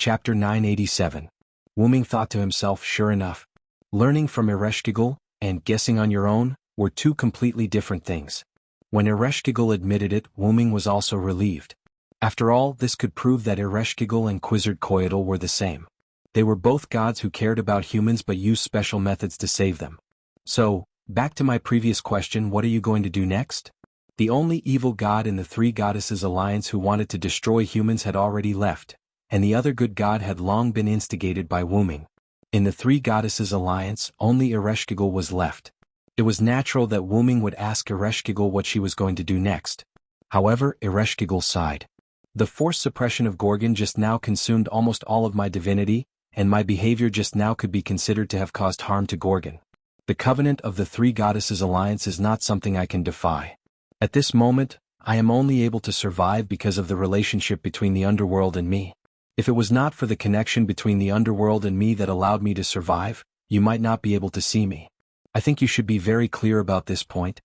Chapter 987. Wuming thought to himself, sure enough, learning from Ereshkigal and guessing on your own were two completely different things. When Ereshkigal admitted it, Wuming was also relieved. After all, this could prove that Ereshkigal and Quetzalcoatl were the same. They were both gods who cared about humans but used special methods to save them. So, back to my previous question, what are you going to do next? The only evil god in the Three Goddesses Alliance who wanted to destroy humans had already left, and the other good god had long been instigated by Wuming. In the Three Goddesses Alliance, only Ereshkigal was left. It was natural that Wuming would ask Ereshkigal what she was going to do next. However, Ereshkigal sighed. The forced suppression of Gorgon just now consumed almost all of my divinity, and my behavior just now could be considered to have caused harm to Gorgon. The covenant of the Three Goddesses Alliance is not something I can defy. At this moment, I am only able to survive because of the relationship between the underworld and me. If it was not for the connection between the underworld and me that allowed me to survive, you might not be able to see me. I think you should be very clear about this point.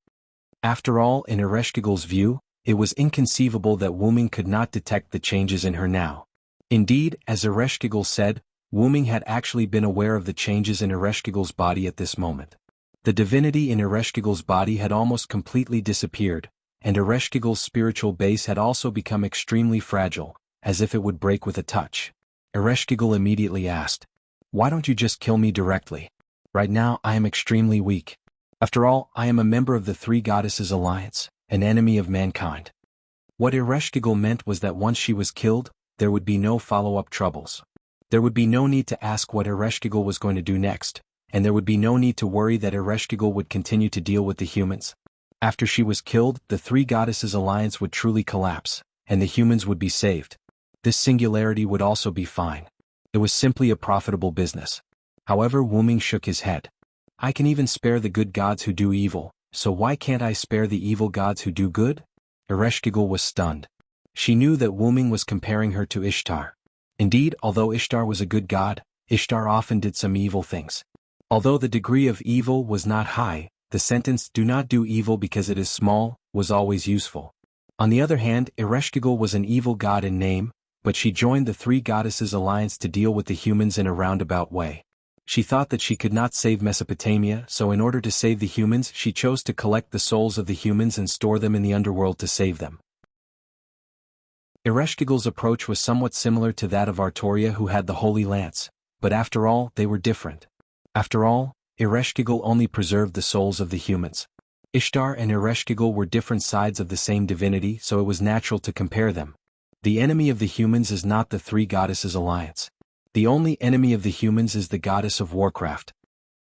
After all, in Ereshkigal's view, it was inconceivable that Wuming could not detect the changes in her now. Indeed, as Ereshkigal said, Wuming had actually been aware of the changes in Ereshkigal's body at this moment. The divinity in Ereshkigal's body had almost completely disappeared, and Ereshkigal's spiritual base had also become extremely fragile, as if it would break with a touch. Ereshkigal immediately asked, "Why don't you just kill me directly? Right now I am extremely weak. After all, I am a member of the Three Goddesses Alliance, an enemy of mankind." What Ereshkigal meant was that once she was killed, there would be no follow-up troubles. There would be no need to ask what Ereshkigal was going to do next, and there would be no need to worry that Ereshkigal would continue to deal with the humans. After she was killed, the Three Goddesses Alliance would truly collapse, and the humans would be saved. This singularity would also be fine. It was simply a profitable business. However, Wuming shook his head. I can even spare the good gods who do evil, so why can't I spare the evil gods who do good? Ereshkigal was stunned. She knew that Wuming was comparing her to Ishtar. Indeed, although Ishtar was a good god, Ishtar often did some evil things. Although the degree of evil was not high, the sentence "do not do evil because it is small" was always useful. On the other hand, Ereshkigal was an evil god in name, but she joined the Three Goddesses Alliance to deal with the humans in a roundabout way. She thought that she could not save Mesopotamia, so in order to save the humans she chose to collect the souls of the humans and store them in the underworld to save them. Ereshkigal's approach was somewhat similar to that of Artoria, who had the Holy Lance, but after all, they were different. After all, Ereshkigal only preserved the souls of the humans. Ishtar and Ereshkigal were different sides of the same divinity, so it was natural to compare them. The enemy of the humans is not the Three Goddesses Alliance. The only enemy of the humans is the goddess of warcraft.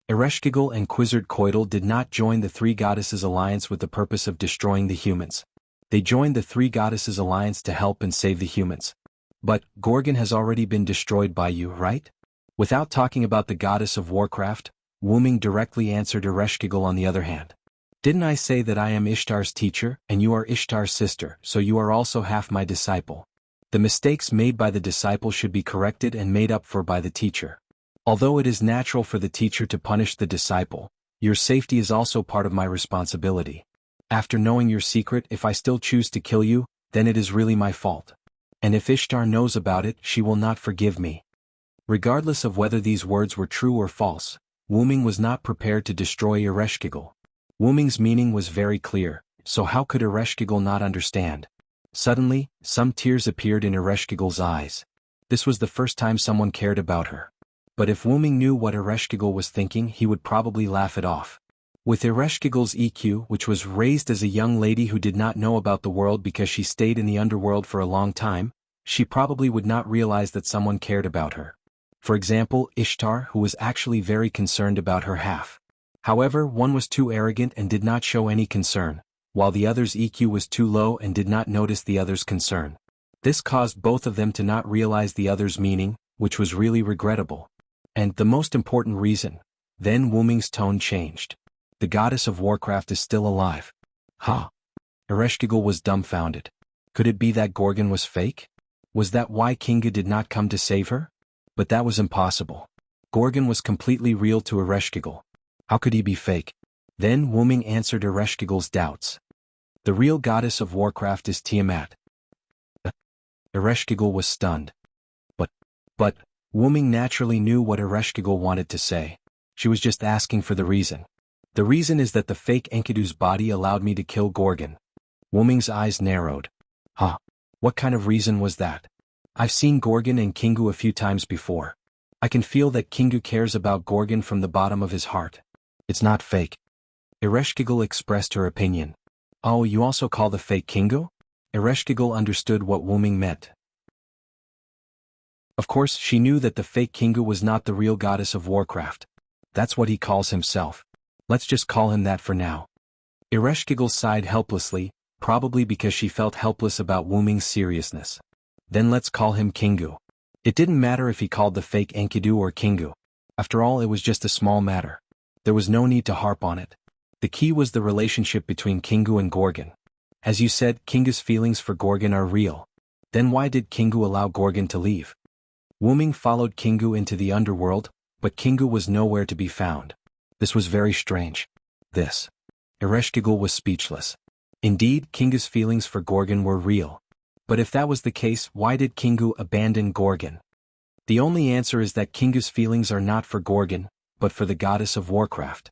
Ereshkigal and Quetzalcoatl did not join the Three Goddesses Alliance with the purpose of destroying the humans. They joined the Three Goddesses Alliance to help and save the humans. But Gorgon has already been destroyed by you, right? Without talking about the goddess of warcraft, Wuming directly answered Ereshkigal on the other hand. Didn't I say that I am Ishtar's teacher, and you are Ishtar's sister, so you are also half my disciple? The mistakes made by the disciple should be corrected and made up for by the teacher. Although it is natural for the teacher to punish the disciple, your safety is also part of my responsibility. After knowing your secret, if I still choose to kill you, then it is really my fault. And if Ishtar knows about it, she will not forgive me. Regardless of whether these words were true or false, Wuming was not prepared to destroy Ereshkigal. Wuming's meaning was very clear, so how could Ereshkigal not understand? Suddenly, some tears appeared in Ereshkigal's eyes. This was the first time someone cared about her. But if Wuming knew what Ereshkigal was thinking, he would probably laugh it off. With Ereshkigal's EQ, which was raised as a young lady who did not know about the world because she stayed in the underworld for a long time, she probably would not realize that someone cared about her. For example, Ishtar, who was actually very concerned about her half. However, one was too arrogant and did not show any concern, while the other's EQ was too low and did not notice the other's concern. This caused both of them to not realize the other's meaning, which was really regrettable. And the most important reason, then Wuming's tone changed. The goddess of warcraft is still alive. Ha! Ereshkigal was dumbfounded. Could it be that Gorgon was fake? Was that why Kinga did not come to save her? But that was impossible. Gorgon was completely real to Ereshkigal. How could he be fake? Then Wuming answered Ereshkigal's doubts. The real goddess of warcraft is Tiamat. Ereshkigal was stunned. But Wuming naturally knew what Ereshkigal wanted to say. She was just asking for the reason. The reason is that the fake Enkidu's body allowed me to kill Gorgon. Wuming's eyes narrowed. Huh. What kind of reason was that? I've seen Gorgon and Kingu a few times before. I can feel that Kingu cares about Gorgon from the bottom of his heart. It's not fake. Ereshkigal expressed her opinion. Oh, you also call the fake Kingu? Ereshkigal understood what Wuming meant. Of course, she knew that the fake Kingu was not the real goddess of Warcraft. That's what he calls himself. Let's just call him that for now. Ereshkigal sighed helplessly, probably because she felt helpless about Wuming's seriousness. Then let's call him Kingu. It didn't matter if he called the fake Enkidu or Kingu. After all, it was just a small matter. There was no need to harp on it. The key was the relationship between Kingu and Gorgon. As you said, Kingu's feelings for Gorgon are real. Then why did Kingu allow Gorgon to leave? Wuming followed Kingu into the underworld, but Kingu was nowhere to be found. This was very strange. Ereshkigal was speechless. Indeed, Kingu's feelings for Gorgon were real. But if that was the case, why did Kingu abandon Gorgon? The only answer is that Kingu's feelings are not for Gorgon, but for the goddess of Warcraft.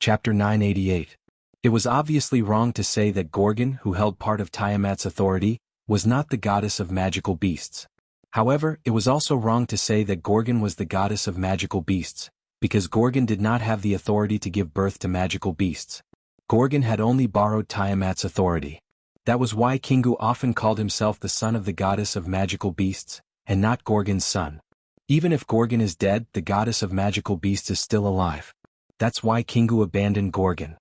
Chapter 988. It was obviously wrong to say that Gorgon, who held part of Tiamat's authority, was not the goddess of magical beasts. However, it was also wrong to say that Gorgon was the goddess of magical beasts, because Gorgon did not have the authority to give birth to magical beasts. Gorgon had only borrowed Tiamat's authority. That was why Kingu often called himself the son of the goddess of magical beasts, and not Gorgon's son. Even if Gorgon is dead, the goddess of magical beasts is still alive. That's why Kingu abandoned Gorgon.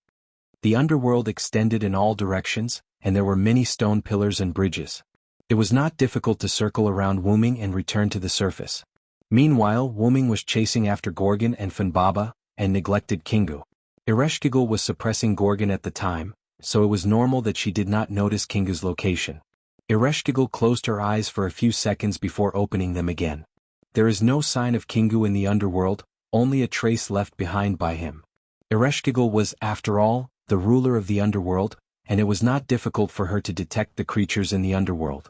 The underworld extended in all directions, and there were many stone pillars and bridges. It was not difficult to circle around Wuming and return to the surface. Meanwhile, Wuming was chasing after Gorgon and Funbaba, and neglected Kingu. Ereshkigal was suppressing Gorgon at the time, so it was normal that she did not notice Kingu's location. Ereshkigal closed her eyes for a few seconds before opening them again. There is no sign of Kingu in the underworld, only a trace left behind by him. Ereshkigal was, after all, the ruler of the underworld, and it was not difficult for her to detect the creatures in the underworld.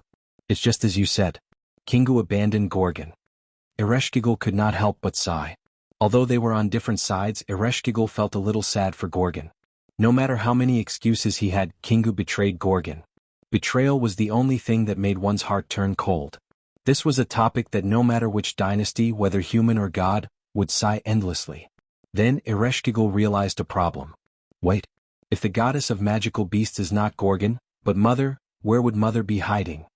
It's just as you said. Kingu abandoned Gorgon. Ereshkigal could not help but sigh. Although they were on different sides, Ereshkigal felt a little sad for Gorgon. No matter how many excuses he had, Kingu betrayed Gorgon. Betrayal was the only thing that made one's heart turn cold. This was a topic that no matter which dynasty, whether human or god, would sigh endlessly. Then Ereshkigal realized a problem. Wait. If the goddess of magical beasts is not Gorgon, but Mother, where would Mother be hiding?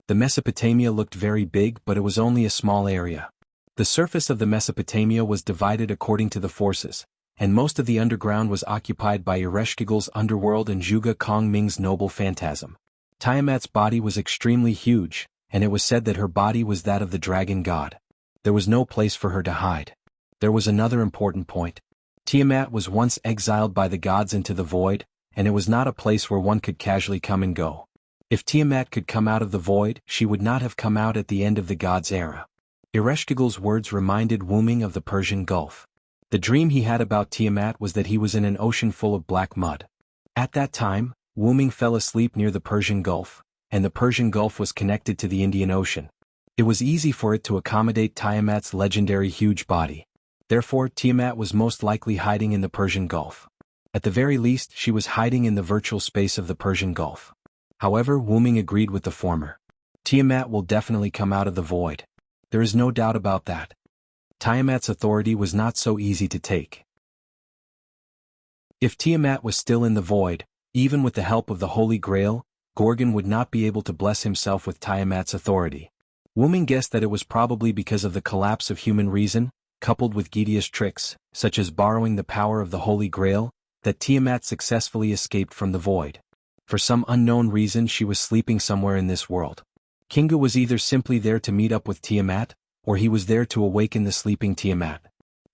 The Mesopotamia looked very big, but it was only a small area. The surface of the Mesopotamia was divided according to the forces, and most of the underground was occupied by Ereshkigal's underworld and Zhuge Kongming's noble phantasm. Tiamat's body was extremely huge, and it was said that her body was that of the dragon god. There was no place for her to hide. There was another important point. Tiamat was once exiled by the gods into the void, and it was not a place where one could casually come and go. If Tiamat could come out of the void, she would not have come out at the end of the gods' era. Ereshkigal's words reminded Wuming of the Persian Gulf. The dream he had about Tiamat was that he was in an ocean full of black mud. At that time, Wuming fell asleep near the Persian Gulf, and the Persian Gulf was connected to the Indian Ocean. It was easy for it to accommodate Tiamat's legendary huge body. Therefore, Tiamat was most likely hiding in the Persian Gulf. At the very least, she was hiding in the virtual space of the Persian Gulf. However, Wuming agreed with the former. Tiamat will definitely come out of the void. There is no doubt about that. Tiamat's authority was not so easy to take. If Tiamat was still in the void, even with the help of the Holy Grail, Gorgon would not be able to bless himself with Tiamat's authority. Wuming guessed that it was probably because of the collapse of human reason, coupled with Gidea's tricks, such as borrowing the power of the Holy Grail, that Tiamat successfully escaped from the void. For some unknown reason, she was sleeping somewhere in this world. Kingu was either simply there to meet up with Tiamat, or he was there to awaken the sleeping Tiamat.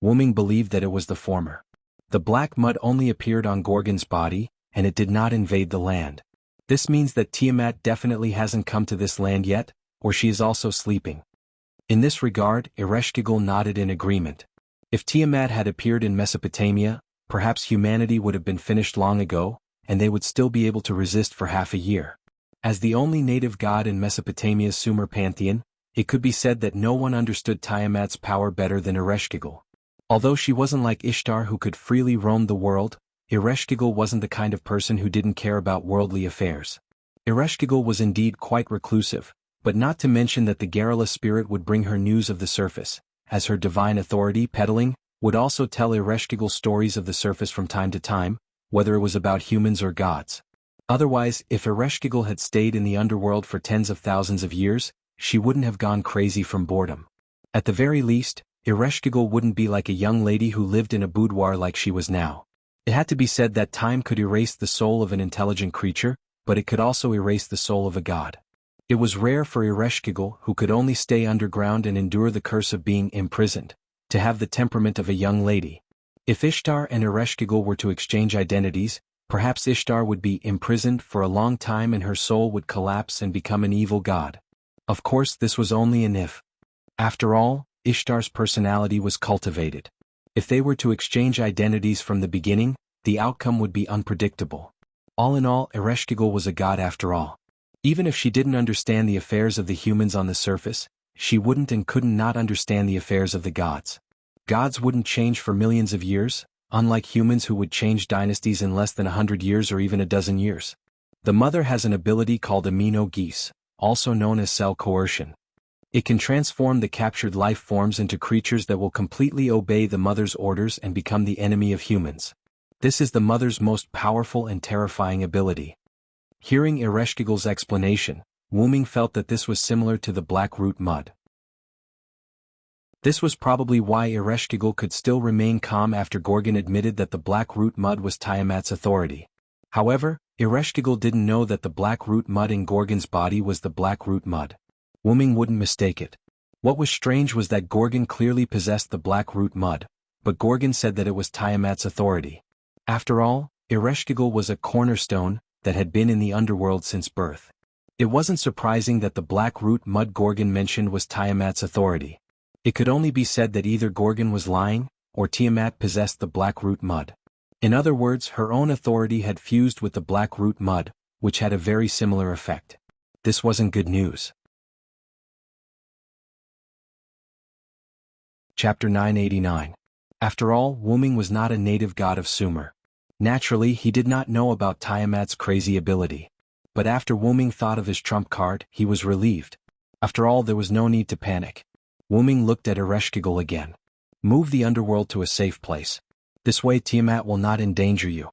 Wuming believed that it was the former. The black mud only appeared on Gorgon's body, and it did not invade the land. This means that Tiamat definitely hasn't come to this land yet, or she is also sleeping. In this regard, Ereshkigal nodded in agreement. If Tiamat had appeared in Mesopotamia, perhaps humanity would have been finished long ago, and they would still be able to resist for half a year. As the only native god in Mesopotamia's Sumer pantheon, it could be said that no one understood Tiamat's power better than Ereshkigal. Although she wasn't like Ishtar who could freely roam the world, Ereshkigal wasn't the kind of person who didn't care about worldly affairs. Ereshkigal was indeed quite reclusive, but not to mention that the garrulous spirit would bring her news of the surface, as her divine authority, peddling, would also tell Ereshkigal stories of the surface from time to time, whether it was about humans or gods. Otherwise, if Ereshkigal had stayed in the underworld for tens of thousands of years, she wouldn't have gone crazy from boredom. At the very least, Ereshkigal wouldn't be like a young lady who lived in a boudoir like she was now. It had to be said that time could erase the soul of an intelligent creature, but it could also erase the soul of a god. It was rare for Ereshkigal, who could only stay underground and endure the curse of being imprisoned, to have the temperament of a young lady. If Ishtar and Ereshkigal were to exchange identities, perhaps Ishtar would be imprisoned for a long time and her soul would collapse and become an evil god. Of course, this was only an if. After all, Ishtar's personality was cultivated. If they were to exchange identities from the beginning, the outcome would be unpredictable. All in all, Ereshkigal was a god after all. Even if she didn't understand the affairs of the humans on the surface, she wouldn't and couldn't not understand the affairs of the gods. Gods wouldn't change for millions of years, unlike humans who would change dynasties in less than 100 years or even a dozen years. The mother has an ability called amino-geese, also known as cell coercion. It can transform the captured life forms into creatures that will completely obey the mother's orders and become the enemy of humans. This is the mother's most powerful and terrifying ability. Hearing Ereshkigal's explanation, Wuming felt that this was similar to the black root mud. This was probably why Ereshkigal could still remain calm after Gorgon admitted that the black root mud was Tiamat's authority. However, Ereshkigal didn't know that the black root mud in Gorgon's body was the black root mud. Wuming wouldn't mistake it. What was strange was that Gorgon clearly possessed the black root mud, but Gorgon said that it was Tiamat's authority. After all, Ereshkigal was a cornerstone that had been in the underworld since birth. It wasn't surprising that the black root mud Gorgon mentioned was Tiamat's authority. It could only be said that either Gorgon was lying, or Tiamat possessed the black root mud. In other words, her own authority had fused with the black root mud, which had a very similar effect. This wasn't good news. Chapter 989. After all, Wuming was not a native god of Sumer. Naturally, he did not know about Tiamat's crazy ability. But after Wuming thought of his trump card, he was relieved. After all, there was no need to panic. Wuming looked at Ereshkigal again. Move the underworld to a safe place. This way Tiamat will not endanger you.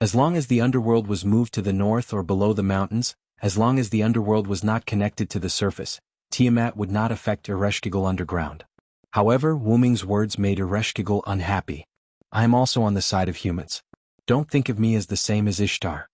As long as the underworld was moved to the north or below the mountains, as long as the underworld was not connected to the surface, Tiamat would not affect Ereshkigal underground. However, Wuming's words made Ereshkigal unhappy. I am also on the side of humans. Don't think of me as the same as Ishtar.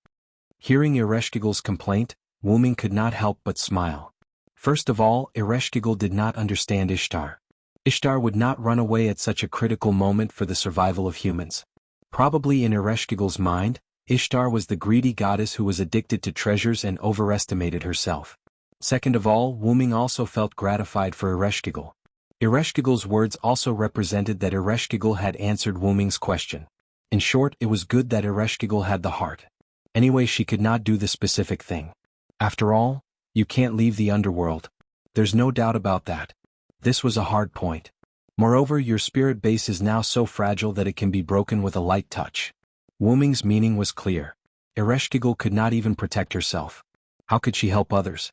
Hearing Ereshkigal's complaint, Wuming could not help but smile. First of all, Ereshkigal did not understand Ishtar. Ishtar would not run away at such a critical moment for the survival of humans. Probably in Ereshkigal's mind, Ishtar was the greedy goddess who was addicted to treasures and overestimated herself. Second of all, Wuming also felt gratified for Ereshkigal. Ereshkigal's words also represented that Ereshkigal had answered Wuming's question. In short, it was good that Ereshkigal had the heart. Anyway, she could not do the specific thing. After all, you can't leave the underworld. There's no doubt about that. This was a hard point. Moreover, your spirit base is now so fragile that it can be broken with a light touch. Wuming's meaning was clear. Ereshkigal could not even protect herself. How could she help others?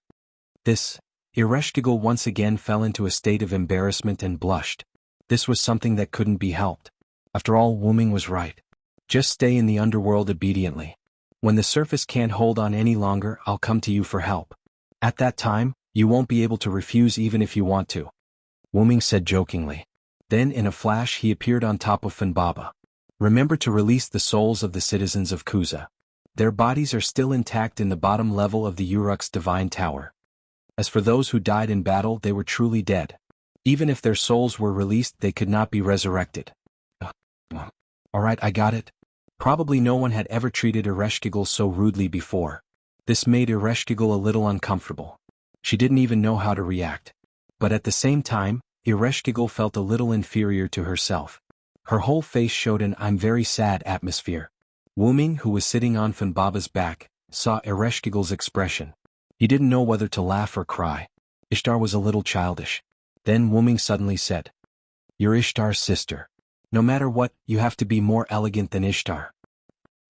Ereshkigal once again fell into a state of embarrassment and blushed. This was something that couldn't be helped. After all, Wuming was right. Just stay in the underworld obediently. When the surface can't hold on any longer, I'll come to you for help. At that time, you won't be able to refuse even if you want to. Wuming said jokingly. Then in a flash he appeared on top of Funbaba. Remember to release the souls of the citizens of Kuza. Their bodies are still intact in the bottom level of the Uruk's divine tower. As for those who died in battle, they were truly dead. Even if their souls were released, they could not be resurrected. Alright, I got it. Probably no one had ever treated Ereshkigal so rudely before. This made Ereshkigal a little uncomfortable. She didn't even know how to react. But at the same time, Ereshkigal felt a little inferior to herself. Her whole face showed an "I'm very sad" atmosphere. Wuming, who was sitting on Funbaba's back, saw Ereshkigal's expression. He didn't know whether to laugh or cry. Ishtar was a little childish. Then Wuming suddenly said, "You're Ishtar's sister. No matter what, you have to be more elegant than Ishtar."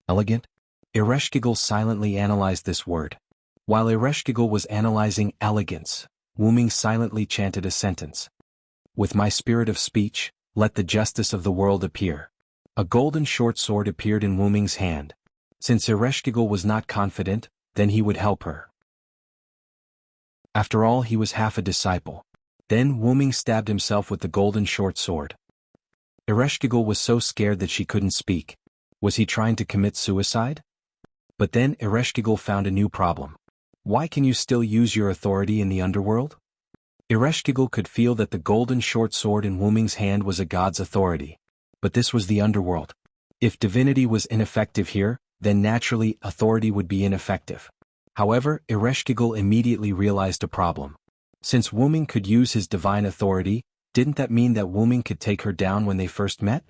Elegant? Ereshkigal silently analyzed this word. While Ereshkigal was analyzing elegance, Wuming silently chanted a sentence. "With my spirit of speech, let the justice of the world appear." A golden short sword appeared in Wuming's hand. Since Ereshkigal was not confident, then he would help her. After all, he was half a disciple. Then Wuming stabbed himself with the golden short sword. Ereshkigal was so scared that she couldn't speak. Was he trying to commit suicide? But then Ereshkigal found a new problem. Why can you still use your authority in the underworld? Ereshkigal could feel that the golden short sword in Wuming's hand was a god's authority. But this was the underworld. If divinity was ineffective here, then naturally authority would be ineffective. However, Ereshkigal immediately realized a problem. Since Wuming could use his divine authority, didn't that mean that Wuming could take her down when they first met?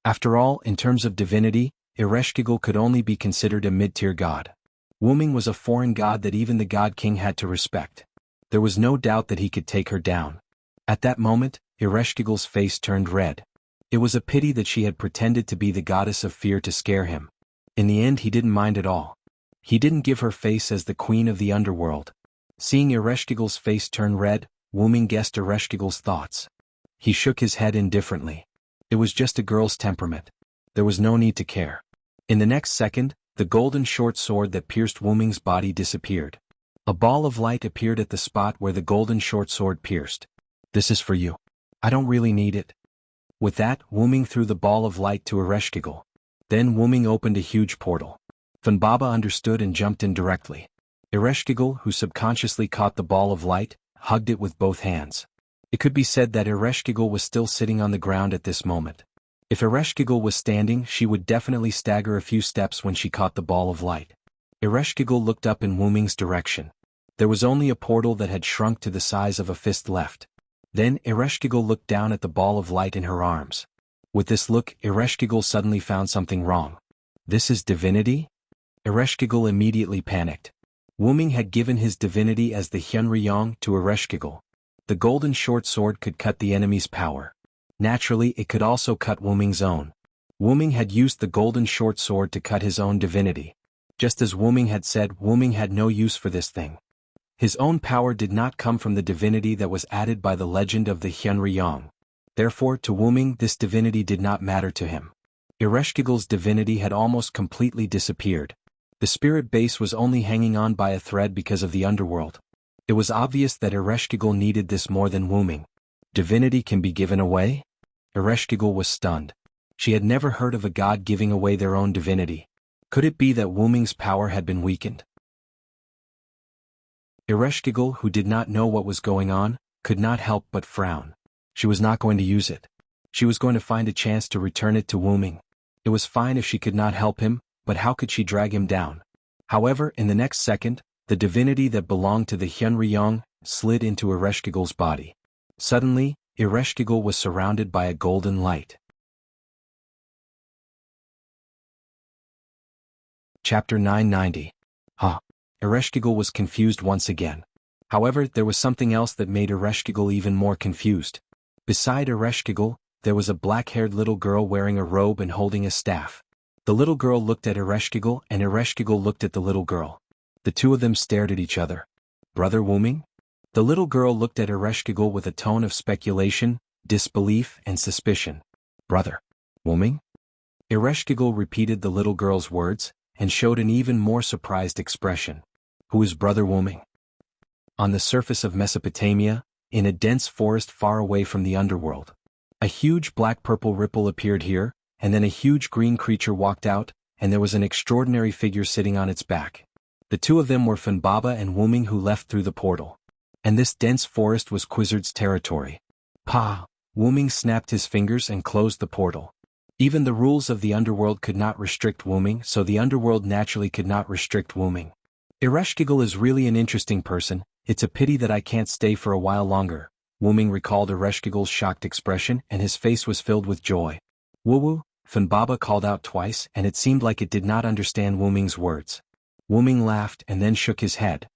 After all, in terms of divinity, Ereshkigal could only be considered a mid-tier god. Wuming was a foreign god that even the god king had to respect. There was no doubt that he could take her down. At that moment, Ereshkigal's face turned red. It was a pity that she had pretended to be the goddess of fear to scare him. In the end, he didn't mind at all. He didn't give her face as the queen of the underworld. Seeing Ereshkigal's face turn red, Wuming guessed Ereshkigal's thoughts. He shook his head indifferently. It was just a girl's temperament. There was no need to care. In the next second, the golden short sword that pierced Wuming's body disappeared. A ball of light appeared at the spot where the golden short sword pierced. "This is for you. I don't really need it." With that, Wuming threw the ball of light to Ereshkigal. Then Wuming opened a huge portal. Funbaba understood and jumped in directly. Ereshkigal, who subconsciously caught the ball of light, hugged it with both hands. It could be said that Ereshkigal was still sitting on the ground at this moment. If Ereshkigal was standing, she would definitely stagger a few steps when she caught the ball of light. Ereshkigal looked up in Wuming's direction. There was only a portal that had shrunk to the size of a fist left. Then Ereshkigal looked down at the ball of light in her arms. With this look, Ereshkigal suddenly found something wrong. This is divinity? Ereshkigal immediately panicked. Wuming had given his divinity as the Hyunryong to Ereshkigal. The golden short sword could cut the enemy's power. Naturally, it could also cut Wuming's own. Wuming had used the golden short sword to cut his own divinity. Just as Wuming had said, Wuming had no use for this thing. His own power did not come from the divinity that was added by the legend of the Hyunryong. Therefore, to Wuming, this divinity did not matter to him. Ereshkigal's divinity had almost completely disappeared. The spirit base was only hanging on by a thread because of the underworld. It was obvious that Ereshkigal needed this more than Wuming. Divinity can be given away? Ereshkigal was stunned. She had never heard of a god giving away their own divinity. Could it be that Wuming's power had been weakened? Ereshkigal, who did not know what was going on, could not help but frown. She was not going to use it. She was going to find a chance to return it to Wuming. It was fine if she could not help him, but how could she drag him down? However, in the next second, the divinity that belonged to the Hyunryong slid into Ereshkigal's body. Suddenly, Ereshkigal was surrounded by a golden light. Chapter 990. Ereshkigal was confused once again. However, there was something else that made Ereshkigal even more confused. Beside Ereshkigal, there was a black-haired little girl wearing a robe and holding a staff. The little girl looked at Ereshkigal and Ereshkigal looked at the little girl. The two of them stared at each other. Brother Wuming? The little girl looked at Ereshkigal with a tone of speculation, disbelief, and suspicion. Brother Wuming? Ereshkigal repeated the little girl's words, and showed an even more surprised expression. Who is Brother Wuming? On the surface of Mesopotamia, in a dense forest far away from the underworld, a huge black-purple ripple appeared here, and then a huge green creature walked out, and there was an extraordinary figure sitting on its back. The two of them were Funbaba and Wuming, who left through the portal. And this dense forest was Quizzard's territory. Wuming snapped his fingers and closed the portal. Even the rules of the underworld could not restrict Wuming, so the underworld naturally could not restrict Wuming. Ereshkigal is really an interesting person. It's a pity that I can't stay for a while longer. Wuming recalled Ereshkigal's shocked expression, and his face was filled with joy. Woo-woo, Funbaba called out twice, and it seemed like it did not understand Wuming's words. Wuming laughed and then shook his head.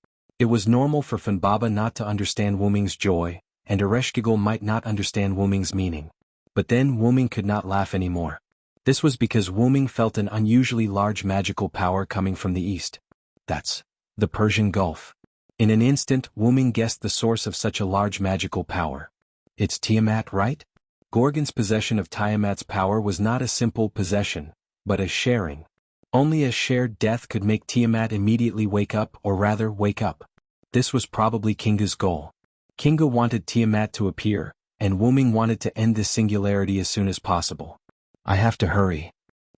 It was normal for Funbaba not to understand Wuming's joy, and Ereshkigal might not understand Wuming's meaning. But then Wuming could not laugh anymore. This was because Wuming felt an unusually large magical power coming from the east. That's the Persian Gulf. In an instant, Wuming guessed the source of such a large magical power. It's Tiamat, right? Gorgon's possession of Tiamat's power was not a simple possession, but a sharing. Only a shared death could make Tiamat immediately wake up, or rather wake up. This was probably Kinga's goal. Kinga wanted Tiamat to appear, and Wuming wanted to end this singularity as soon as possible. I have to hurry.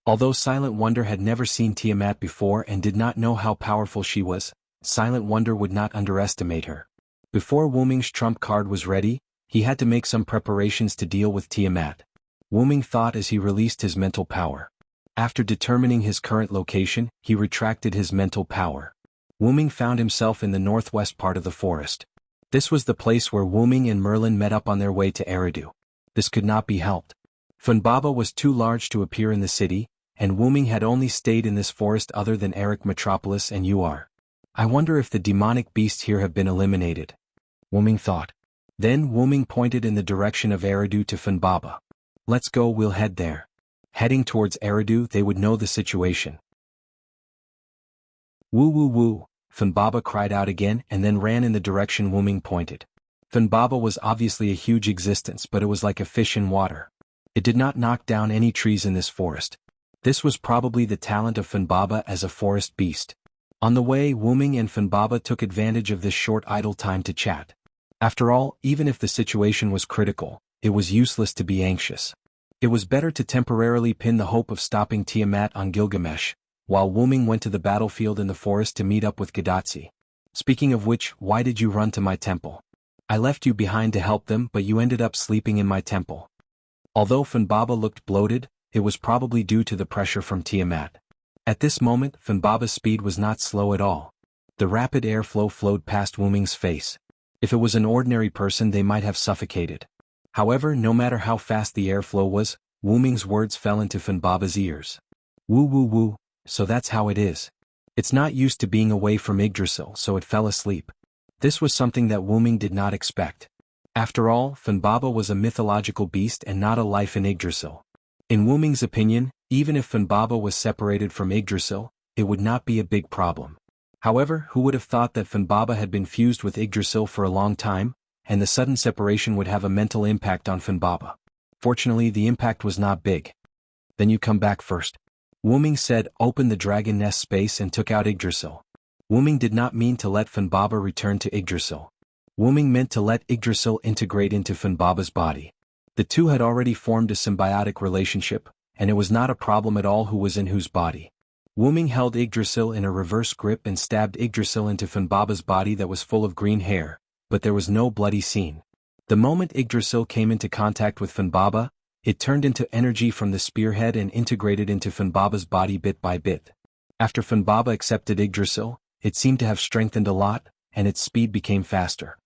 Although Silent Wonder had never seen Tiamat before and did not know how powerful she was, Silent Wonder would not underestimate her. Before Wuming's trump card was ready, he had to make some preparations to deal with Tiamat. Wuming thought as he released his mental power. After determining his current location, he retracted his mental power. Wuming found himself in the northwest part of the forest. This was the place where Wuming and Merlin met up on their way to Eridu. This could not be helped. Funbaba was too large to appear in the city, and Wuming had only stayed in this forest other than Eric Metropolis and Uar. I wonder if the demonic beasts here have been eliminated. Wuming thought. Then Wuming pointed in the direction of Eridu to Funbaba. Let's go, we'll head there. Heading towards Eridu, they would know the situation. Woo woo woo, Funbaba cried out again and then ran in the direction Wuming pointed. Funbaba was obviously a huge existence, but it was like a fish in water. It did not knock down any trees in this forest. This was probably the talent of Funbaba as a forest beast. On the way, Wuming and Funbaba took advantage of this short idle time to chat. After all, even if the situation was critical, it was useless to be anxious. It was better to temporarily pin the hope of stopping Tiamat on Gilgamesh, while Wuming went to the battlefield in the forest to meet up with Gadotsi. Speaking of which, why did you run to my temple? I left you behind to help them, but you ended up sleeping in my temple. Although Funbaba looked bloated, it was probably due to the pressure from Tiamat. At this moment, Funbaba's speed was not slow at all. The rapid airflow flowed past Wuming's face. If it was an ordinary person, they might have suffocated. However, no matter how fast the airflow was, Wuming's words fell into Funbaba's ears. Woo woo woo, so that's how it is. It's not used to being away from Yggdrasil, so it fell asleep. This was something that Wuming did not expect. After all, Funbaba was a mythological beast and not a life in Yggdrasil. In Wuming's opinion, even if Funbaba was separated from Yggdrasil, it would not be a big problem. However, who would have thought that Funbaba had been fused with Yggdrasil for a long time, and the sudden separation would have a mental impact on Funbaba? Fortunately, the impact was not big. Then you come back first. Wuming said, opened the dragon nest space and took out Yggdrasil. Wuming did not mean to let Funbaba return to Yggdrasil. Wuming meant to let Yggdrasil integrate into Funbaba's body. The two had already formed a symbiotic relationship, and it was not a problem at all who was in whose body. Wuming held Yggdrasil in a reverse grip and stabbed Yggdrasil into Funbaba's body that was full of green hair, but there was no bloody scene. The moment Yggdrasil came into contact with Funbaba, it turned into energy from the spearhead and integrated into Funbaba's body bit by bit. After Funbaba accepted Yggdrasil, it seemed to have strengthened a lot, and its speed became faster.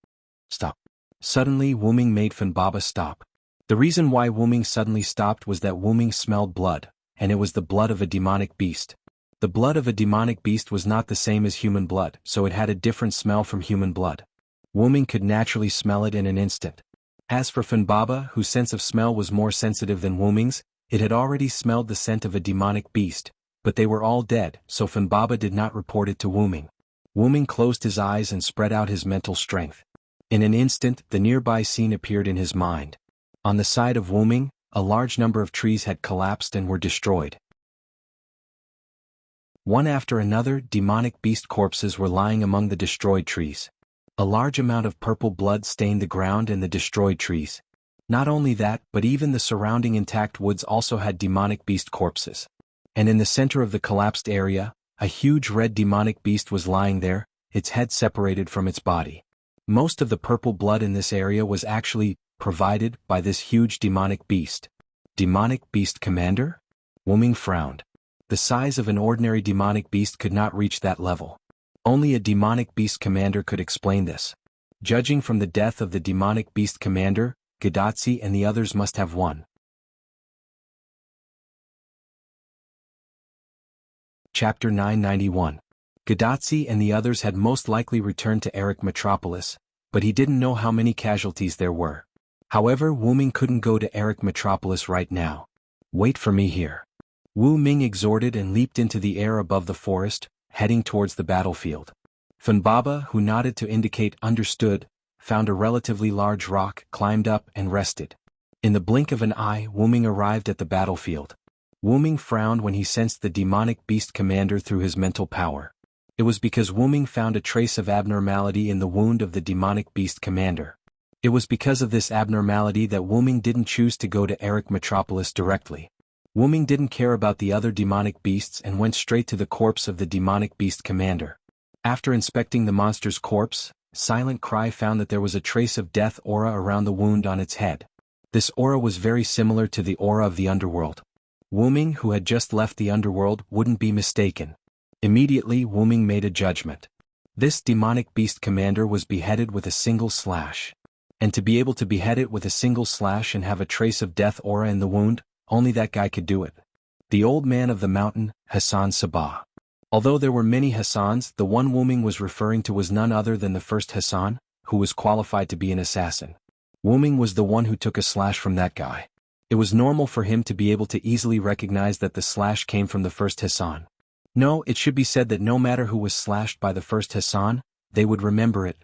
Stop. Suddenly Wuming made Funbaba stop. The reason why Wuming suddenly stopped was that Wuming smelled blood, and it was the blood of a demonic beast. The blood of a demonic beast was not the same as human blood, so it had a different smell from human blood. Wuming could naturally smell it in an instant. As for Funbaba, whose sense of smell was more sensitive than Wuming's, it had already smelled the scent of a demonic beast, but they were all dead, so Funbaba did not report it to Wuming. Wuming closed his eyes and spread out his mental strength. In an instant, the nearby scene appeared in his mind. On the side of Wuming, a large number of trees had collapsed and were destroyed. One after another, demonic beast corpses were lying among the destroyed trees. A large amount of purple blood stained the ground and the destroyed trees. Not only that, but even the surrounding intact woods also had demonic beast corpses. And in the center of the collapsed area, a huge red demonic beast was lying there, its head separated from its body. Most of the purple blood in this area was actually provided by this huge demonic beast. Demonic beast commander? Wuming frowned. The size of an ordinary demonic beast could not reach that level. Only a demonic beast commander could explain this. Judging from the death of the demonic beast commander, Gadotsi and the others must have won. Chapter 991. Gadotsi and the others had most likely returned to Eric Metropolis, but he didn't know how many casualties there were. However, Wu Ming couldn't go to Eric Metropolis right now. Wait for me here. Wu Ming exhorted and leaped into the air above the forest, heading towards the battlefield. Funbaba, who nodded to indicate understood, found a relatively large rock, climbed up and rested. In the blink of an eye, Wu Ming arrived at the battlefield. Wu Ming frowned when he sensed the demonic beast commander through his mental power. It was because Wu Ming found a trace of abnormality in the wound of the demonic beast commander. It was because of this abnormality that Wu Ming didn't choose to go to Eric Metropolis directly. Wu Ming didn't care about the other demonic beasts and went straight to the corpse of the demonic beast commander. After inspecting the monster's corpse, Silent Cry found that there was a trace of death aura around the wound on its head. This aura was very similar to the aura of the underworld. Wu Ming, who had just left the underworld, wouldn't be mistaken. Immediately, Wu Ming made a judgment. This demonic beast commander was beheaded with a single slash. And to be able to behead it with a single slash and have a trace of death aura in the wound, only that guy could do it. The old man of the mountain, Hassan Sabah. Although there were many Hassans, the one Wu Ming was referring to was none other than the first Hassan, who was qualified to be an assassin. Wu Ming was the one who took a slash from that guy. It was normal for him to be able to easily recognize that the slash came from the first Hassan. No, it should be said that no matter who was slashed by the first Hassan, they would remember it.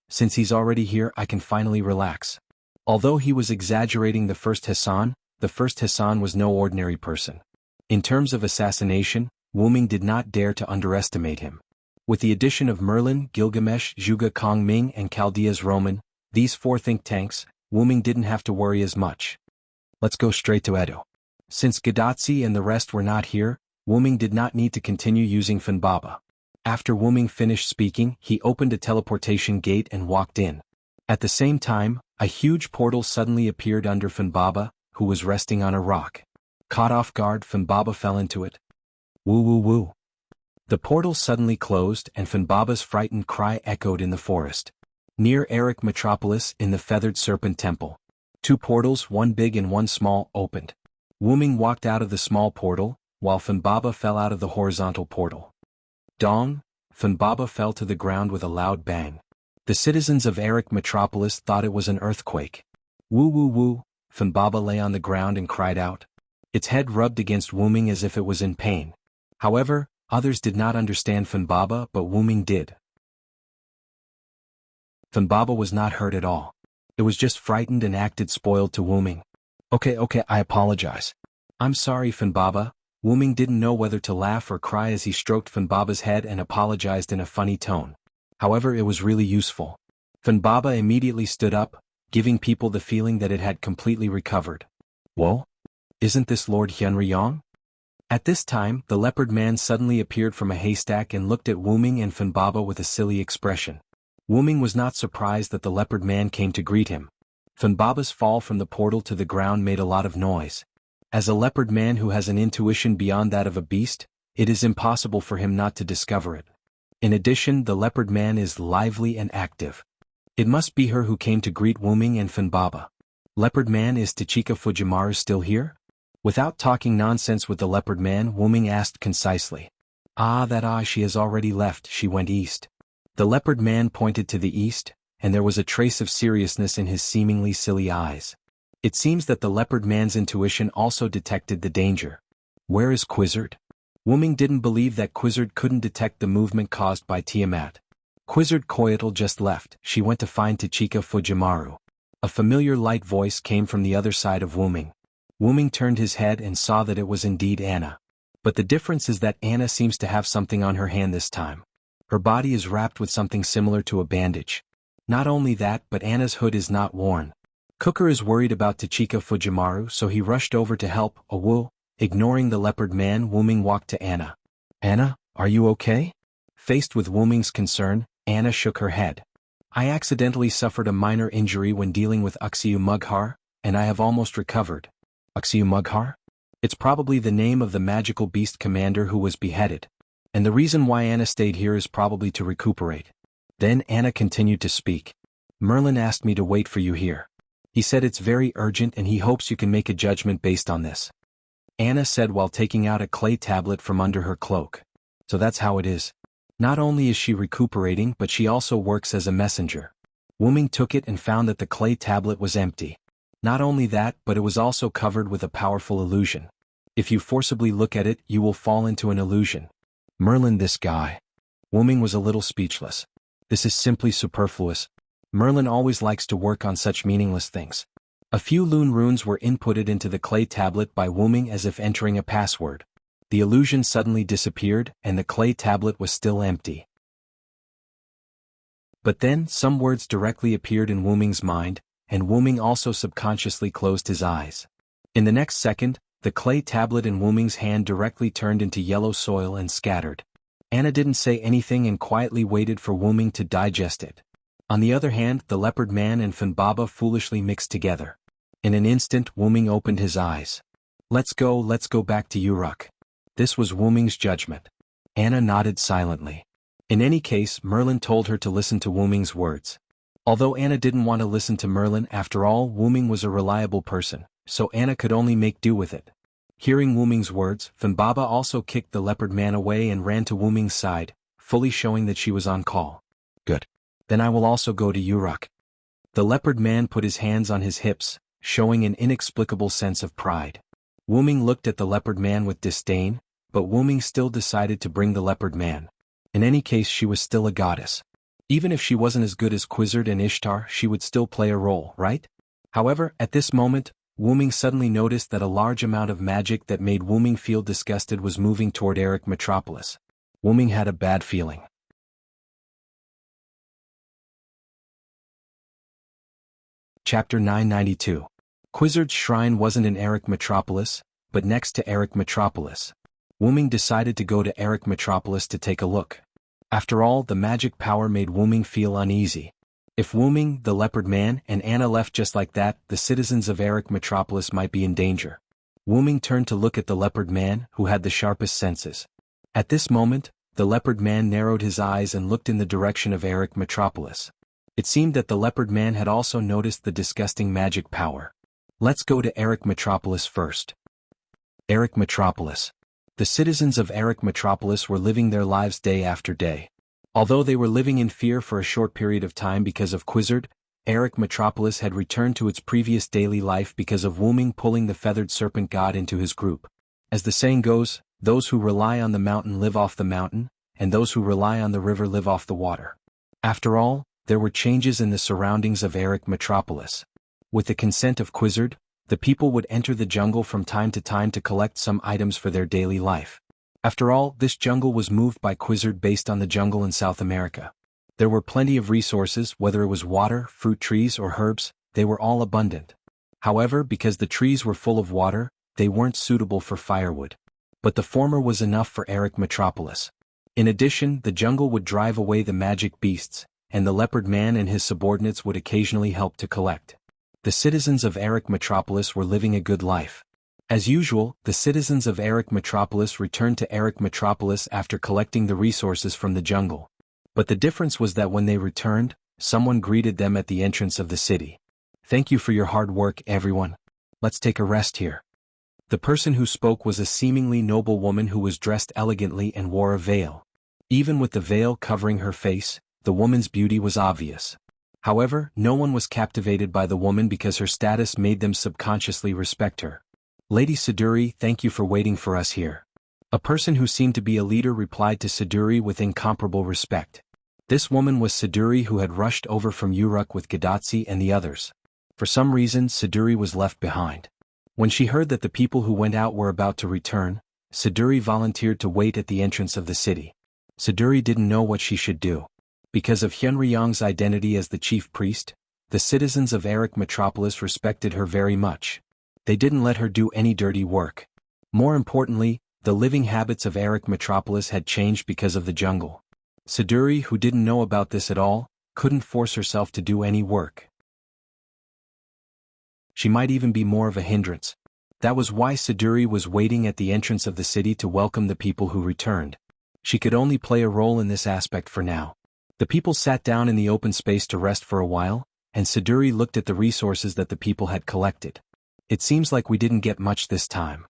Since he's already here, I can finally relax. Although he was exaggerating the first Hassan was no ordinary person. In terms of assassination, Wu Ming did not dare to underestimate him. With the addition of Merlin, Gilgamesh, Zhuge Kong Ming and Chaldea's Roman, these four think tanks, Wu Ming didn't have to worry as much. Let's go straight to Edo. Since Gadotsi and the rest were not here, Wu Ming did not need to continue using Funbaba. After Wu Ming finished speaking, he opened a teleportation gate and walked in. At the same time, a huge portal suddenly appeared under Funbaba, who was resting on a rock. Caught off guard, Funbaba fell into it. Woo woo woo. The portal suddenly closed and Funbaba's frightened cry echoed in the forest. Near Eric Metropolis, in the Feathered Serpent Temple. Two portals, one big and one small, opened. Wu Ming walked out of the small portal, while Funbaba fell out of the horizontal portal. Dong! Funbaba fell to the ground with a loud bang. The citizens of Eric Metropolis thought it was an earthquake. Woo woo woo! Funbaba lay on the ground and cried out. Its head rubbed against Wu Ming as if it was in pain. However, others did not understand Funbaba, but Wu Ming did. Funbaba was not hurt at all. It was just frightened and acted spoiled to Wu Ming. Okay, I apologize. I'm sorry, Funbaba. Wu Ming didn't know whether to laugh or cry as he stroked Funbaba's head and apologized in a funny tone. However, it was really useful. Funbaba immediately stood up, giving people the feeling that it had completely recovered. Whoa? Isn't this Lord Hyunryong? At this time, the leopard man suddenly appeared from a haystack and looked at Wu Ming and Funbaba with a silly expression. Wu Ming was not surprised that the leopard man came to greet him. Funbaba's fall from the portal to the ground made a lot of noise. As a leopard man who has an intuition beyond that of a beast, it is impossible for him not to discover it. In addition, the leopard man is lively and active. It must be her who came to greet Wu Ming and Funbaba. Leopard man, is Tachika Fujimaru still here? Without talking nonsense with the leopard man, Wu Ming asked concisely. She has already left, she went east. The leopard man pointed to the east, and there was a trace of seriousness in his seemingly silly eyes. It seems that the leopard man's intuition also detected the danger. Where is Quizzard? Wu Ming didn't believe that Quizzard couldn't detect the movement caused by Tiamat. Quizzard Coyotl just left, she went to find Tachika Fujimaru. A familiar light voice came from the other side of Wu Ming. Wu Ming turned his head and saw that it was indeed Anna. But the difference is that Anna seems to have something on her hand this time. Her body is wrapped with something similar to a bandage. Not only that, but Anna's hood is not worn. Cooker is worried about Tachika Fujimaru, so he rushed over to help. Ignoring the leopard man, Wu Ming walked to Anna. Anna, are you okay? Faced with Wu Ming's concern, Anna shook her head. I accidentally suffered a minor injury when dealing with Uxiu Mughar, and I have almost recovered. Uxiu Mughar? It's probably the name of the magical beast commander who was beheaded. And the reason why Anna stayed here is probably to recuperate. Then Anna continued to speak. Merlin asked me to wait for you here. He said it's very urgent and he hopes you can make a judgment based on this. Anna said while taking out a clay tablet from under her cloak. So that's how it is. Not only is she recuperating but she also works as a messenger. Wuming took it and found that the clay tablet was empty. Not only that, but it was also covered with a powerful illusion. If you forcibly look at it, you will fall into an illusion. Merlin, this guy. Wuming was a little speechless. This is simply superfluous. Merlin always likes to work on such meaningless things. A few lune runes were inputted into the clay tablet by Wuming as if entering a password. The illusion suddenly disappeared, and the clay tablet was still empty. But then, some words directly appeared in Wuming's mind, and Wuming also subconsciously closed his eyes. In the next second, the clay tablet in Wuming's hand directly turned into yellow soil and scattered. Anna didn't say anything and quietly waited for Wuming to digest it. On the other hand, the leopard man and Funbaba foolishly mixed together. In an instant, Wuming opened his eyes. Let's go back to Uruk. This was Wuming's judgment. Anna nodded silently. In any case, Merlin told her to listen to Wuming's words. Although Anna didn't want to listen to Merlin, after all, Wuming was a reliable person, so Anna could only make do with it. Hearing Wuming's words, Funbaba also kicked the leopard man away and ran to Wuming's side, fully showing that she was on call. Good. Then I will also go to Uruk. The leopard man put his hands on his hips, showing an inexplicable sense of pride. Wuming looked at the leopard man with disdain, but Wuming still decided to bring the leopard man. In any case, she was still a goddess. Even if she wasn't as good as Quizzard and Ishtar, she would still play a role, right? However, at this moment, Wuming suddenly noticed that a large amount of magic that made Wuming feel disgusted was moving toward Eric Metropolis. Wuming had a bad feeling. Chapter 992. Quizzard's shrine wasn't in Eric Metropolis, but next to Eric Metropolis. Wuming decided to go to Eric Metropolis to take a look. After all, the magic power made Wuming feel uneasy. If Wuming, the leopard man, and Anna left just like that, the citizens of Eric Metropolis might be in danger. Wuming turned to look at the leopard man, who had the sharpest senses. At this moment, the leopard man narrowed his eyes and looked in the direction of Eric Metropolis. It seemed that the leopard man had also noticed the disgusting magic power. Let's go to Eric Metropolis first. Eric Metropolis. The citizens of Eric Metropolis were living their lives day after day. Although they were living in fear for a short period of time because of Quizzard, Eric Metropolis had returned to its previous daily life because of Wuming pulling the feathered serpent god into his group. As the saying goes, those who rely on the mountain live off the mountain, and those who rely on the river live off the water. After all, there were changes in the surroundings of Eric Metropolis. With the consent of Quizzard, the people would enter the jungle from time to collect some items for their daily life. After all, this jungle was moved by Quizzard based on the jungle in South America. There were plenty of resources, whether it was water, fruit trees, or herbs, they were all abundant. However, because the trees were full of water, they weren't suitable for firewood. But the former was enough for Eric Metropolis. In addition, the jungle would drive away the magic beasts, and the leopard man and his subordinates would occasionally help to collect. The citizens of Eric Metropolis were living a good life. As usual, the citizens of Eric Metropolis returned to Eric Metropolis after collecting the resources from the jungle. But the difference was that when they returned, someone greeted them at the entrance of the city. Thank you for your hard work, everyone. Let's take a rest here. The person who spoke was a seemingly noble woman who was dressed elegantly and wore a veil. Even with the veil covering her face, the woman's beauty was obvious. However, no one was captivated by the woman because her status made them subconsciously respect her. Lady Siduri, thank you for waiting for us here. A person who seemed to be a leader replied to Siduri with incomparable respect. This woman was Siduri, who had rushed over from Uruk with Gadatsi and the others. For some reason, Siduri was left behind. When she heard that the people who went out were about to return, Siduri volunteered to wait at the entrance of the city. Siduri didn't know what she should do. Because of Hyunryong's identity as the chief priest, the citizens of Eric Metropolis respected her very much. They didn't let her do any dirty work. More importantly, the living habits of Eric Metropolis had changed because of the jungle. Siduri, who didn't know about this at all, couldn't force herself to do any work. She might even be more of a hindrance. That was why Siduri was waiting at the entrance of the city to welcome the people who returned. She could only play a role in this aspect for now. The people sat down in the open space to rest for a while, and Siduri looked at the resources that the people had collected. It seems like we didn't get much this time.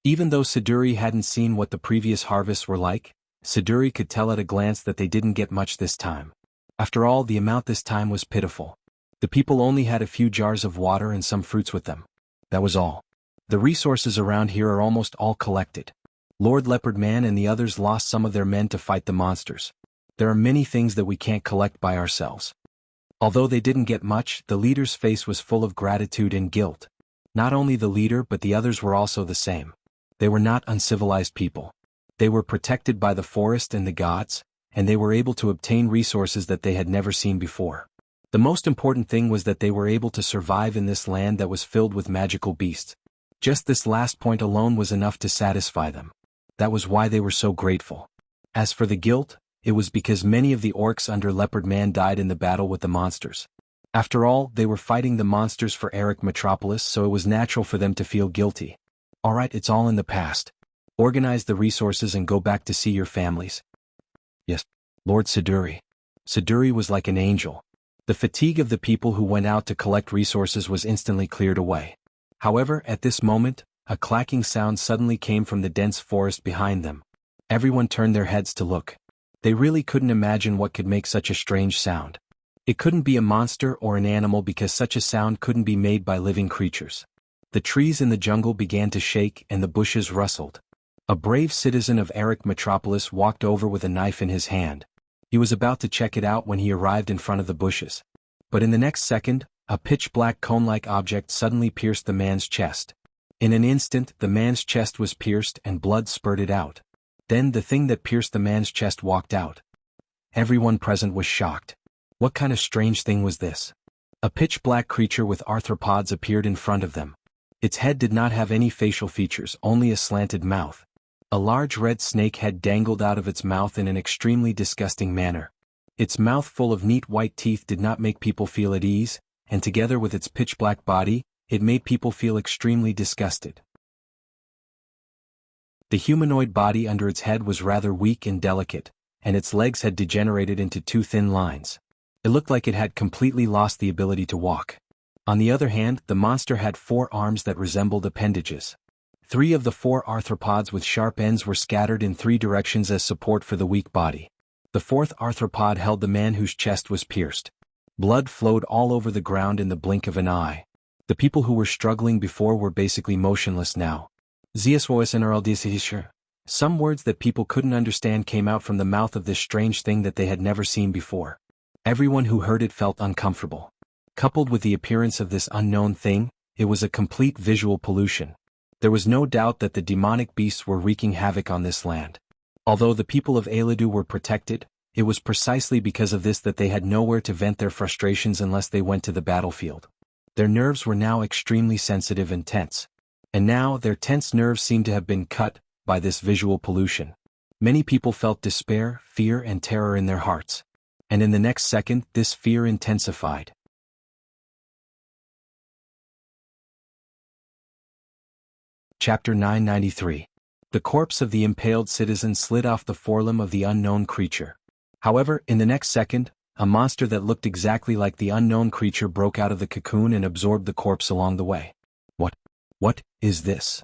Even though Siduri hadn't seen what the previous harvests were like, Siduri could tell at a glance that they didn't get much this time. After all, the amount this time was pitiful. The people only had a few jars of water and some fruits with them. That was all. The resources around here are almost all collected. Lord Leopard Man and the others lost some of their men to fight the monsters. There are many things that we can't collect by ourselves. Although they didn't get much, the leader's face was full of gratitude and guilt. Not only the leader but the others were also the same. They were not uncivilized people. They were protected by the forest and the gods, and they were able to obtain resources that they had never seen before. The most important thing was that they were able to survive in this land that was filled with magical beasts. Just this last point alone was enough to satisfy them. That was why they were so grateful. As for the guilt, it was because many of the orcs under Leopard Man died in the battle with the monsters. After all, they were fighting the monsters for Eric Metropolis, so it was natural for them to feel guilty. Alright, it's all in the past. Organize the resources and go back to see your families. Yes, Lord Siduri. Siduri was like an angel. The fatigue of the people who went out to collect resources was instantly cleared away. However, at this moment, a clacking sound suddenly came from the dense forest behind them. Everyone turned their heads to look. They really couldn't imagine what could make such a strange sound. It couldn't be a monster or an animal because such a sound couldn't be made by living creatures. The trees in the jungle began to shake and the bushes rustled. A brave citizen of Eric Metropolis walked over with a knife in his hand. He was about to check it out when he arrived in front of the bushes. But in the next second, a pitch-black cone-like object suddenly pierced the man's chest. In an instant, the man's chest was pierced and blood spurted out. Then the thing that pierced the man's chest walked out. Everyone present was shocked. What kind of strange thing was this? A pitch-black creature with arthropods appeared in front of them. Its head did not have any facial features, only a slanted mouth. A large red snake head dangled out of its mouth in an extremely disgusting manner. Its mouth full of neat white teeth did not make people feel at ease, and together with its pitch-black body, it made people feel extremely disgusted. The humanoid body under its head was rather weak and delicate, and its legs had degenerated into two thin lines. It looked like it had completely lost the ability to walk. On the other hand, the monster had 4 arms that resembled appendages. 3 of the 4 arthropods with sharp ends were scattered in 3 directions as support for the weak body. The 4th arthropod held the man whose chest was pierced. Blood flowed all over the ground in the blink of an eye. The people who were struggling before were basically motionless now. Some words that people couldn't understand came out from the mouth of this strange thing that they had never seen before. Everyone who heard it felt uncomfortable. Coupled with the appearance of this unknown thing, it was a complete visual pollution. There was no doubt that the demonic beasts were wreaking havoc on this land. Although the people of Ailidu were protected, it was precisely because of this that they had nowhere to vent their frustrations unless they went to the battlefield. Their nerves were now extremely sensitive and tense. And now their tense nerves seemed to have been cut by this visual pollution. Many people felt despair, fear, and terror in their hearts. And in the next second, this fear intensified. Chapter 993. The corpse of the impaled citizen slid off the forelimb of the unknown creature. However, in the next second, a monster that looked exactly like the unknown creature broke out of the cocoon and absorbed the corpse along the way. What is this?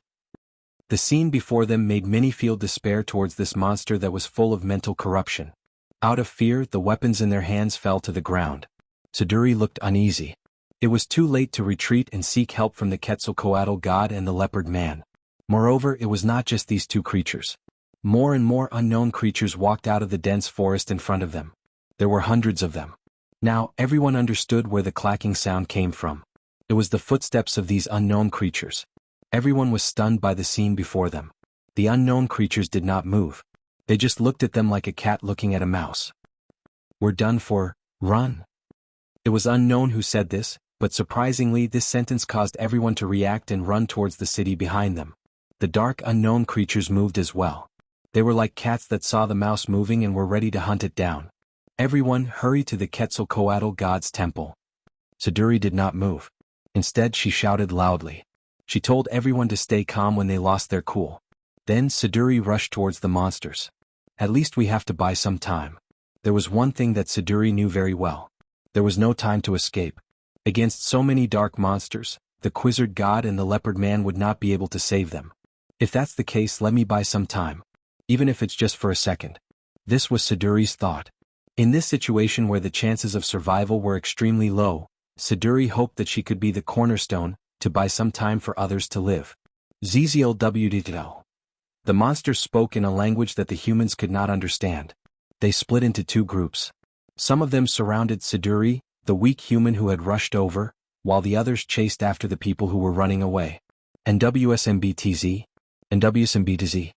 The scene before them made many feel despair towards this monster that was full of mental corruption. Out of fear, the weapons in their hands fell to the ground. Siduri looked uneasy. It was too late to retreat and seek help from the Quetzalcoatl god and the Leopard Man. Moreover, it was not just these 2 creatures. More and more unknown creatures walked out of the dense forest in front of them. There were hundreds of them. Now, everyone understood where the clacking sound came from. It was the footsteps of these unknown creatures. Everyone was stunned by the scene before them. The unknown creatures did not move. They just looked at them like a cat looking at a mouse. "We're done for, run." It was Unknown who said this, but surprisingly this sentence caused everyone to react and run towards the city behind them. The dark unknown creatures moved as well. They were like cats that saw the mouse moving and were ready to hunt it down. Everyone hurried to the Quetzalcoatl god's temple. Siduri did not move. Instead, she shouted loudly. She told everyone to stay calm when they lost their cool. Then Siduri rushed towards the monsters. At least we have to buy some time. There was one thing that Siduri knew very well. There was no time to escape. Against so many dark monsters, the Quizzard god and the Leopard Man would not be able to save them. If that's the case, let me buy some time. Even if it's just for a second. This was Siduri's thought. In this situation where the chances of survival were extremely low, Siduri hoped that she could be the cornerstone to buy some time for others to live. ZZLWDTL. The monsters spoke in a language that the humans could not understand. They split into two groups. Some of them surrounded Siduri, the weak human who had rushed over, while the others chased after the people who were running away. NWSMBTZ. NWSMBTZ.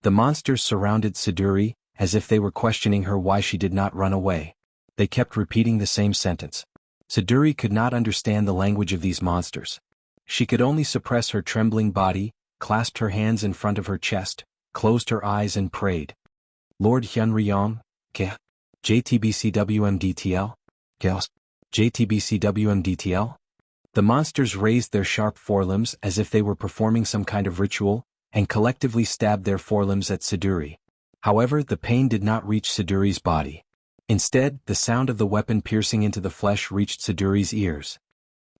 The monsters surrounded Siduri, as if they were questioning her why she did not run away. They kept repeating the same sentence. Siduri could not understand the language of these monsters. She could only suppress her trembling body, clasped her hands in front of her chest, closed her eyes and prayed. Lord Hyunryong, Ke, JTBCWMDTL, Chaos, JTBCWMDTL. The monsters raised their sharp forelimbs as if they were performing some kind of ritual, and collectively stabbed their forelimbs at Siduri. However, the pain did not reach Siduri's body. Instead, the sound of the weapon piercing into the flesh reached Siduri's ears.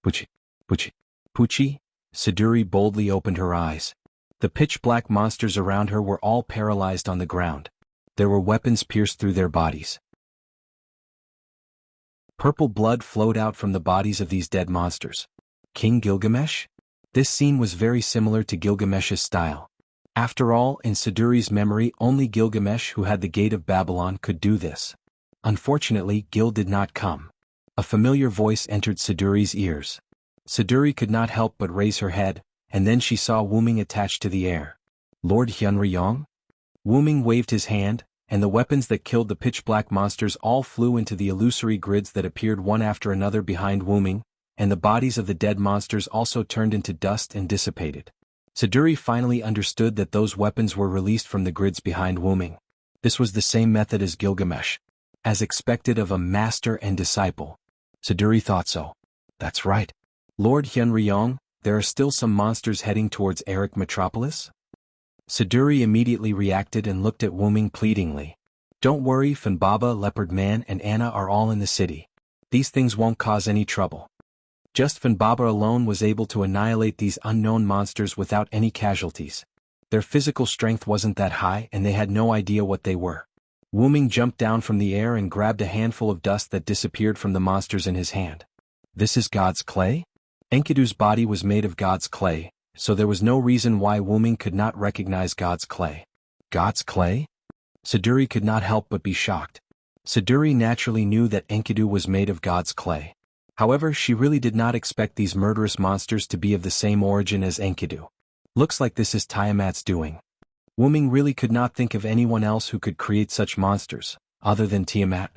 Puchi, Puchi, Puchi. Siduri boldly opened her eyes. The pitch-black monsters around her were all paralyzed on the ground. There were weapons pierced through their bodies. Purple blood flowed out from the bodies of these dead monsters. King Gilgamesh? This scene was very similar to Gilgamesh's style. After all, in Siduri's memory, only Gilgamesh who had the Gate of Babylon could do this. Unfortunately, Gil did not come. A familiar voice entered Siduri's ears. Siduri could not help but raise her head, and then she saw Wuming attached to the air. Lord Hyunryong? Wuming waved his hand, and the weapons that killed the pitch-black monsters all flew into the illusory grids that appeared one after another behind Wuming, and the bodies of the dead monsters also turned into dust and dissipated. Siduri finally understood that those weapons were released from the grids behind Wuming. This was the same method as Gilgamesh. As expected of a master and disciple. Siduri thought so. That's right. Lord Hyunryong, there are still some monsters heading towards Eric Metropolis? Siduri immediately reacted and looked at Wuming pleadingly. Don't worry, Funbaba, Leopard Man and Anna are all in the city. These things won't cause any trouble. Just Funbaba alone was able to annihilate these unknown monsters without any casualties. Their physical strength wasn't that high and they had no idea what they were. Wuming jumped down from the air and grabbed a handful of dust that disappeared from the monsters in his hand. This is God's clay? Enkidu's body was made of God's clay, so there was no reason why Wuming could not recognize God's clay. God's clay? Siduri could not help but be shocked. Siduri naturally knew that Enkidu was made of God's clay. However, she really did not expect these murderous monsters to be of the same origin as Enkidu. Looks like this is Tiamat's doing. Wuming really could not think of anyone else who could create such monsters, other than Tiamat.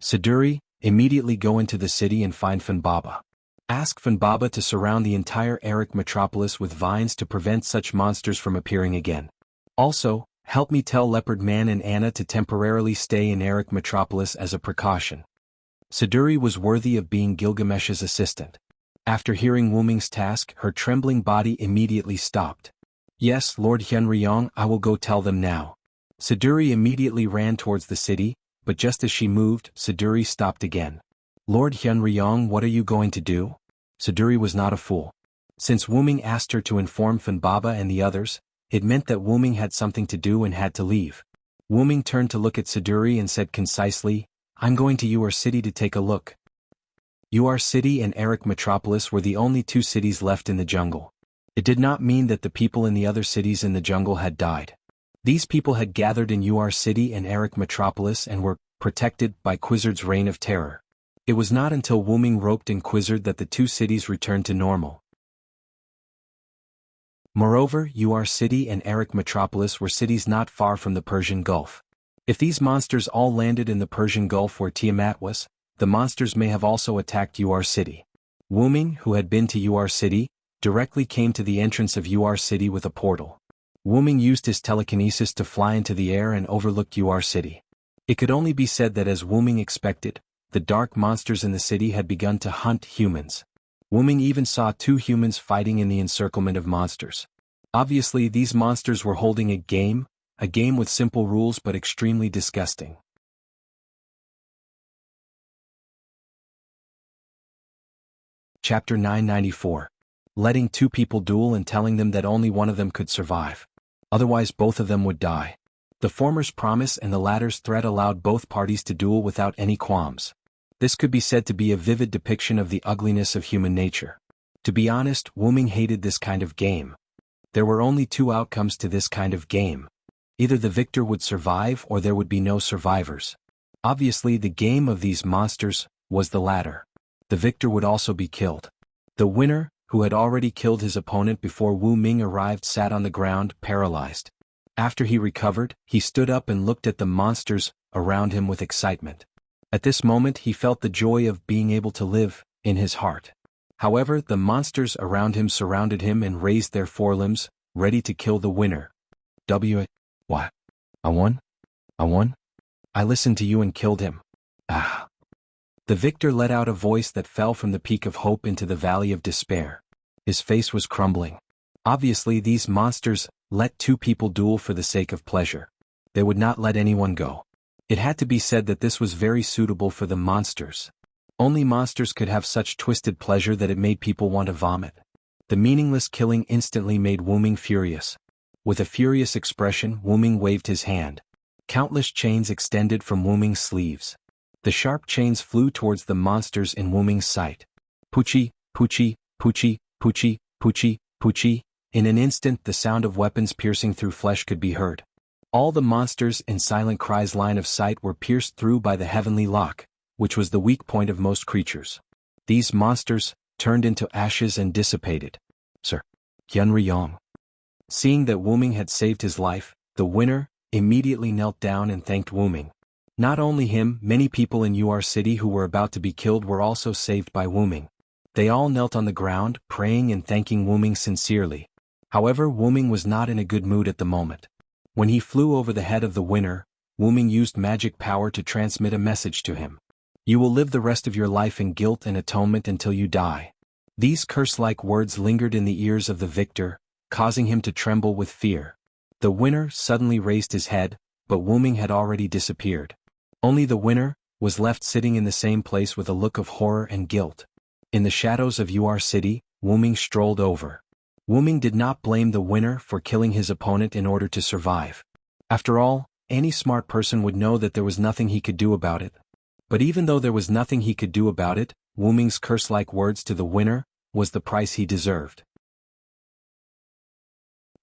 Siduri, immediately go into the city and find Funbaba. Ask Funbaba to surround the entire Eric metropolis with vines to prevent such monsters from appearing again. Also, help me tell Leopard Man and Anna to temporarily stay in Eric metropolis as a precaution. Siduri was worthy of being Gilgamesh's assistant. After hearing Wuming's task, her trembling body immediately stopped. Yes, Lord Hyunryong, I will go tell them now. Siduri immediately ran towards the city, but just as she moved, Siduri stopped again. Lord Hyunryong, what are you going to do? Siduri was not a fool. Since Wuming asked her to inform Funbaba and the others, it meant that Wuming had something to do and had to leave. Wuming turned to look at Siduri and said concisely, I'm going to Ur City to take a look. Ur City and Eric Metropolis were the only two cities left in the jungle. It did not mean that the people in the other cities in the jungle had died. These people had gathered in Ur City and Eric Metropolis and were protected by Quizzard's reign of terror. It was not until Wuming roped in Quizzard that the two cities returned to normal. Moreover, Ur City and Eric Metropolis were cities not far from the Persian Gulf. If these monsters all landed in the Persian Gulf where Tiamat was, the monsters may have also attacked Ur City. Wuming, who had been to Ur City, directly came to the entrance of Ur City with a portal. Wuming used his telekinesis to fly into the air and overlook Ur City. It could only be said that as Wuming expected, the dark monsters in the city had begun to hunt humans. Wuming even saw two humans fighting in the encirclement of monsters. Obviously, these monsters were holding a game with simple rules but extremely disgusting. Chapter 994. Letting two people duel and telling them that only one of them could survive. Otherwise both of them would die. The former's promise and the latter's threat allowed both parties to duel without any qualms. This could be said to be a vivid depiction of the ugliness of human nature. To be honest, Wu Ming hated this kind of game. There were only two outcomes to this kind of game. Either the victor would survive or there would be no survivors. Obviously, the game of these monsters was the latter. The victor would also be killed. The winner, who had already killed his opponent before Wu Ming arrived, sat on the ground, paralyzed. After he recovered, he stood up and looked at the monsters around him with excitement. At this moment he felt the joy of being able to live in his heart. However, the monsters around him surrounded him and raised their forelimbs, ready to kill the winner. What? I won? I listened to you and killed him. Ah. The victor let out a voice that fell from the peak of hope into the valley of despair. His face was crumbling. Obviously, these monsters let two people duel for the sake of pleasure. They would not let anyone go. It had to be said that this was very suitable for the monsters. Only monsters could have such twisted pleasure that it made people want to vomit. The meaningless killing instantly made Wu Ming furious. With a furious expression, Wu Ming waved his hand. Countless chains extended from Wu Ming's sleeves. The sharp chains flew towards the monsters in Wu Ming's sight. Poochie, poochie, poochie, poochie, poochie, poochie. In an instant the sound of weapons piercing through flesh could be heard. All the monsters in Silent Cry's line of sight were pierced through by the heavenly lock, which was the weak point of most creatures. These monsters turned into ashes and dissipated. Sir Hyun-Ryong. Seeing that Wu Ming had saved his life, the winner immediately knelt down and thanked Wu Ming. Not only him, many people in UR City who were about to be killed were also saved by Wu Ming. They all knelt on the ground, praying and thanking Wu Ming sincerely. However, Wu Ming was not in a good mood at the moment. When he flew over the head of the winner, Wu Ming used magic power to transmit a message to him. You will live the rest of your life in guilt and atonement until you die. These curse-like words lingered in the ears of the victor, causing him to tremble with fear. The winner suddenly raised his head, but Wu Ming had already disappeared. Only the winner was left sitting in the same place with a look of horror and guilt. In the shadows of UR City, Wu Ming strolled over. Wu Ming did not blame the winner for killing his opponent in order to survive. After all, any smart person would know that there was nothing he could do about it. But even though there was nothing he could do about it, Wu Ming's curse-like words to the winner was the price he deserved.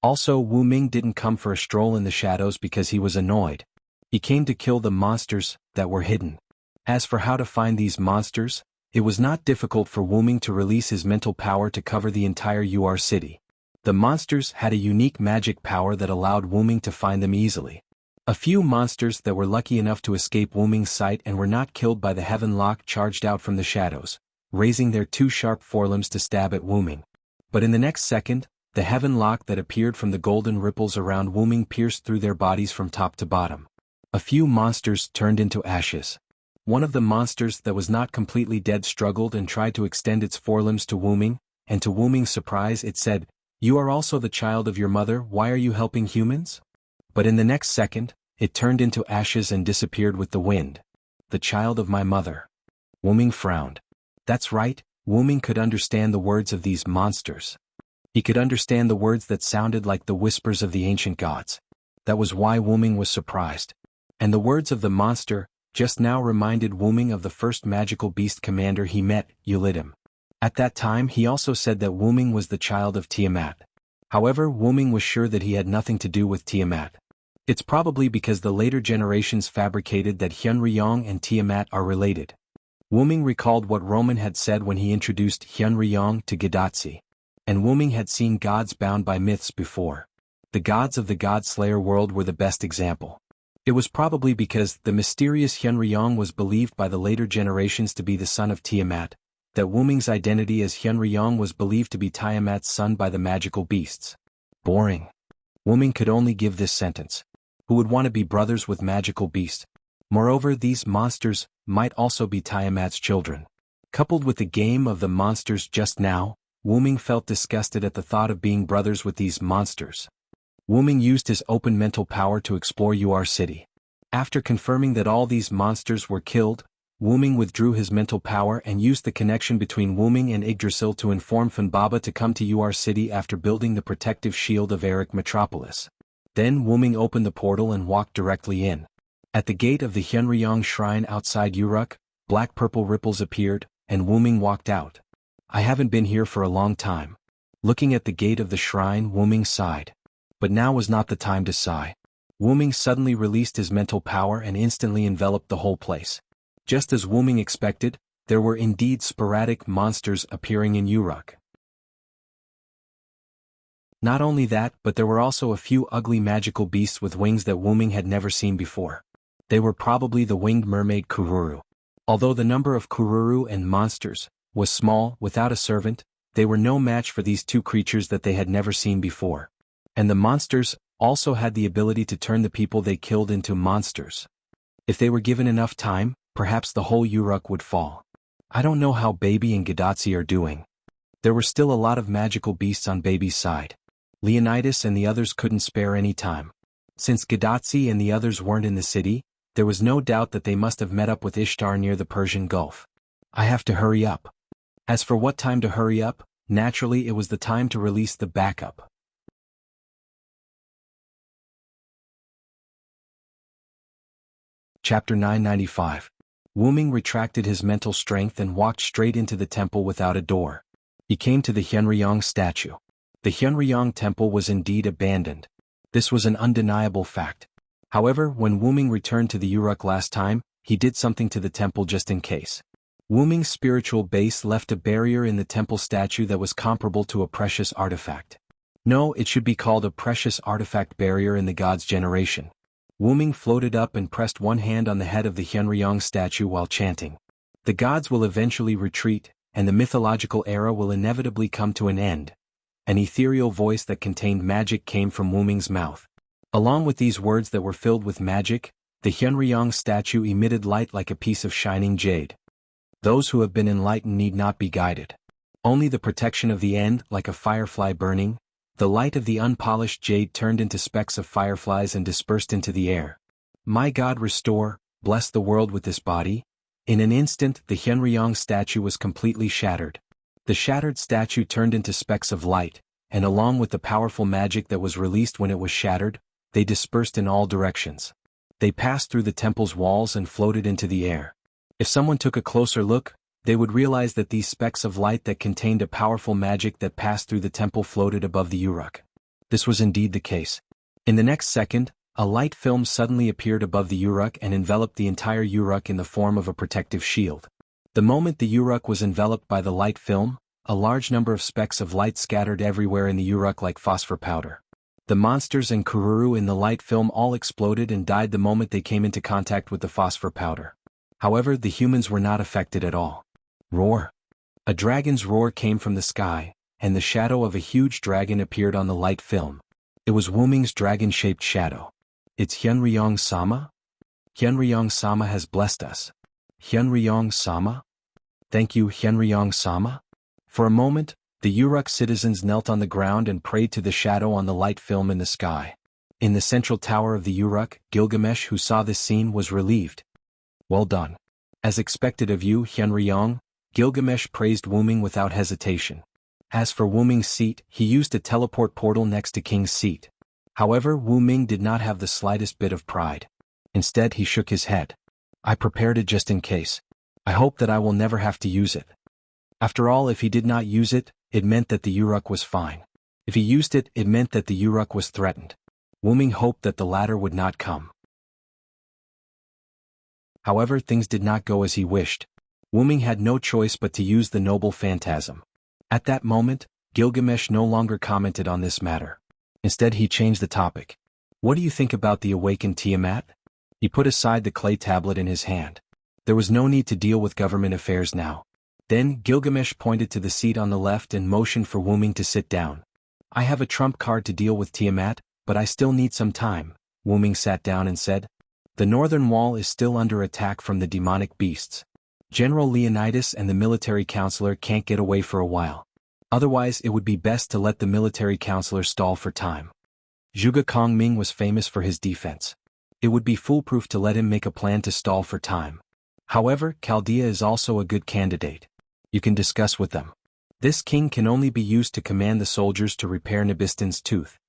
Also, Wu Ming didn't come for a stroll in the shadows because he was annoyed. He came to kill the monsters that were hidden. As for how to find these monsters, it was not difficult for Wu Ming to release his mental power to cover the entire UR City. The monsters had a unique magic power that allowed Wu Ming to find them easily. A few monsters that were lucky enough to escape Wu Ming's sight and were not killed by the Heaven Lock charged out from the shadows, raising their two sharp forelimbs to stab at Wu Ming. But in the next second, the Heaven Lock that appeared from the golden ripples around Wu Ming pierced through their bodies from top to bottom. A few monsters turned into ashes. One of the monsters that was not completely dead struggled and tried to extend its forelimbs to Wu Ming, and to Wu Ming's surprise it said, "You are also the child of your mother, why are you helping humans?" But in the next second, it turned into ashes and disappeared with the wind. The child of my mother. Wu Ming frowned. That's right, Wu Ming could understand the words of these monsters. He could understand the words that sounded like the whispers of the ancient gods. That was why Wu Ming was surprised. And the words of the monster just now reminded Wu Ming of the first magical beast commander he met, Ulidim. At that time he also said that Wu Ming was the child of Tiamat. However, Wu Ming was sure that he had nothing to do with Tiamat. It's probably because the later generations fabricated that Hyun-Ryong and Tiamat are related. Wu Ming recalled what Roman had said when he introduced Hyun-Ryong to Gadatsi. And Wu Ming had seen gods bound by myths before. The gods of the God-Slayer world were the best example. It was probably because the mysterious Hyun-Ryong was believed by the later generations to be the son of Tiamat, that Wu Ming's identity as Hyun-Ryong was believed to be Tiamat's son by the magical beasts. Boring. Wu Ming could only give this sentence. Who would want to be brothers with magical beasts? Moreover, these monsters might also be Tiamat's children. Coupled with the game of the monsters just now, Wu Ming felt disgusted at the thought of being brothers with these monsters. Wu Ming used his open mental power to explore UR City. After confirming that all these monsters were killed, Wu Ming withdrew his mental power and used the connection between Wu Ming and Yggdrasil to inform Funbaba to come to UR City after building the protective shield of Eric Metropolis. Then Wu Ming opened the portal and walked directly in. At the gate of the Hyunryong shrine outside Uruk, black-purple ripples appeared, and Wu Ming walked out. I haven't been here for a long time. Looking at the gate of the shrine, Wu Ming sighed. But now was not the time to sigh. Wu Ming suddenly released his mental power and instantly enveloped the whole place. Just as Wu Ming expected, there were indeed sporadic monsters appearing in Uruk. Not only that, but there were also a few ugly magical beasts with wings that Wu Ming had never seen before. They were probably the winged mermaid Kururu. Although the number of Kururu and monsters was small, without a servant, they were no match for these two creatures that they had never seen before. And the monsters also had the ability to turn the people they killed into monsters. If they were given enough time, perhaps the whole Uruk would fall. I don't know how Baby and Gadatsi are doing. There were still a lot of magical beasts on Baby's side. Leonidas and the others couldn't spare any time. Since Gadatsi and the others weren't in the city, there was no doubt that they must have met up with Ishtar near the Persian Gulf. I have to hurry up. As for what time to hurry up, naturally it was the time to release the backup. Chapter 995. Wu Ming retracted his mental strength and walked straight into the temple without a door. He came to the Hyunryong statue. The Hyunryong temple was indeed abandoned. This was an undeniable fact. However, when Wu Ming returned to the Uruk last time, he did something to the temple just in case. Wu Ming's spiritual base left a barrier in the temple statue that was comparable to a precious artifact. No, it should be called a precious artifact barrier in the god's generation. Wu Ming floated up and pressed one hand on the head of the Hyunryong statue while chanting. The gods will eventually retreat, and the mythological era will inevitably come to an end. An ethereal voice that contained magic came from Wu Ming's mouth. Along with these words that were filled with magic, the Hyunryong statue emitted light like a piece of shining jade. Those who have been enlightened need not be guided. Only the protection of the end, like a firefly burning. The light of the unpolished jade turned into specks of fireflies and dispersed into the air. My God, restore, bless the world with this body. In an instant, the Hyunryong statue was completely shattered. The shattered statue turned into specks of light, and along with the powerful magic that was released when it was shattered, they dispersed in all directions. They passed through the temple's walls and floated into the air. If someone took a closer look, they would realize that these specks of light that contained a powerful magic that passed through the temple floated above the Uruk. This was indeed the case. In the next second, a light film suddenly appeared above the Uruk and enveloped the entire Uruk in the form of a protective shield. The moment the Uruk was enveloped by the light film, a large number of specks of light scattered everywhere in the Uruk like phosphor powder. The monsters and Kururu in the light film all exploded and died the moment they came into contact with the phosphor powder. However, the humans were not affected at all. Roar! A dragon's roar came from the sky, and the shadow of a huge dragon appeared on the light film. It was Wu Ming's dragon-shaped shadow. It's Hyunryong-sama? Hyunryong-sama has blessed us. Hyunryong-sama? Thank you, Hyunryong-sama? For a moment, the Uruk citizens knelt on the ground and prayed to the shadow on the light film in the sky. In the central tower of the Uruk, Gilgamesh, who saw this scene, was relieved. Well done. As expected of you, Hyunryong, Gilgamesh praised Wu Ming without hesitation. As for Wu Ming's seat, he used a teleport portal next to King's seat. However, Wu Ming did not have the slightest bit of pride. Instead, he shook his head. I prepared it just in case. I hope that I will never have to use it. After all, if he did not use it, it meant that the Uruk was fine. If he used it, it meant that the Uruk was threatened. Wu Ming hoped that the latter would not come. However, things did not go as he wished. Wu Ming had no choice but to use the noble phantasm. At that moment, Gilgamesh no longer commented on this matter. Instead, he changed the topic. What do you think about the awakened Tiamat? He put aside the clay tablet in his hand. There was no need to deal with government affairs now. Then, Gilgamesh pointed to the seat on the left and motioned for Wu Ming to sit down. I have a trump card to deal with Tiamat, but I still need some time. Wu Ming sat down and said. The northern wall is still under attack from the demonic beasts. General Leonidas and the military counselor can't get away for a while. Otherwise, it would be best to let the military counselor stall for time. Zhuge Kongming was famous for his defense. It would be foolproof to let him make a plan to stall for time. However, Chaldea is also a good candidate. You can discuss with them. This king can only be used to command the soldiers to repair Nabistin's tooth.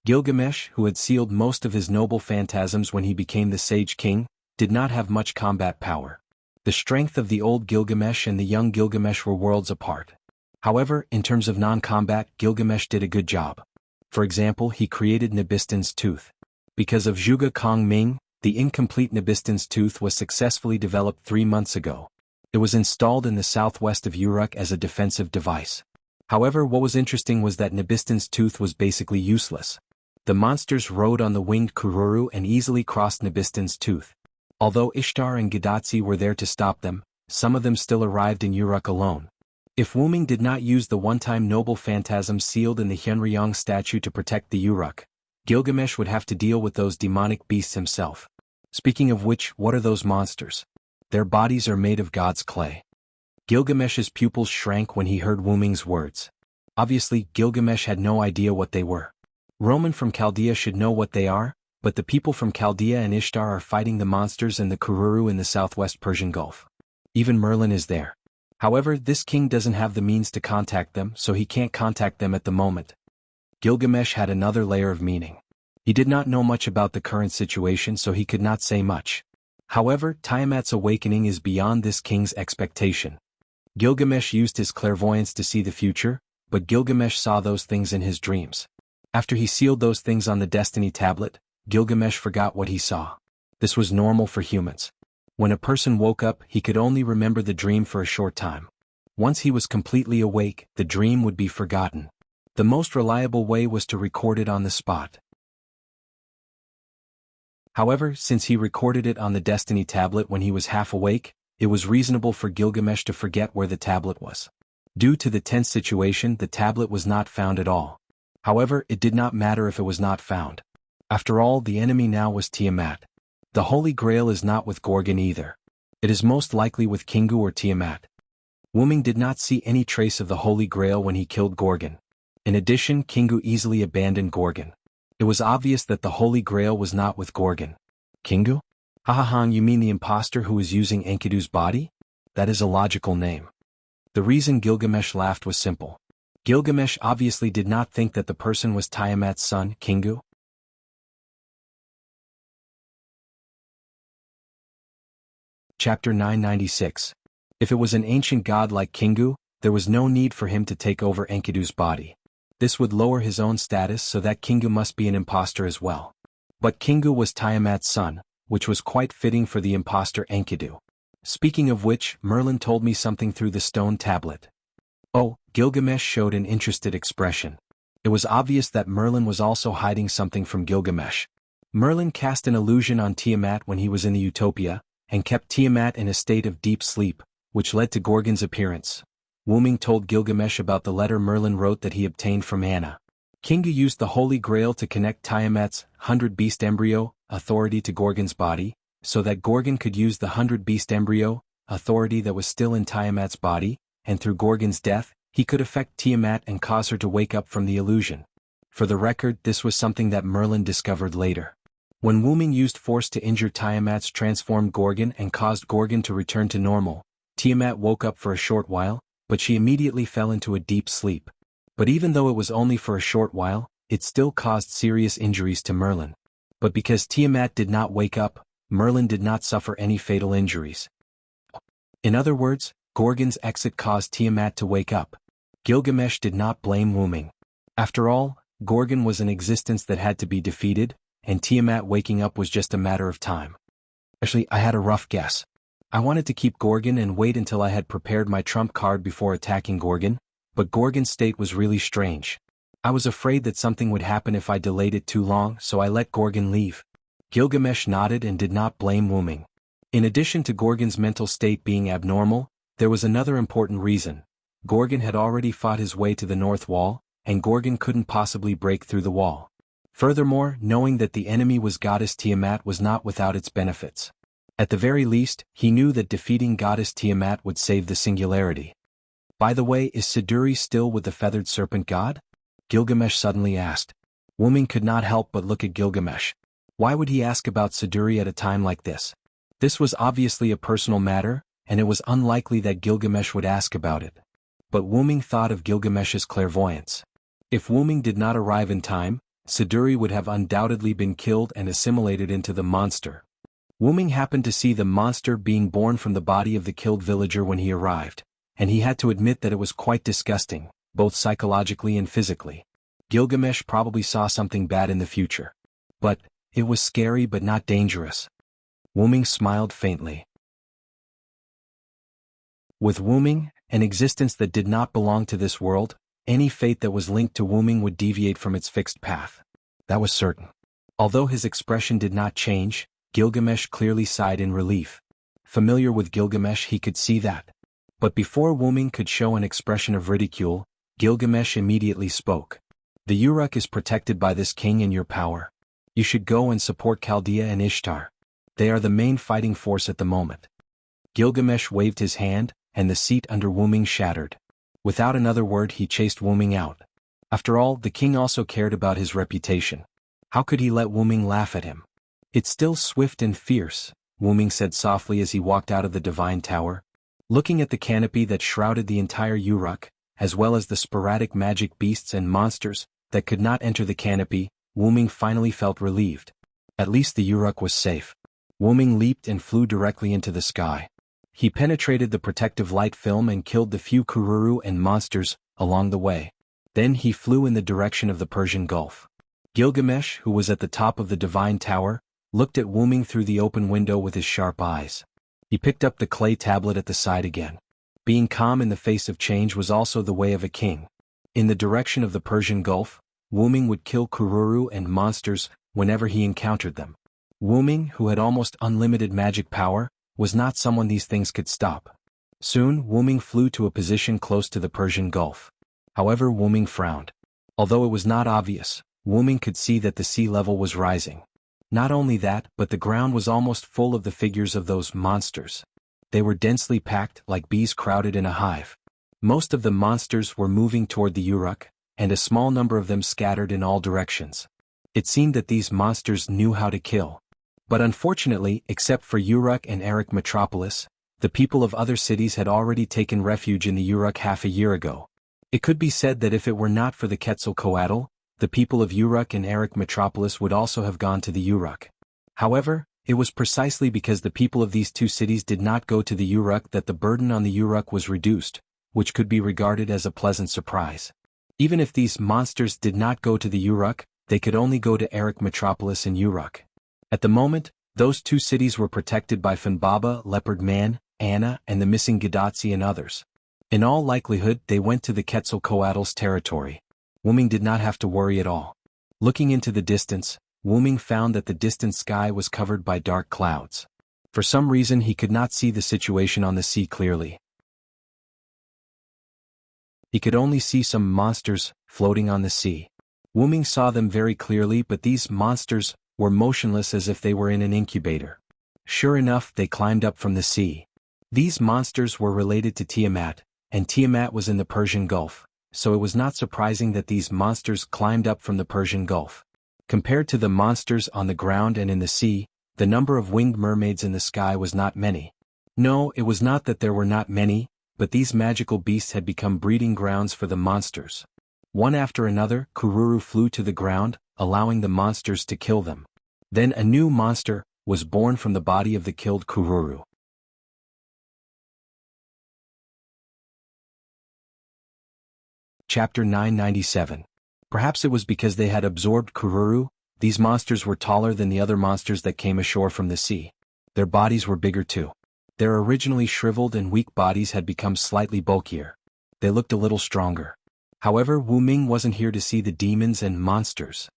Gilgamesh, who had sealed most of his noble phantasms when he became the Sage King, did not have much combat power. The strength of the old Gilgamesh and the young Gilgamesh were worlds apart. However, in terms of non-combat, Gilgamesh did a good job. For example, he created Nabistun's tooth. Because of Zhuge Kong Ming, the incomplete Nabistun's tooth was successfully developed 3 months ago. It was installed in the southwest of Uruk as a defensive device. However, what was interesting was that Nabistun's tooth was basically useless. The monsters rode on the winged Kururu and easily crossed Nabistun's tooth. Although Ishtar and Gadatsi were there to stop them, some of them still arrived in Uruk alone. If Wuming did not use the one-time noble phantasm sealed in the Hyunryong statue to protect the Uruk, Gilgamesh would have to deal with those demonic beasts himself. Speaking of which, what are those monsters? Their bodies are made of God's clay. Gilgamesh's pupils shrank when he heard Wuming's words. Obviously, Gilgamesh had no idea what they were. Roman from Chaldea should know what they are, but the people from Chaldea and Ishtar are fighting the monsters and the Kururu in the southwest Persian Gulf. Even Merlin is there. However, this king doesn't have the means to contact them, so he can't contact them at the moment. Gilgamesh had another layer of meaning. He did not know much about the current situation, so he could not say much. However, Tiamat's awakening is beyond this king's expectation. Gilgamesh used his clairvoyance to see the future, but Gilgamesh saw those things in his dreams. After he sealed those things on the Destiny Tablet, Gilgamesh forgot what he saw. This was normal for humans. When a person woke up, he could only remember the dream for a short time. Once he was completely awake, the dream would be forgotten. The most reliable way was to record it on the spot. However, since he recorded it on the Destiny Tablet when he was half awake, it was reasonable for Gilgamesh to forget where the tablet was. Due to the tense situation, the tablet was not found at all. However, it did not matter if it was not found. After all, the enemy now was Tiamat. The Holy Grail is not with Gorgon either. It is most likely with Kingu or Tiamat. Wuming did not see any trace of the Holy Grail when he killed Gorgon. In addition, Kingu easily abandoned Gorgon. It was obvious that the Holy Grail was not with Gorgon. Kingu? Hahaha, you mean the imposter who is using Enkidu's body? That is a logical name. The reason Gilgamesh laughed was simple. Gilgamesh obviously did not think that the person was Tiamat's son, Kingu. Chapter 996. If it was an ancient god like Kingu, there was no need for him to take over Enkidu's body. This would lower his own status, so that Kingu must be an imposter as well. But Kingu was Tiamat's son, which was quite fitting for the imposter Enkidu. Speaking of which, Merlin told me something through the stone tablet. Oh, Gilgamesh showed an interested expression. It was obvious that Merlin was also hiding something from Gilgamesh. Merlin cast an illusion on Tiamat when he was in the Utopia, and kept Tiamat in a state of deep sleep, which led to Gorgon's appearance. Wuming told Gilgamesh about the letter Merlin wrote that he obtained from Anna. Kingu used the Holy Grail to connect Tiamat's 100-beast embryo authority to Gorgon's body, so that Gorgon could use the 100-beast embryo authority that was still in Tiamat's body, and through Gorgon's death, he could affect Tiamat and cause her to wake up from the illusion. For the record, this was something that Merlin discovered later. When Wuming used force to injure Tiamat's transformed Gorgon and caused Gorgon to return to normal, Tiamat woke up for a short while, but she immediately fell into a deep sleep. But even though it was only for a short while, it still caused serious injuries to Merlin. But because Tiamat did not wake up, Merlin did not suffer any fatal injuries. In other words, Gorgon's exit caused Tiamat to wake up. Gilgamesh did not blame Wuming. After all, Gorgon was an existence that had to be defeated, and Tiamat waking up was just a matter of time. Actually, I had a rough guess. I wanted to keep Gorgon and wait until I had prepared my trump card before attacking Gorgon, but Gorgon's state was really strange. I was afraid that something would happen if I delayed it too long, so I let Gorgon leave. Gilgamesh nodded and did not blame Wuming. In addition to Gorgon's mental state being abnormal, there was another important reason. Gorgon had already fought his way to the North Wall, and Gorgon couldn't possibly break through the wall. Furthermore, knowing that the enemy was Goddess Tiamat was not without its benefits. At the very least, he knew that defeating Goddess Tiamat would save the singularity. By the way, is Siduri still with the feathered serpent god? Gilgamesh suddenly asked. Wuming could not help but look at Gilgamesh. Why would he ask about Siduri at a time like this? This was obviously a personal matter, and it was unlikely that Gilgamesh would ask about it. But Wuming thought of Gilgamesh's clairvoyance. If Wuming did not arrive in time, Siduri would have undoubtedly been killed and assimilated into the monster. Wuming happened to see the monster being born from the body of the killed villager when he arrived, and he had to admit that it was quite disgusting, both psychologically and physically. Gilgamesh probably saw something bad in the future. But it was scary but not dangerous. Wuming smiled faintly. With Wuming, an existence that did not belong to this world, any fate that was linked to Wuming would deviate from its fixed path. That was certain. Although his expression did not change, Gilgamesh clearly sighed in relief. Familiar with Gilgamesh, he could see that. But before Wuming could show an expression of ridicule, Gilgamesh immediately spoke. The Uruk is protected by this king and your power. You should go and support Chaldea and Ishtar. They are the main fighting force at the moment. Gilgamesh waved his hand, and the seat under Wuming shattered. Without another word he chased Wuming out. After all, the king also cared about his reputation. How could he let Wuming laugh at him? It's still swift and fierce, Wuming said softly as he walked out of the divine tower. Looking at the canopy that shrouded the entire Uruk, as well as the sporadic magic beasts and monsters that could not enter the canopy, Wuming finally felt relieved. At least the Uruk was safe. Wuming leaped and flew directly into the sky. He penetrated the protective light film and killed the few Kururu and monsters along the way. Then he flew in the direction of the Persian Gulf. Gilgamesh, who was at the top of the divine tower, looked at Wuming through the open window with his sharp eyes. He picked up the clay tablet at the side again. Being calm in the face of change was also the way of a king. In the direction of the Persian Gulf, Wuming would kill Kururu and monsters whenever he encountered them. Wuming, who had almost unlimited magic power, was not someone these things could stop. Soon, Wuming flew to a position close to the Persian Gulf. However, Wuming frowned. Although it was not obvious, Wuming could see that the sea level was rising. Not only that, but the ground was almost full of the figures of those monsters. They were densely packed like bees crowded in a hive. Most of the monsters were moving toward the Uruk, and a small number of them scattered in all directions. It seemed that these monsters knew how to kill. But unfortunately, except for Uruk and Erech Metropolis, the people of other cities had already taken refuge in the Uruk half a year ago. It could be said that if it were not for the Quetzalcoatl, the people of Uruk and Erech Metropolis would also have gone to the Uruk. However, it was precisely because the people of these two cities did not go to the Uruk that the burden on the Uruk was reduced, which could be regarded as a pleasant surprise. Even if these monsters did not go to the Uruk, they could only go to Erech Metropolis and Uruk. At the moment, those two cities were protected by Funbaba, Leopard Man, Anna, and the missing Gadatsi and others. In all likelihood, they went to the Quetzalcoatl's territory. Wuming did not have to worry at all. Looking into the distance, Wuming found that the distant sky was covered by dark clouds. For some reason he could not see the situation on the sea clearly. He could only see some monsters floating on the sea. Wuming saw them very clearly, but these monsters were motionless as if they were in an incubator. Sure enough, they climbed up from the sea. These monsters were related to Tiamat, and Tiamat was in the Persian Gulf, so it was not surprising that these monsters climbed up from the Persian Gulf. Compared to the monsters on the ground and in the sea, the number of winged mermaids in the sky was not many. No, it was not that there were not many, but these magical beasts had become breeding grounds for the monsters. One after another, Kururu flew to the ground, allowing the monsters to kill them. Then a new monster was born from the body of the killed Kururu. Chapter 997. Perhaps it was because they had absorbed Kururu, these monsters were taller than the other monsters that came ashore from the sea. Their bodies were bigger too. Their originally shriveled and weak bodies had become slightly bulkier. They looked a little stronger. However, Wuming wasn't here to see the demons and monsters.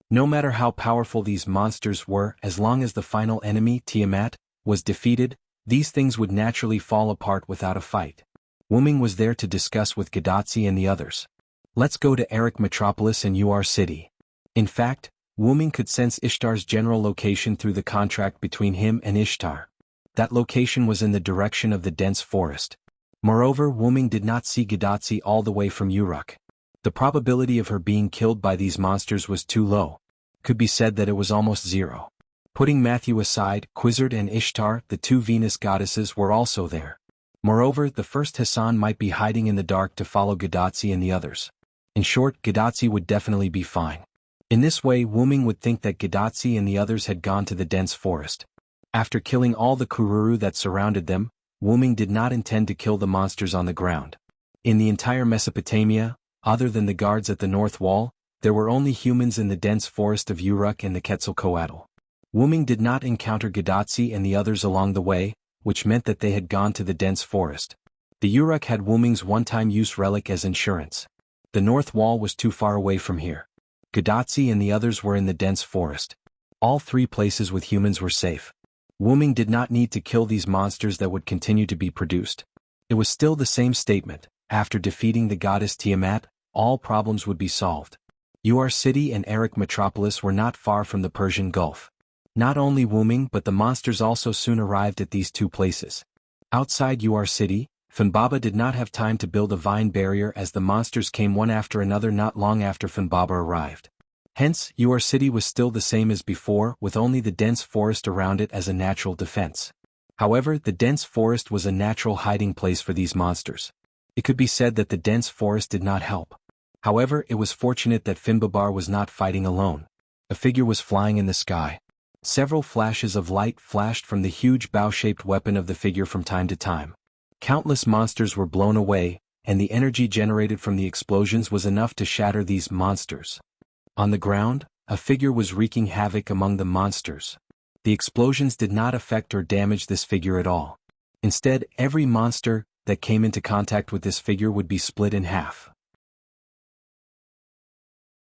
No matter how powerful these monsters were, as long as the final enemy, Tiamat, was defeated, these things would naturally fall apart without a fight. Wuming was there to discuss with Gadatsi and the others. Let's go to Erech Metropolis and Ur City. In fact, Wuming could sense Ishtar's general location through the contract between him and Ishtar. That location was in the direction of the dense forest. Moreover, Wuming did not see Gadatsi all the way from Uruk. The probability of her being killed by these monsters was too low. Could be said that it was almost zero. Putting Matthew aside, Quizzard and Ishtar, the two Venus goddesses, were also there. Moreover, the first Hassan might be hiding in the dark to follow Gadatsi and the others. In short, Gadatsi would definitely be fine. In this way, Wuming would think that Gadatsi and the others had gone to the dense forest. After killing all the kururu that surrounded them, Wuming did not intend to kill the monsters on the ground. In the entire Mesopotamia, other than the guards at the north wall, there were only humans in the dense forest of Uruk and the Quetzalcoatl. Wuming did not encounter Gadatsi and the others along the way, which meant that they had gone to the dense forest. The Uruk had Wuming's one-time use relic as insurance. The north wall was too far away from here. Gadatsi and the others were in the dense forest. All three places with humans were safe. Wuming did not need to kill these monsters that would continue to be produced. It was still the same statement: after defeating the goddess Tiamat, all problems would be solved. Ur City and Erech Metropolis were not far from the Persian Gulf. Not only Wuming but the monsters also soon arrived at these two places. Outside Ur City, Funbaba did not have time to build a vine barrier as the monsters came one after another not long after Funbaba arrived. Hence, Ur City was still the same as before, with only the dense forest around it as a natural defense. However, the dense forest was a natural hiding place for these monsters. It could be said that the dense forest did not help. However, it was fortunate that Finbabar was not fighting alone. A figure was flying in the sky. Several flashes of light flashed from the huge bow-shaped weapon of the figure from time to time. Countless monsters were blown away, and the energy generated from the explosions was enough to shatter these monsters. On the ground, a figure was wreaking havoc among the monsters. The explosions did not affect or damage this figure at all. Instead, every monster that came into contact with this figure would be split in half.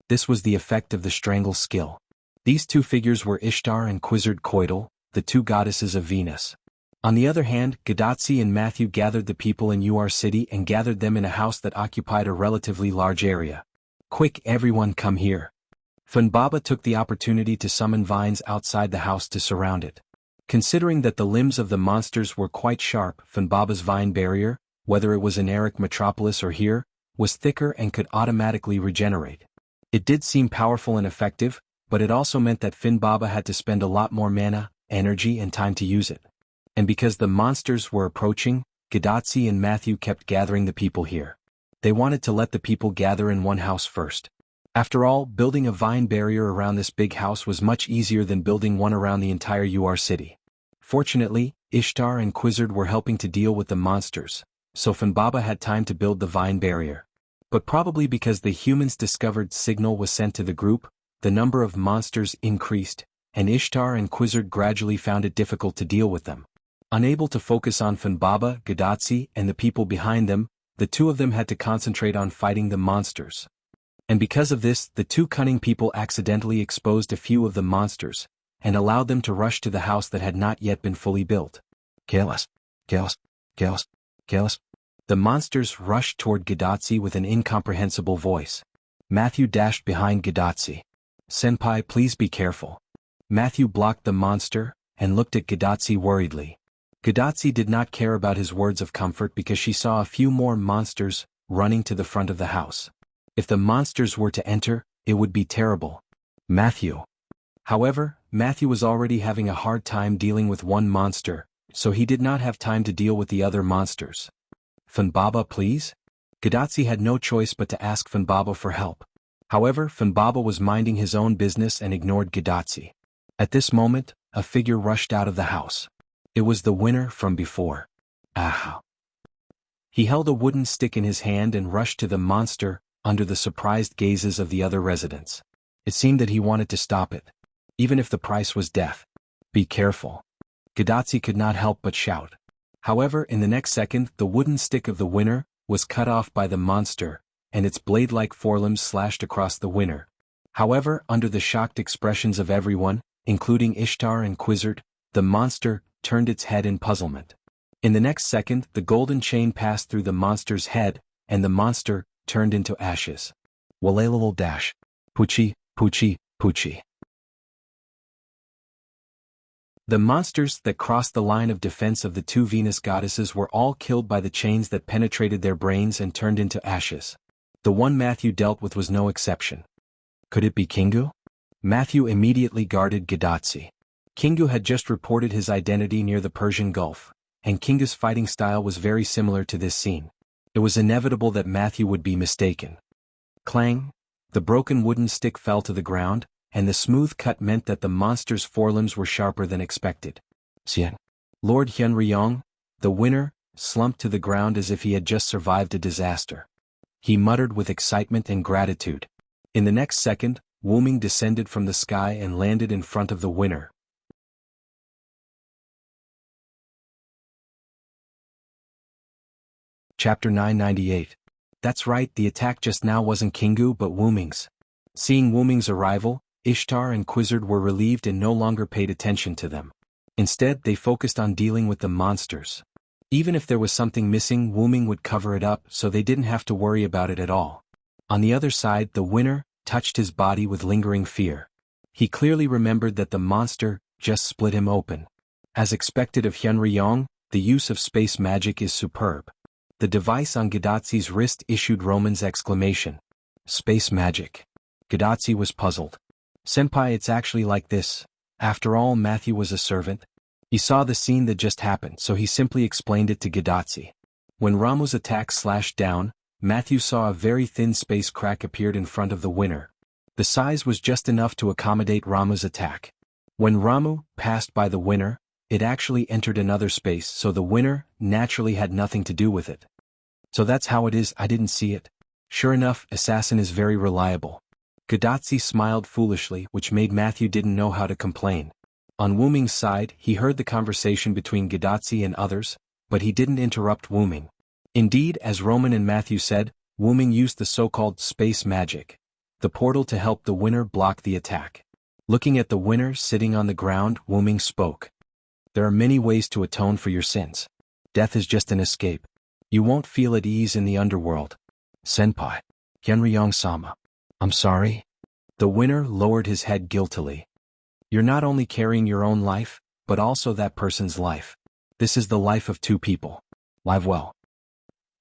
This was the effect of the strangle skill. These two figures were Ishtar and Quetzalcoatl, the two goddesses of Venus. On the other hand, Gadatsi and Matthew gathered the people in Ur City and gathered them in a house that occupied a relatively large area. "Quick, everyone, come here." Funbaba took the opportunity to summon vines outside the house to surround it. Considering that the limbs of the monsters were quite sharp, Funbaba's vine barrier, whether it was in Erech Metropolis or here, was thicker and could automatically regenerate. It did seem powerful and effective, but it also meant that Funbaba had to spend a lot more mana, energy and time to use it. And because the monsters were approaching, Gadatsi and Matthew kept gathering the people here. They wanted to let the people gather in one house first. After all, building a vine barrier around this big house was much easier than building one around the entire Ur City. Fortunately, Ishtar and Quizard were helping to deal with the monsters, so Funbaba had time to build the vine barrier. But probably because the humans' discovered signal was sent to the group, the number of monsters increased, and Ishtar and Quizard gradually found it difficult to deal with them. Unable to focus on Funbaba, Gadatsi, and the people behind them, the two of them had to concentrate on fighting the monsters. And because of this, the two cunning people accidentally exposed a few of the monsters, and allowed them to rush to the house that had not yet been fully built. Chaos, chaos, chaos, chaos. The monsters rushed toward Gadatsi with an incomprehensible voice. Matthew dashed behind Gadatsi. "Senpai, please be careful." Matthew blocked the monster, and looked at Gadatsi worriedly. Gadatsi did not care about his words of comfort because she saw a few more monsters running to the front of the house. If the monsters were to enter, it would be terrible. Matthew. However, Matthew was already having a hard time dealing with one monster, so he did not have time to deal with the other monsters. "Funbaba, please?" Gadatsi had no choice but to ask Funbaba for help. However, Funbaba was minding his own business and ignored Gadatsi. At this moment, a figure rushed out of the house. It was the winner from before. Ah! He held a wooden stick in his hand and rushed to the monster, under the surprised gazes of the other residents. It seemed that he wanted to stop it, even if the price was death. "Be careful." Gadatsi could not help but shout. However, in the next second, the wooden stick of the winner was cut off by the monster, and its blade-like forelimbs slashed across the winner. However, under the shocked expressions of everyone, including Ishtar and Quizard, the monster turned its head in puzzlement. In the next second, the golden chain passed through the monster's head, and the monster turned into ashes. Walalal dash. Poochie, poochie, poochie. The monsters that crossed the line of defense of the two Venus goddesses were all killed by the chains that penetrated their brains and turned into ashes. The one Matthew dealt with was no exception. Could it be Kingu? Matthew immediately guarded Gadatsi. Kingu had just reported his identity near the Persian Gulf, and Kingu's fighting style was very similar to this scene. It was inevitable that Matthew would be mistaken. Clang, The broken wooden stick fell to the ground, and the smooth cut meant that the monster's forelimbs were sharper than expected. Xian. Lord Hyunryong, the winner, slumped to the ground as if he had just survived a disaster. He muttered with excitement and gratitude. In the next second, Wuming descended from the sky and landed in front of the winner. Chapter 998. That's right, the attack just now wasn't Kingu but Wuming's. Seeing Wuming's arrival, Ishtar and Quizzard were relieved and no longer paid attention to them. Instead, they focused on dealing with the monsters. Even if there was something missing, Wuming would cover it up, so they didn't have to worry about it at all. On the other side, the winner touched his body with lingering fear. He clearly remembered that the monster just split him open. As expected of Hyunryong, the use of space magic is superb. The device on Gadatzi's wrist issued Roman's exclamation. Space magic. Gadatzi was puzzled. Senpai, it's actually like this. After all, Matthew was a servant. He saw the scene that just happened, so he simply explained it to Gadatzi. When Ramu's attack slashed down, Matthew saw a very thin space crack appeared in front of the winner. The size was just enough to accommodate Ramu's attack. When Ramu passed by the winner, it actually entered another space, so the winner naturally had nothing to do with it. So that's how it is, I didn't see it. Sure enough, assassin is very reliable. Gadatzi smiled foolishly, which made Matthew didn't know how to complain. On Wuming's side, he heard the conversation between Gadatzi and others, but he didn't interrupt Wuming. Indeed, as Roman and Matthew said, Wuming used the so-called space magic, the portal, to help the winner block the attack. Looking at the winner sitting on the ground, Wuming spoke. There are many ways to atone for your sins. Death is just an escape. You won't feel at ease in the underworld. Senpai. Hyunryong-sama. I'm sorry. The winner lowered his head guiltily. You're not only carrying your own life, but also that person's life. This is the life of two people. Live well.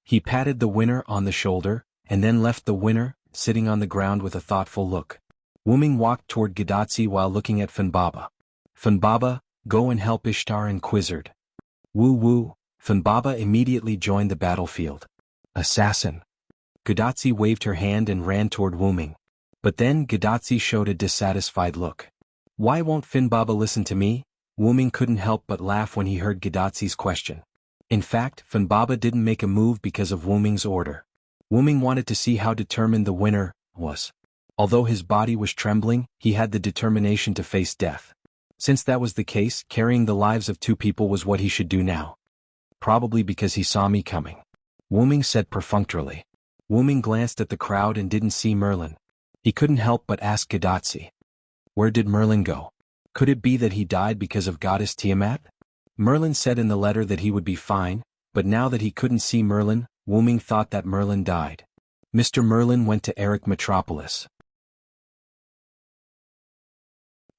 He patted the winner on the shoulder, and then left the winner sitting on the ground with a thoughtful look. Wuming walked toward Gadatzi while looking at Funbaba. Funbaba, go and help Ishtar and Quizzard. Woo. Funbaba immediately joined the battlefield. Assassin. Gadatzi waved her hand and ran toward Wuming. But then Gadatzi showed a dissatisfied look. Why won't Funbaba listen to me? Wuming couldn't help but laugh when he heard Gadatzi's question. In fact, Funbaba didn't make a move because of Wuming's order. Wuming wanted to see how determined the winner was. Although his body was trembling, he had the determination to face death. Since that was the case, carrying the lives of two people was what he should do now. Probably because he saw me coming. Wuming said perfunctorily. Wuming glanced at the crowd and didn't see Merlin. He couldn't help but ask Gadatzi. Where did Merlin go? Could it be that he died because of Goddess Tiamat? Merlin said in the letter that he would be fine, but now that he couldn't see Merlin, Wuming thought that Merlin died. Mr. Merlin went to Eric Metropolis.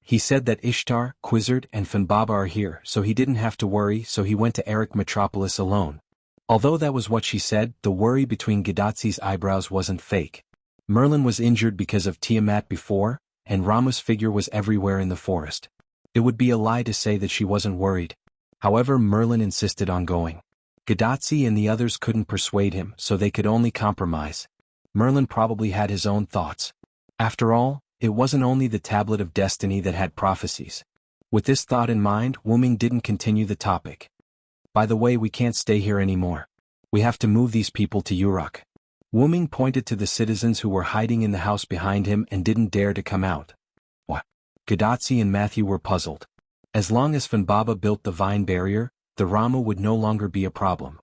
He said that Ishtar, Quizzard, and Funbaba are here, so he didn't have to worry, so he went to Eric Metropolis alone. Although that was what she said, the worry between Gadatzi's eyebrows wasn't fake. Merlin was injured because of Tiamat before, and Ramu's figure was everywhere in the forest. It would be a lie to say that she wasn't worried. However, Merlin insisted on going. Gadatzi and the others couldn't persuade him, so they could only compromise. Merlin probably had his own thoughts. After all, it wasn't only the Tablet of Destiny that had prophecies. With this thought in mind, Wuming didn't continue the topic. By the way, we can't stay here anymore. We have to move these people to Uruk. Wuming pointed to the citizens who were hiding in the house behind him and didn't dare to come out. What? Gadatzi and Matthew were puzzled. As long as Funbaba built the vine barrier, the Ramu would no longer be a problem.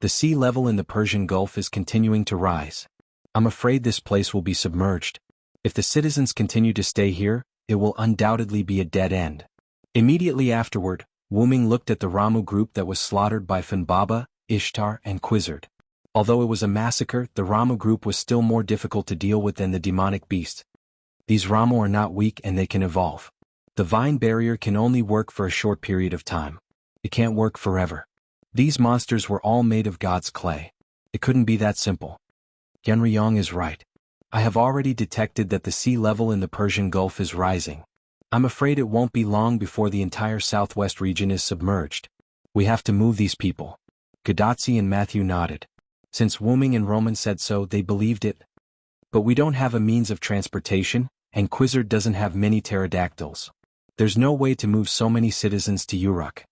The sea level in the Persian Gulf is continuing to rise. I'm afraid this place will be submerged. If the citizens continue to stay here, it will undoubtedly be a dead end. Immediately afterward, Wuming looked at the Ramu group that was slaughtered by Funbaba, Ishtar, and Quizzard. Although it was a massacre, the Ramu group was still more difficult to deal with than the demonic beast. These Ramu are not weak and they can evolve. The vine barrier can only work for a short period of time. It can't work forever. These monsters were all made of God's clay. It couldn't be that simple. Hyunryong is right. I have already detected that the sea level in the Persian Gulf is rising. I'm afraid it won't be long before the entire southwest region is submerged. We have to move these people. Gadatzi and Matthew nodded. Since Wuming and Roman said so, they believed it. But we don't have a means of transportation, and Quizzard doesn't have many pterodactyls. There's no way to move so many citizens to Uruk.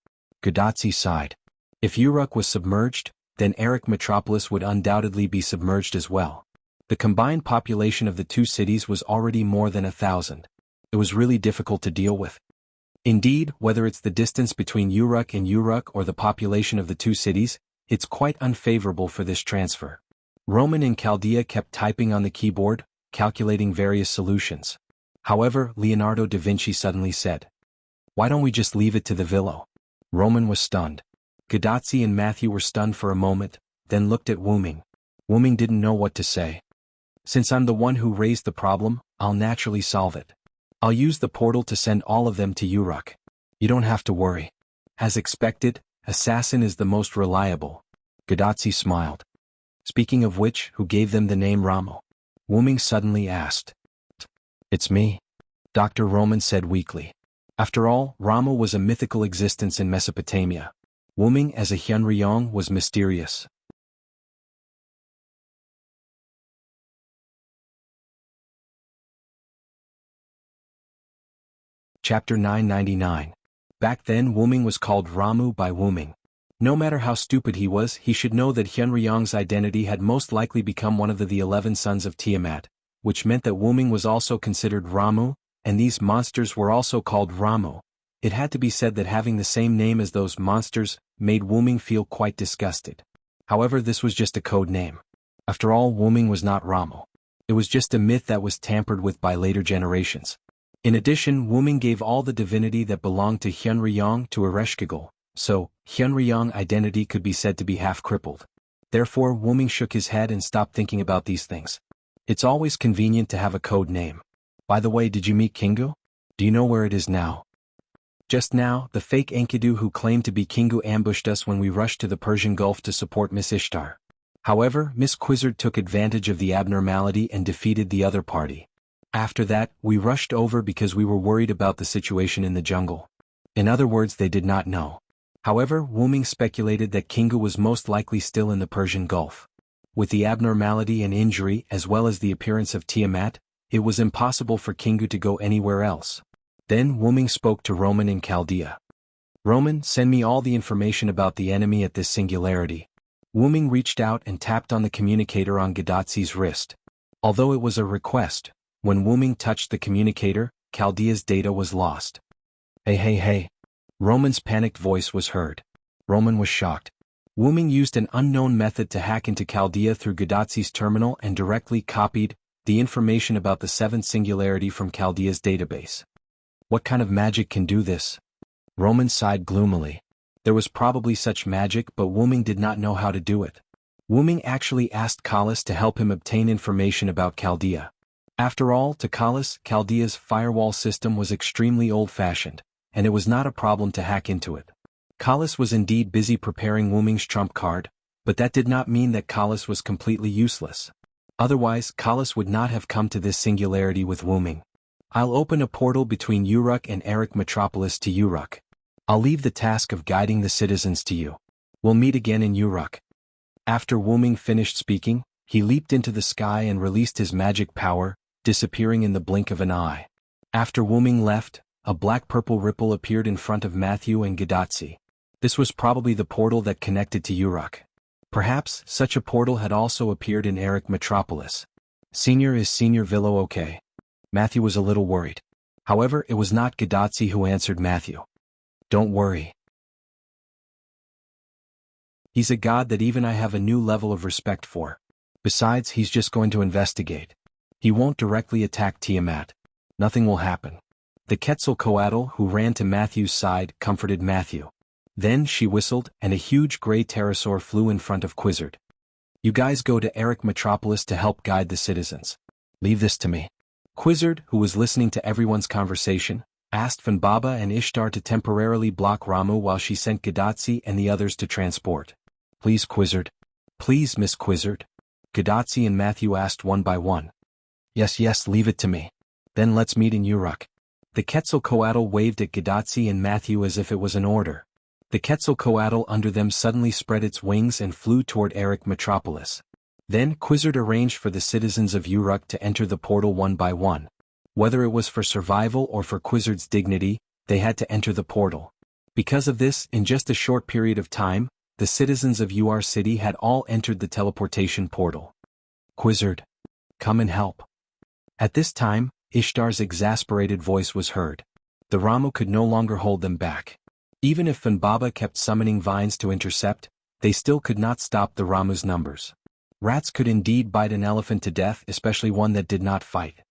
Gadotsi sighed. If Uruk was submerged, then Erech Metropolis would undoubtedly be submerged as well. The combined population of the two cities was already more than 1,000. It was really difficult to deal with. Indeed, whether it's the distance between Uruk and Uruk or the population of the two cities, it's quite unfavorable for this transfer. Roman and Chaldea kept typing on the keyboard, calculating various solutions. However, Leonardo da Vinci suddenly said, "Why don't we just leave it to the Villo?" Roman was stunned. Gadotsi and Matthew were stunned for a moment, then looked at Wuming. Wuming didn't know what to say. "Since I'm the one who raised the problem, I'll naturally solve it. I'll use the portal to send all of them to Uruk. You don't have to worry. As expected, Assassin is the most reliable." Gadotsi smiled. "Speaking of which, who gave them the name Ramo?" Wuming suddenly asked. "It's me," Dr. Roman said weakly. After all, Ramo was a mythical existence in Mesopotamia. Wuming as a Hyunryong was mysterious. Chapter 999. Back then Wuming was called Ramu by Wuming. No matter how stupid he was, he should know that Hyunryong's identity had most likely become one of the 11 sons of Tiamat, which meant that Wuming was also considered Ramu, and these monsters were also called Ramu. It had to be said that having the same name as those monsters made Wuming feel quite disgusted. However, this was just a code name. After all, Wuming was not Ramu. It was just a myth that was tampered with by later generations. In addition, Wuming gave all the divinity that belonged to Hyunryong to Ereshkigal, so Hyunryong identity could be said to be half-crippled. Therefore, Wuming shook his head and stopped thinking about these things. It's always convenient to have a code name. By the way, did you meet Kingu? Do you know where it is now? Just now, the fake Enkidu who claimed to be Kingu ambushed us when we rushed to the Persian Gulf to support Miss Ishtar. However, Miss Quizzard took advantage of the abnormality and defeated the other party. After that, we rushed over because we were worried about the situation in the jungle. In other words, they did not know. However, Wuming speculated that Kingu was most likely still in the Persian Gulf. With the abnormality and injury as well as the appearance of Tiamat, it was impossible for Kingu to go anywhere else. Then Wuming spoke to Roman and Chaldea. "Roman, send me all the information about the enemy at this singularity." Wuming reached out and tapped on the communicator on Gadotsi's wrist. Although it was a request, when Wuming touched the communicator, Chaldea's data was lost. Hey. Roman's panicked voice was heard. Roman was shocked. Wuming used an unknown method to hack into Chaldea through Gadotsi's terminal and directly copied the information about the seventh singularity from Chaldea's database. What kind of magic can do this? Roman sighed gloomily. There was probably such magic, but Wuming did not know how to do it. Wuming actually asked Kalis to help him obtain information about Chaldea. After all, to Kalis, Chaldea's firewall system was extremely old-fashioned, and it was not a problem to hack into it. Kalis was indeed busy preparing Wuming's trump card, but that did not mean that Kalis was completely useless. Otherwise, Kalis would not have come to this singularity with Wuming. "I'll open a portal between Uruk and Erech Metropolis to Uruk. I'll leave the task of guiding the citizens to you. We'll meet again in Uruk." After Wuming finished speaking, he leaped into the sky and released his magic power, disappearing in the blink of an eye. After Wuming left, a black-purple ripple appeared in front of Matthew and Gadotsi. This was probably the portal that connected to Uruk. Perhaps such a portal had also appeared in Erech Metropolis. "Senior, is Senior Villo okay?" Matthew was a little worried. However, it was not Gadotsi who answered Matthew. "Don't worry. He's a god that even I have a new level of respect for. Besides, he's just going to investigate. He won't directly attack Tiamat. Nothing will happen." The Quetzalcoatl who ran to Matthew's side comforted Matthew. Then she whistled, and a huge gray pterosaur flew in front of Quizzard. "You guys go to Erech Metropolis to help guide the citizens. Leave this to me." Quizzard, who was listening to everyone's conversation, asked Fanbaba and Ishtar to temporarily block Ramu while she sent Gadotsi and the others to transport. "Please, Quizzard. Please, Miss Quizzard." Gadotsi and Matthew asked one by one. Yes, leave it to me. Then let's meet in Uruk." The Quetzalcoatl waved at Gadotsi and Matthew as if it was an order. The Quetzalcoatl under them suddenly spread its wings and flew toward Erech Metropolis. Then Quizzard arranged for the citizens of Uruk to enter the portal one by one. Whether it was for survival or for Quizzard's dignity, they had to enter the portal. Because of this, in just a short period of time, the citizens of Ur City had all entered the teleportation portal. Quizzard, come and help. At this time, Ishtar's exasperated voice was heard. The Ramu could no longer hold them back. Even if Funbaba kept summoning vines to intercept, they still could not stop the Ramu's numbers. Rats could indeed bite an elephant to death, especially one that did not fight.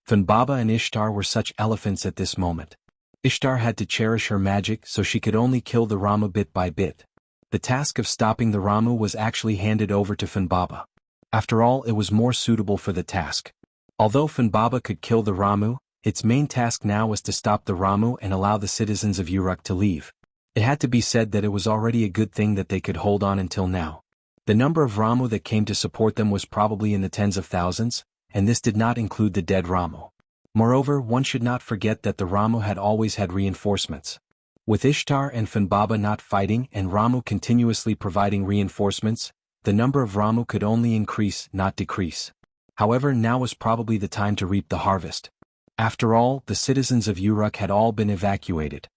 Funbaba and Ishtar were such elephants at this moment. Ishtar had to cherish her magic so she could only kill the Ramu bit by bit. The task of stopping the Ramu was actually handed over to Funbaba. After all, it was more suitable for the task. Although Funbaba could kill the Ramu, its main task now was to stop the Ramu and allow the citizens of Uruk to leave. It had to be said that it was already a good thing that they could hold on until now. The number of Ramu that came to support them was probably in the tens of thousands, and this did not include the dead Ramu. Moreover, one should not forget that the Ramu had always had reinforcements. With Ishtar and Funbaba not fighting and Ramu continuously providing reinforcements, the number of Ramu could only increase, not decrease. However, now was probably the time to reap the harvest. After all, the citizens of Uruk had all been evacuated.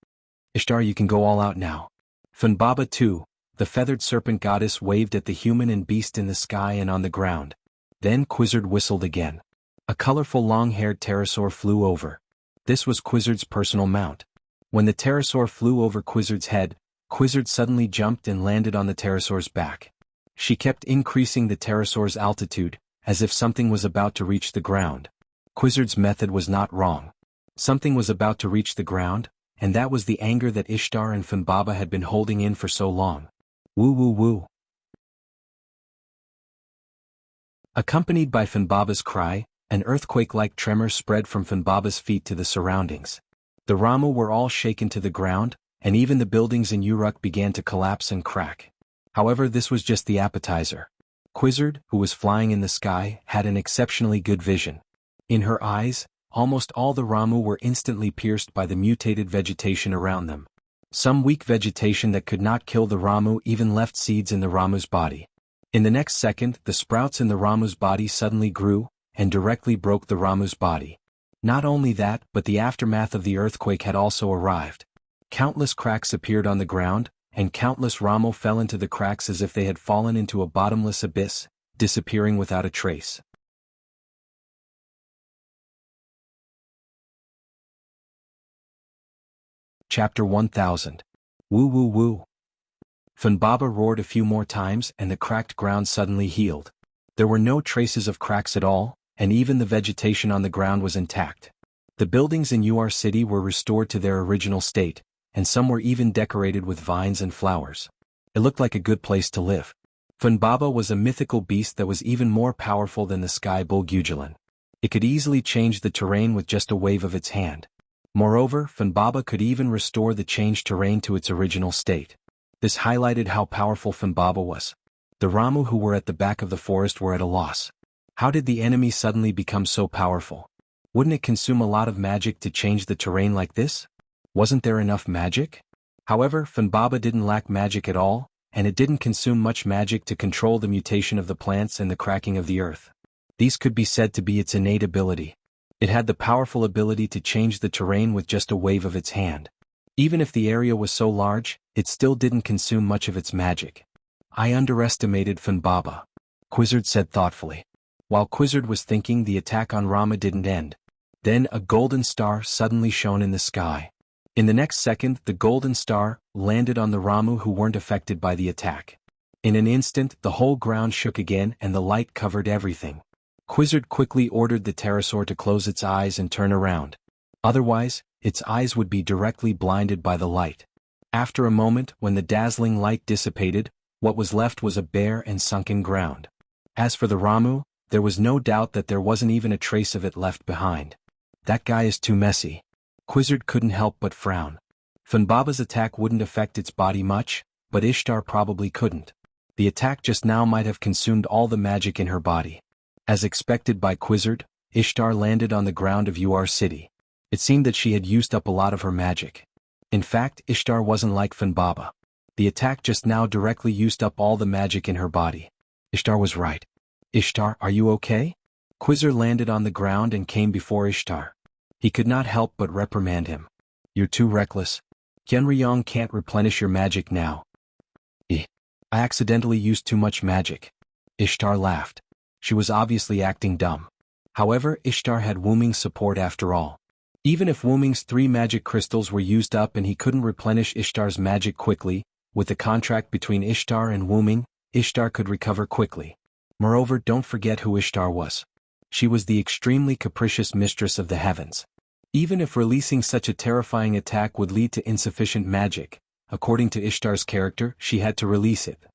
Ishtar, you can go all out now. Funbaba too, the feathered serpent goddess, waved at the human and beast in the sky and on the ground. Then Quizzard whistled again. A colorful long-haired pterosaur flew over. This was Quizzard's personal mount. When the pterosaur flew over Quizzard's head, Quizzard suddenly jumped and landed on the pterosaur's back. She kept increasing the pterosaur's altitude, as if something was about to reach the ground. Quizzard's method was not wrong. Something was about to reach the ground, and that was the anger that Ishtar and Funbaba had been holding in for so long. Woo woo woo. Accompanied by Funbaba's cry, an earthquake-like tremor spread from Funbaba's feet to the surroundings. The Ramu were all shaken to the ground, and even the buildings in Uruk began to collapse and crack. However, this was just the appetizer. Quizzard, who was flying in the sky, had an exceptionally good vision. In her eyes, almost all the Ramu were instantly pierced by the mutated vegetation around them. Some weak vegetation that could not kill the Ramu even left seeds in the Ramu's body. In the next second, the sprouts in the Ramu's body suddenly grew, and directly broke the Ramu's body. Not only that, but the aftermath of the earthquake had also arrived. Countless cracks appeared on the ground, and countless Ramu fell into the cracks as if they had fallen into a bottomless abyss, disappearing without a trace. Chapter 1000. Woo woo woo. Funbaba roared a few more times and the cracked ground suddenly healed. There were no traces of cracks at all, and even the vegetation on the ground was intact. The buildings in Ur City were restored to their original state, and some were even decorated with vines and flowers. It looked like a good place to live. Funbaba was a mythical beast that was even more powerful than the sky bull Gugilan. It could easily change the terrain with just a wave of its hand. Moreover, Funbaba could even restore the changed terrain to its original state. This highlighted how powerful Funbaba was. The Ramu who were at the back of the forest were at a loss. How did the enemy suddenly become so powerful? Wouldn't it consume a lot of magic to change the terrain like this? Wasn't there enough magic? However, Funbaba didn't lack magic at all, and it didn't consume much magic to control the mutation of the plants and the cracking of the earth. These could be said to be its innate ability. It had the powerful ability to change the terrain with just a wave of its hand. Even if the area was so large, it still didn't consume much of its magic. I underestimated Funbaba, Quizzard said thoughtfully. While Quizzard was thinking, the attack on Rama didn't end. Then a golden star suddenly shone in the sky. In the next second, the golden star landed on the Ramu who weren't affected by the attack. In an instant, the whole ground shook again and the light covered everything. Quizzard quickly ordered the pterosaur to close its eyes and turn around. Otherwise, its eyes would be directly blinded by the light. After a moment, when the dazzling light dissipated, what was left was a bare and sunken ground. As for the Ramu, there was no doubt that there wasn't even a trace of it left behind. That guy is too messy. Quizzard couldn't help but frown. Funbaba's attack wouldn't affect its body much, but Ishtar probably couldn't. The attack just now might have consumed all the magic in her body. As expected by Quizzard, Ishtar landed on the ground of Ur City. It seemed that she had used up a lot of her magic. In fact, Ishtar wasn't like Funbaba. The attack just now directly used up all the magic in her body. Ishtar was right. Ishtar, are you okay? Quizzer landed on the ground and came before Ishtar. He could not help but reprimand him. You're too reckless. Yenryong can't replenish your magic now. I accidentally used too much magic. Ishtar laughed. She was obviously acting dumb. However, Ishtar had Wuming's support after all. Even if Wuming's 3 magic crystals were used up and he couldn't replenish Ishtar's magic quickly, with the contract between Ishtar and Wuming, Ishtar could recover quickly. Moreover, don't forget who Ishtar was. She was the extremely capricious mistress of the heavens. Even if releasing such a terrifying attack would lead to insufficient magic, according to Ishtar's character, she had to release it.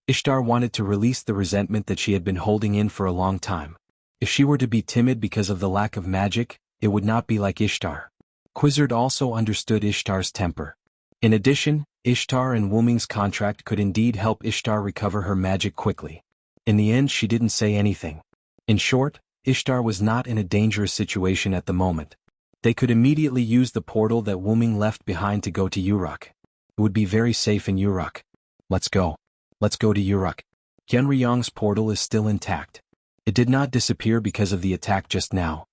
Ishtar wanted to release the resentment that she had been holding in for a long time. If she were to be timid because of the lack of magic, it would not be like Ishtar. Quizzard also understood Ishtar's temper. In addition, Ishtar and Wuming's contract could indeed help Ishtar recover her magic quickly. In the end, she didn't say anything. In short, Ishtar was not in a dangerous situation at the moment. They could immediately use the portal that Wuming left behind to go to Uruk. It would be very safe in Uruk. Let's go. Let's go to Uruk. Yenryong's portal is still intact. It did not disappear because of the attack just now.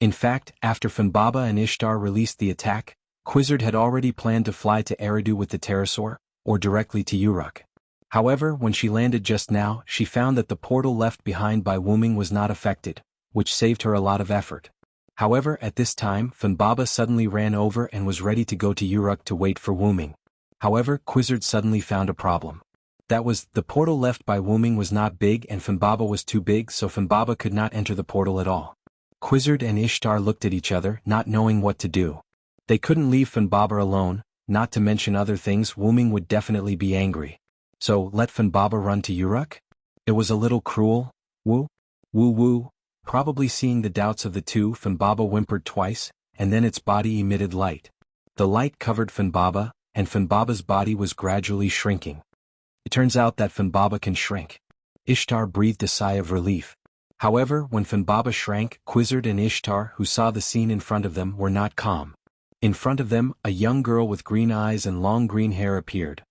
In fact, after Funbaba and Ishtar released the attack, Quizzard had already planned to fly to Eridu with the pterosaur, or directly to Uruk. However, when she landed just now, she found that the portal left behind by Wuming was not affected, which saved her a lot of effort. However, at this time, Funbaba suddenly ran over and was ready to go to Uruk to wait for Wuming. However, Quizzard suddenly found a problem. That was, the portal left by Wuming was not big and Funbaba was too big, so Funbaba could not enter the portal at all. Quizzard and Ishtar looked at each other, not knowing what to do. They couldn't leave Funbaba alone, not to mention other things. Wuming would definitely be angry. So, let Funbaba run to Uruk? It was a little cruel. Woo. Probably seeing the doubts of the two, Funbaba whimpered twice, and then its body emitted light. The light covered Funbaba, and Funbaba's body was gradually shrinking. It turns out that Funbaba can shrink. Ishtar breathed a sigh of relief. However, when Funbaba shrank, Quizzard and Ishtar, who saw the scene in front of them, were not calm. In front of them, a young girl with green eyes and long green hair appeared.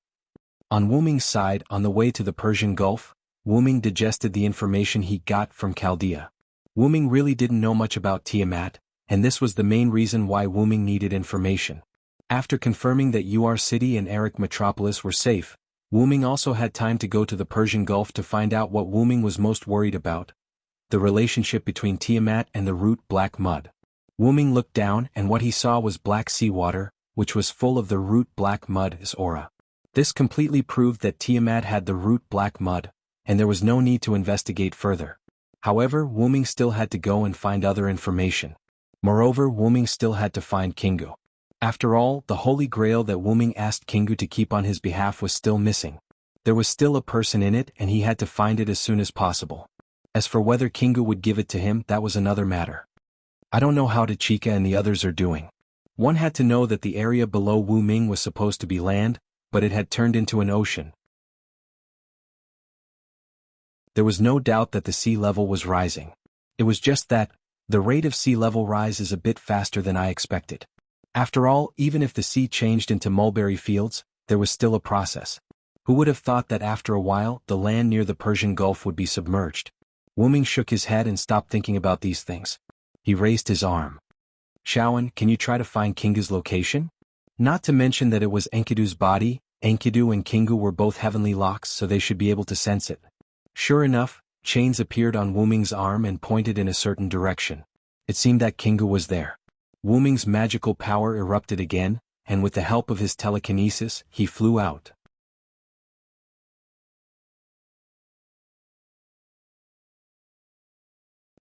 On Wuming's side, on the way to the Persian Gulf, Wuming digested the information he got from Chaldea. Wuming really didn't know much about Tiamat, and this was the main reason why Wuming needed information. After confirming that Ur City and Eric Metropolis were safe, Wuming also had time to go to the Persian Gulf to find out what Wuming was most worried about: the relationship between Tiamat and the root black mud. Wuming looked down and what he saw was black seawater, which was full of the root black mud's aura. This completely proved that Tiamat had the root black mud, and there was no need to investigate further. However, Wuming still had to go and find other information. Moreover, Wuming still had to find Kingu. After all, the Holy Grail that Wuming asked Kingu to keep on his behalf was still missing. There was still a person in it and he had to find it as soon as possible. As for whether Kingu would give it to him, that was another matter. I don't know how Tachika and the others are doing. One had to know that the area below Wuming was supposed to be land, but it had turned into an ocean. There was no doubt that the sea level was rising. It was just that, the rate of sea level rise is a bit faster than I expected. After all, even if the sea changed into mulberry fields, there was still a process. Who would have thought that after a while, the land near the Persian Gulf would be submerged? Wuming shook his head and stopped thinking about these things. He raised his arm. Shaoan, can you try to find Kingu's location? Not to mention that it was Enkidu's body. Enkidu and Kingu were both heavenly locks, so they should be able to sense it. Sure enough, chains appeared on Wuming's arm and pointed in a certain direction. It seemed that Kingu was there. Wuming's magical power erupted again, and with the help of his telekinesis, he flew out.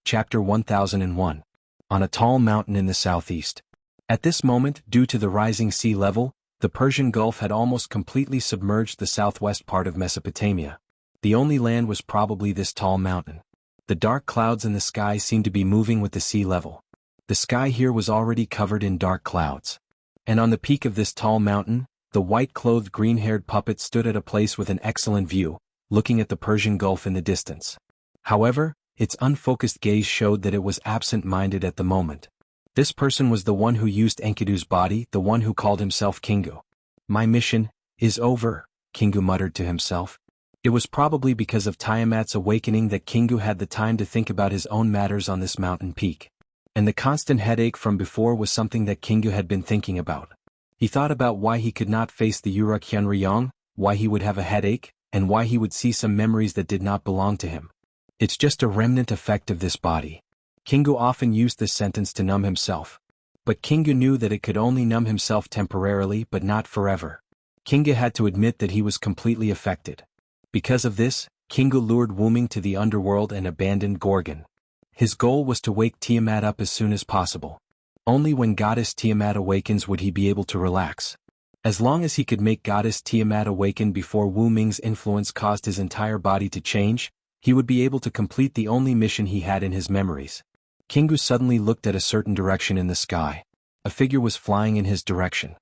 Chapter 1001. On a tall mountain in the southeast. At this moment, due to the rising sea level, the Persian Gulf had almost completely submerged the southwest part of Mesopotamia. The only land was probably this tall mountain. The dark clouds in the sky seemed to be moving with the sea level. The sky here was already covered in dark clouds. And on the peak of this tall mountain, the white-clothed green-haired puppet stood at a place with an excellent view, looking at the Persian Gulf in the distance. However, its unfocused gaze showed that it was absent-minded at the moment. This person was the one who used Enkidu's body, the one who called himself Kingu. My mission is over, Kingu muttered to himself. It was probably because of Tiamat's awakening that Kingu had the time to think about his own matters on this mountain peak. And the constant headache from before was something that Kingu had been thinking about. He thought about why he could not face the Uruk Hyunryong, why he would have a headache, and why he would see some memories that did not belong to him. It's just a remnant effect of this body. Kingu often used this sentence to numb himself. But Kingu knew that it could only numb himself temporarily but not forever. Kingu had to admit that he was completely affected. Because of this, Kingu lured Wuming to the underworld and abandoned Gorgon. His goal was to wake Tiamat up as soon as possible. Only when Goddess Tiamat awakens would he be able to relax. As long as he could make Goddess Tiamat awaken before Wuming's influence caused his entire body to change, he would be able to complete the only mission he had in his memories. Kingu suddenly looked at a certain direction in the sky. A figure was flying in his direction.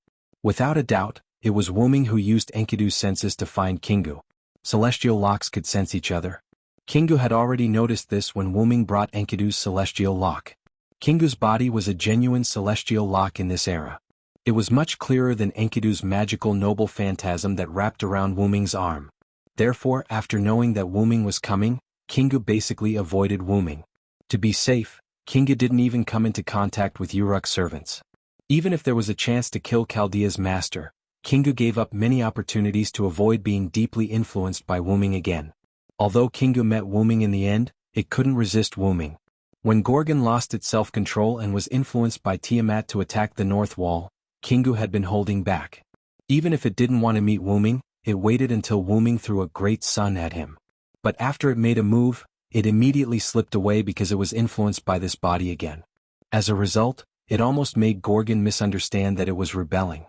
Without a doubt, it was Wuming who used Enkidu's senses to find Kingu. Celestial locks could sense each other. Kingu had already noticed this when Wuming brought Enkidu's celestial lock. Kingu's body was a genuine celestial lock in this era. It was much clearer than Enkidu's magical noble phantasm that wrapped around Wuming's arm. Therefore, after knowing that Wuming was coming, Kingu basically avoided Wuming. To be safe, Kingu didn't even come into contact with Uruk's servants. Even if there was a chance to kill Chaldea's master, Kingu gave up many opportunities to avoid being deeply influenced by Wuming again. Although Kingu met Wuming in the end, it couldn't resist Wuming. When Gorgon lost its self-control and was influenced by Tiamat to attack the North Wall, Kingu had been holding back. Even if it didn't want to meet Wuming, it waited until Wuming threw a great sun at him. But after it made a move, it immediately slipped away because it was influenced by this body again. As a result, it almost made Gorgon misunderstand that it was rebelling.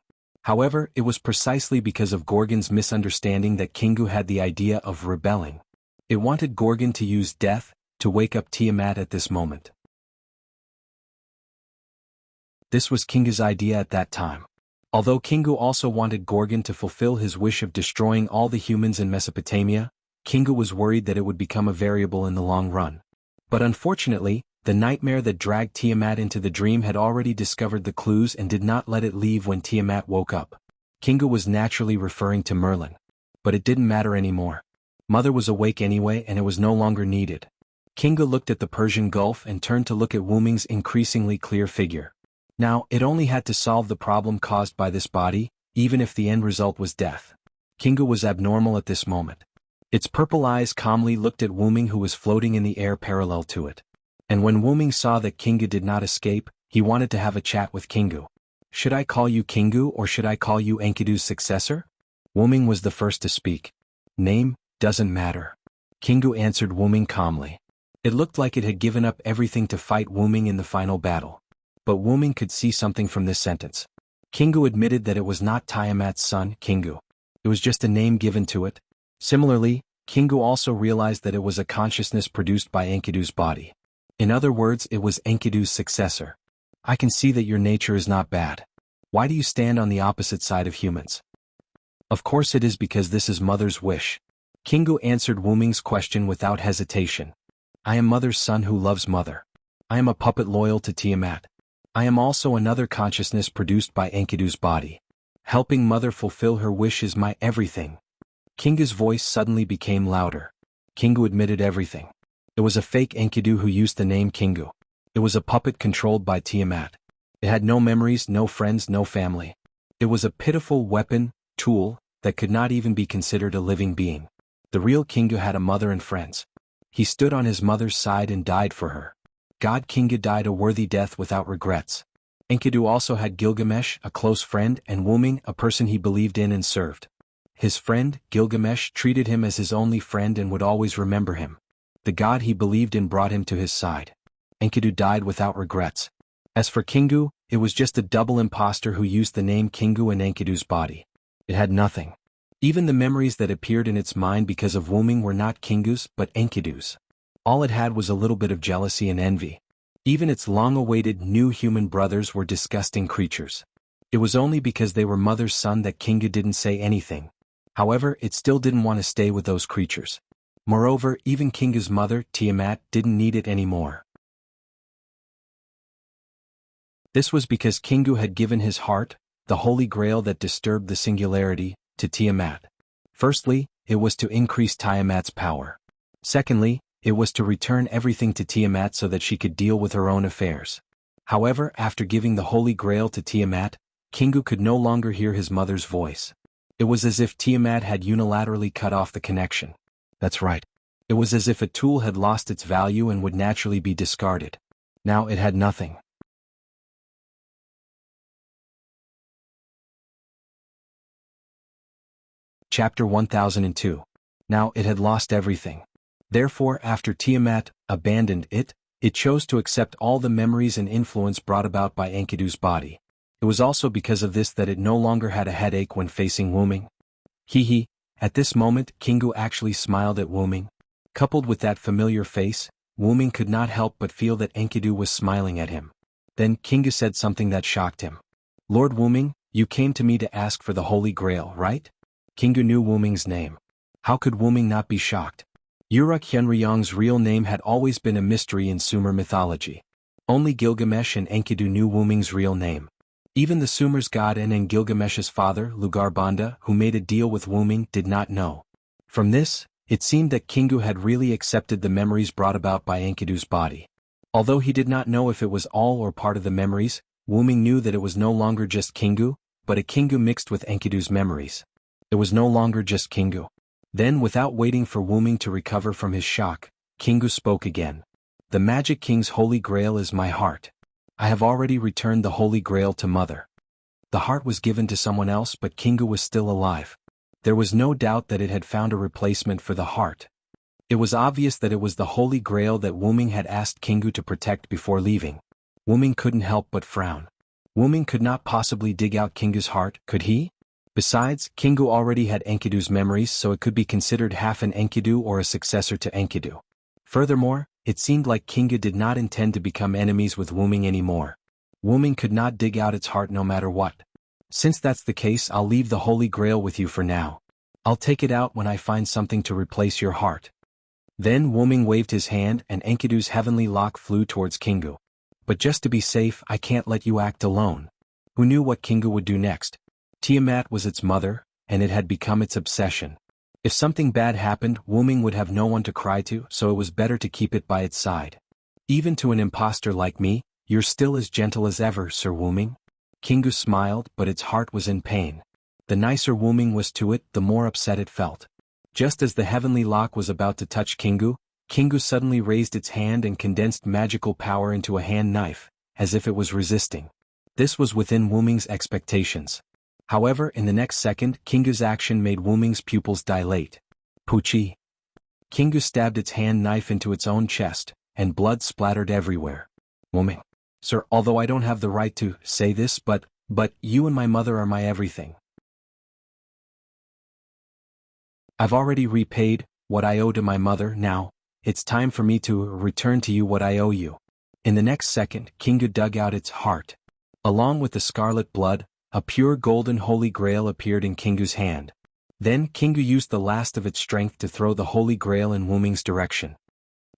However, it was precisely because of Gorgon's misunderstanding that Kingu had the idea of rebelling. It wanted Gorgon to use death to wake up Tiamat at this moment. This was Kingu's idea at that time. Although Kingu also wanted Gorgon to fulfill his wish of destroying all the humans in Mesopotamia, Kingu was worried that it would become a variable in the long run. But unfortunately, the nightmare that dragged Tiamat into the dream had already discovered the clues and did not let it leave when Tiamat woke up. Kingu was naturally referring to Merlin. But it didn't matter anymore. Mother was awake anyway and it was no longer needed. Kingu looked at the Persian Gulf and turned to look at Wuming's increasingly clear figure. Now, it only had to solve the problem caused by this body, even if the end result was death. Kingu was abnormal at this moment. Its purple eyes calmly looked at Wuming who was floating in the air parallel to it. And when Wuming saw that Kingu did not escape, he wanted to have a chat with Kingu. Should I call you Kingu or should I call you Enkidu's successor? Wuming was the first to speak. Name doesn't matter. Kingu answered Wuming calmly. It looked like it had given up everything to fight Wuming in the final battle. But Wuming could see something from this sentence. Kingu admitted that it was not Tiamat's son, Kingu. It was just a name given to it. Similarly, Kingu also realized that it was a consciousness produced by Enkidu's body. In other words, it was Enkidu's successor. I can see that your nature is not bad. Why do you stand on the opposite side of humans? Of course it is because this is Mother's wish. Kingu answered Wuming's question without hesitation. I am Mother's son who loves Mother. I am a puppet loyal to Tiamat. I am also another consciousness produced by Enkidu's body. Helping Mother fulfill her wish is my everything. Kingu's voice suddenly became louder. Kingu admitted everything. It was a fake Enkidu who used the name Kingu. It was a puppet controlled by Tiamat. It had no memories, no friends, no family. It was a pitiful weapon, tool, that could not even be considered a living being. The real Kingu had a mother and friends. He stood on his mother's side and died for her. God Kingu died a worthy death without regrets. Enkidu also had Gilgamesh, a close friend, and Wuming, a person he believed in and served. His friend, Gilgamesh, treated him as his only friend and would always remember him. The god he believed in brought him to his side. Enkidu died without regrets. As for Kingu, it was just a double imposter who used the name Kingu in Enkidu's body. It had nothing. Even the memories that appeared in its mind because of Wuming were not Kingu's but Enkidu's. All it had was a little bit of jealousy and envy. Even its long-awaited new human brothers were disgusting creatures. It was only because they were Mother's son that Kingu didn't say anything. However, it still didn't want to stay with those creatures. Moreover, even Kingu's mother, Tiamat, didn't need it anymore. This was because Kingu had given his heart, the holy grail that disturbed the singularity, to Tiamat. Firstly, it was to increase Tiamat's power. Secondly, it was to return everything to Tiamat so that she could deal with her own affairs. However, after giving the Holy Grail to Tiamat, Kingu could no longer hear his mother's voice. It was as if Tiamat had unilaterally cut off the connection. That's right. It was as if a tool had lost its value and would naturally be discarded. Now it had nothing. Chapter 1002. Now it had lost everything. Therefore, after Tiamat abandoned it, it chose to accept all the memories and influence brought about by Enkidu's body. It was also because of this that it no longer had a headache when facing Wuming. Hee. At this moment, Kingu actually smiled at Wuming. Coupled with that familiar face, Wuming could not help but feel that Enkidu was smiling at him. Then Kingu said something that shocked him. "Lord Wuming, you came to me to ask for the Holy Grail, right?" Kingu knew Wuming's name. How could Wuming not be shocked? Uruk Hyunryong's real name had always been a mystery in Sumer mythology. Only Gilgamesh and Enkidu knew Wuming's real name. Even the Sumer's god and Gilgamesh's father, Lugarbanda, who made a deal with Wuming, did not know. From this, it seemed that Kingu had really accepted the memories brought about by Enkidu's body. Although he did not know if it was all or part of the memories, Wuming knew that it was no longer just Kingu, but a Kingu mixed with Enkidu's memories. It was no longer just Kingu. Then, without waiting for Wuming to recover from his shock, Kingu spoke again. "The Magic King's Holy Grail is my heart. I have already returned the Holy Grail to Mother." The heart was given to someone else, but Kingu was still alive. There was no doubt that it had found a replacement for the heart. It was obvious that it was the Holy Grail that Wuming had asked Kingu to protect before leaving. Wuming couldn't help but frown. Wuming could not possibly dig out Kingu's heart, could he? Besides, Kingu already had Enkidu's memories, so it could be considered half an Enkidu or a successor to Enkidu. Furthermore, it seemed like Kingu did not intend to become enemies with Wuming anymore. Wuming could not dig out its heart no matter what. "Since that's the case, I'll leave the Holy Grail with you for now. I'll take it out when I find something to replace your heart." Then Wuming waved his hand and Enkidu's heavenly lock flew towards Kingu. "But just to be safe, I can't let you act alone." Who knew what Kingu would do next? Tiamat was its mother, and it had become its obsession. If something bad happened, Wuming would have no one to cry to, so it was better to keep it by its side. "Even to an imposter like me, you're still as gentle as ever, Sir Wuming." Kingu smiled, but its heart was in pain. The nicer Wuming was to it, the more upset it felt. Just as the heavenly lock was about to touch Kingu, Kingu suddenly raised its hand and condensed magical power into a hand knife, as if it was resisting. This was within Wuming's expectations. However, in the next second, Kingu's action made Wuming's pupils dilate. Puchi. Kingu stabbed its hand knife into its own chest, and blood splattered everywhere. "Wuming. Sir, although I don't have the right to say this, but you and my mother are my everything. I've already repaid what I owe to my mother. Now, it's time for me to return to you what I owe you." In the next second, Kingu dug out its heart. Along with the scarlet blood, a pure golden Holy Grail appeared in Kingu's hand. Then Kingu used the last of its strength to throw the Holy Grail in Wuming's direction.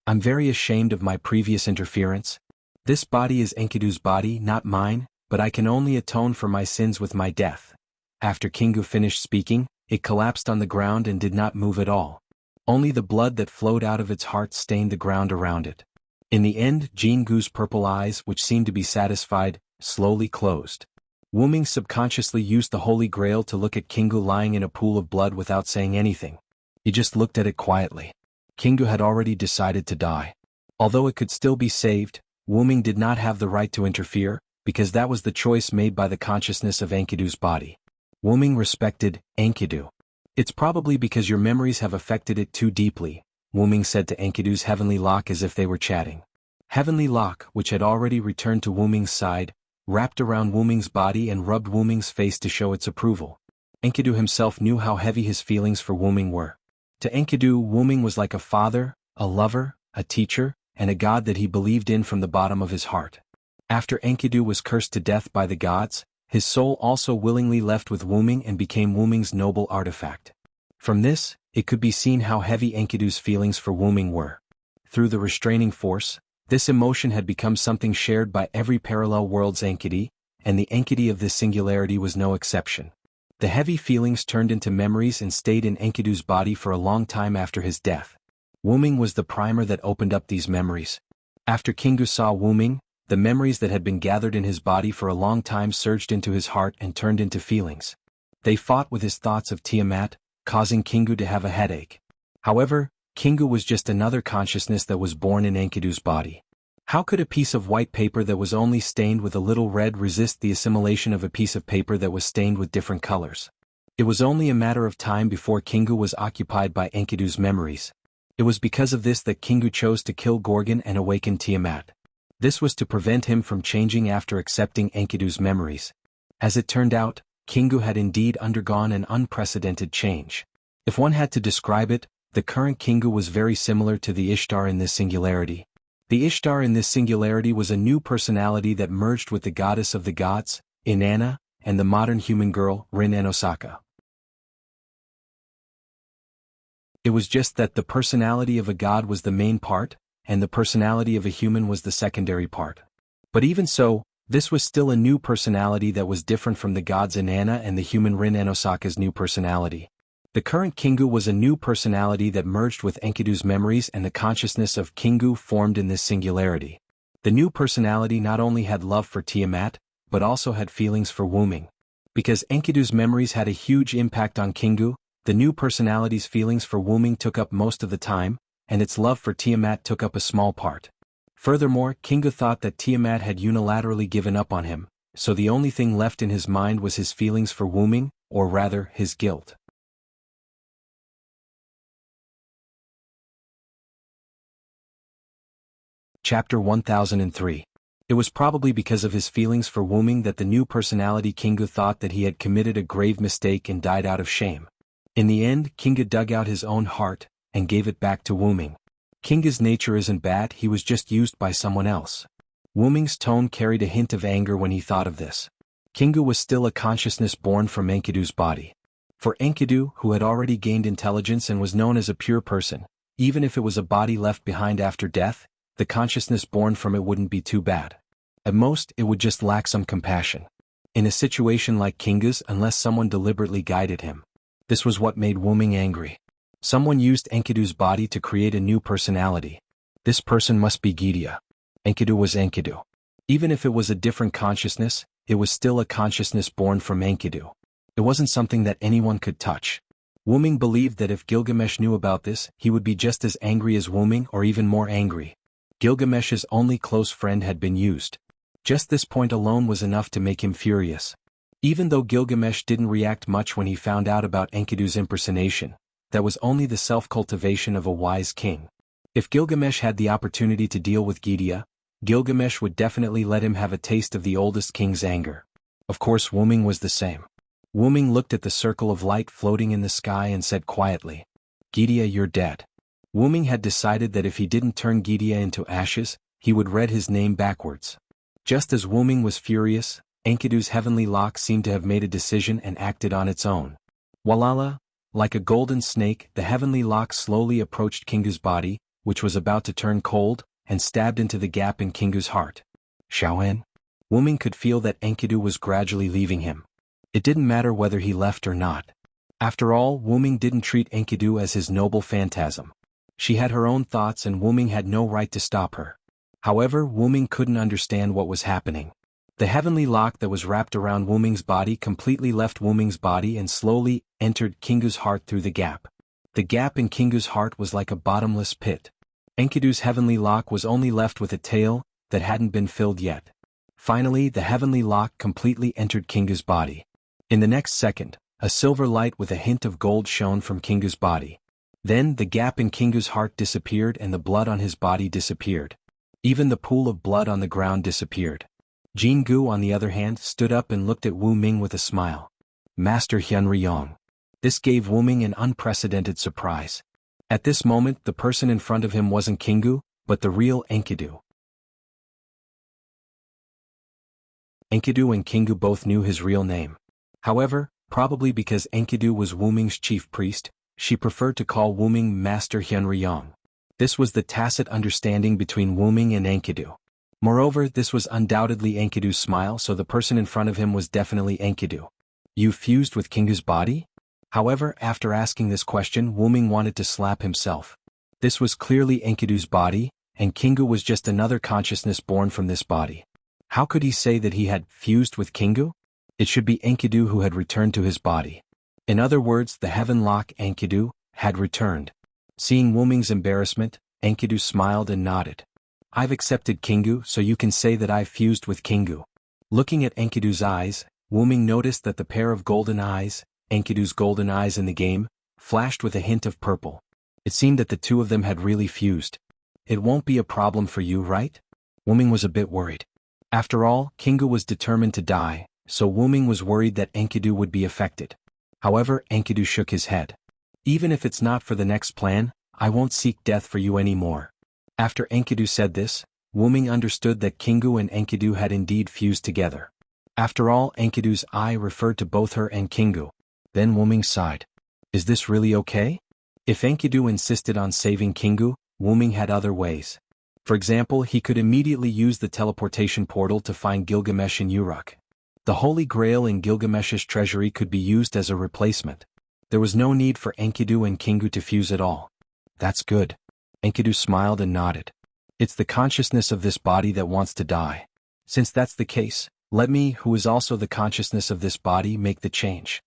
"I'm very ashamed of my previous interference. This body is Enkidu's body, not mine, but I can only atone for my sins with my death." After Kingu finished speaking, it collapsed on the ground and did not move at all. Only the blood that flowed out of its heart stained the ground around it. In the end, Jingu's purple eyes, which seemed to be satisfied, slowly closed. Wuming subconsciously used the Holy Grail to look at Kingu lying in a pool of blood without saying anything. He just looked at it quietly. Kingu had already decided to die. Although it could still be saved, Wuming did not have the right to interfere, because that was the choice made by the consciousness of Enkidu's body. Wuming respected Enkidu. "It's probably because your memories have affected it too deeply," Wuming said to Enkidu's heavenly lock as if they were chatting. Heavenly lock, which had already returned to Wuming's side, wrapped around Wuming's body and rubbed Wuming's face to show its approval. Enkidu himself knew how heavy his feelings for Wuming were. To Enkidu, Wuming was like a father, a lover, a teacher, and a god that he believed in from the bottom of his heart. After Enkidu was cursed to death by the gods, his soul also willingly left with Wuming and became Wuming's noble artifact. From this, it could be seen how heavy Enkidu's feelings for Wuming were. Through the restraining force, this emotion had become something shared by every parallel world's Enkidu, and the Enkidu of this singularity was no exception. The heavy feelings turned into memories and stayed in Enkidu's body for a long time after his death. Wuming was the primer that opened up these memories. After Kingu saw Wuming, the memories that had been gathered in his body for a long time surged into his heart and turned into feelings. They fought with his thoughts of Tiamat, causing Kingu to have a headache. However, Kingu was just another consciousness that was born in Enkidu's body. How could a piece of white paper that was only stained with a little red resist the assimilation of a piece of paper that was stained with different colors? It was only a matter of time before Kingu was occupied by Enkidu's memories. It was because of this that Kingu chose to kill Gorgon and awaken Tiamat. This was to prevent him from changing after accepting Enkidu's memories. As it turned out, Kingu had indeed undergone an unprecedented change. If one had to describe it, the current Kingu was very similar to the Ishtar in this singularity. The Ishtar in this singularity was a new personality that merged with the goddess of the gods, Inanna, and the modern human girl, Rin Enosaka. It was just that the personality of a god was the main part, and the personality of a human was the secondary part. But even so, this was still a new personality that was different from the gods Inanna and the human Rin Enosaka's new personality. The current Kingu was a new personality that merged with Enkidu's memories, and the consciousness of Kingu formed in this singularity. The new personality not only had love for Tiamat, but also had feelings for Wuming. Because Enkidu's memories had a huge impact on Kingu, the new personality's feelings for Wuming took up most of the time, and its love for Tiamat took up a small part. Furthermore, Kingu thought that Tiamat had unilaterally given up on him, so the only thing left in his mind was his feelings for Wuming, or rather, his guilt. Chapter 1003. It was probably because of his feelings for Wuming that the new personality Kingu thought that he had committed a grave mistake and died out of shame. In the end, Kingu dug out his own heart, and gave it back to Wuming. Kingu's nature isn't bad, he was just used by someone else. Wuming's tone carried a hint of anger when he thought of this. Kingu was still a consciousness born from Enkidu's body. For Enkidu, who had already gained intelligence and was known as a pure person, even if it was a body left behind after death, the consciousness born from it wouldn't be too bad. At most, it would just lack some compassion. In a situation like Kingu's, unless someone deliberately guided him. This was what made Wuming angry. Someone used Enkidu's body to create a new personality. This person must be Gidia. Enkidu was Enkidu. Even if it was a different consciousness, it was still a consciousness born from Enkidu. It wasn't something that anyone could touch. Wuming believed that if Gilgamesh knew about this, he would be just as angry as Wuming or even more angry. Gilgamesh's only close friend had been used. Just this point alone was enough to make him furious. Even though Gilgamesh didn't react much when he found out about Enkidu's impersonation, that was only the self-cultivation of a wise king. If Gilgamesh had the opportunity to deal with Gidia, Gilgamesh would definitely let him have a taste of the oldest king's anger. Of course, Wuming was the same. Wuming looked at the circle of light floating in the sky and said quietly, "Gidia, you're dead." Wuming had decided that if he didn't turn Gidia into ashes, he would read his name backwards. Just as Wuming was furious, Enkidu's heavenly lock seemed to have made a decision and acted on its own. Walala, like a golden snake, the heavenly lock slowly approached Kingu's body, which was about to turn cold, and stabbed into the gap in Kingu's heart. Shaoen? Wuming could feel that Enkidu was gradually leaving him. It didn't matter whether he left or not. After all, Wuming didn't treat Enkidu as his noble phantasm. She had her own thoughts and Wuming had no right to stop her. However, Wuming couldn't understand what was happening. The heavenly lock that was wrapped around Wuming's body completely left Wuming's body and slowly entered Kingu's heart through the gap. The gap in Kingu's heart was like a bottomless pit. Enkidu's heavenly lock was only left with a tail that hadn't been filled yet. Finally, the heavenly lock completely entered Kingu's body. In the next second, a silver light with a hint of gold shone from Kingu's body. Then the gap in Kingu's heart disappeared and the blood on his body disappeared. Even the pool of blood on the ground disappeared. Jingu, on the other hand, stood up and looked at Wu Ming with a smile. Master Hyunryong. This gave Wuming an unprecedented surprise. At this moment, the person in front of him wasn't Kingu, but the real Enkidu. Enkidu and Kingu both knew his real name. However, probably because Enkidu was Wuming's chief priest, she preferred to call Wuming Master Hyunryong. This was the tacit understanding between Wuming and Enkidu. Moreover, this was undoubtedly Enkidu's smile, so the person in front of him was definitely Enkidu. You fused with Kingu's body? However, after asking this question, Wuming wanted to slap himself. This was clearly Enkidu's body, and Kingu was just another consciousness born from this body. How could he say that he had fused with Kingu? It should be Enkidu who had returned to his body. In other words, the Heavenlock Enkidu had returned. Seeing Wuming's embarrassment, Enkidu smiled and nodded. I've accepted Kingu, so you can say that I've fused with Kingu. Looking at Enkidu's eyes, Wuming noticed that the pair of golden eyes, Enkidu's golden eyes in the game, flashed with a hint of purple. It seemed that the two of them had really fused. It won't be a problem for you, right? Wuming was a bit worried. After all, Kingu was determined to die, so Wuming was worried that Enkidu would be affected. However, Enkidu shook his head. Even if it's not for the next plan, I won't seek death for you anymore. After Enkidu said this, Wuming understood that Kingu and Enkidu had indeed fused together. After all, Enkidu's eye referred to both her and Kingu. Then Wuming sighed. Is this really okay? If Enkidu insisted on saving Kingu, Wuming had other ways. For example, he could immediately use the teleportation portal to find Gilgamesh in Uruk. The Holy Grail in Gilgamesh's treasury could be used as a replacement. There was no need for Enkidu and Kingu to fuse at all. That's good. Enkidu smiled and nodded. It's the consciousness of this body that wants to die. Since that's the case, let me, who is also the consciousness of this body, make the change.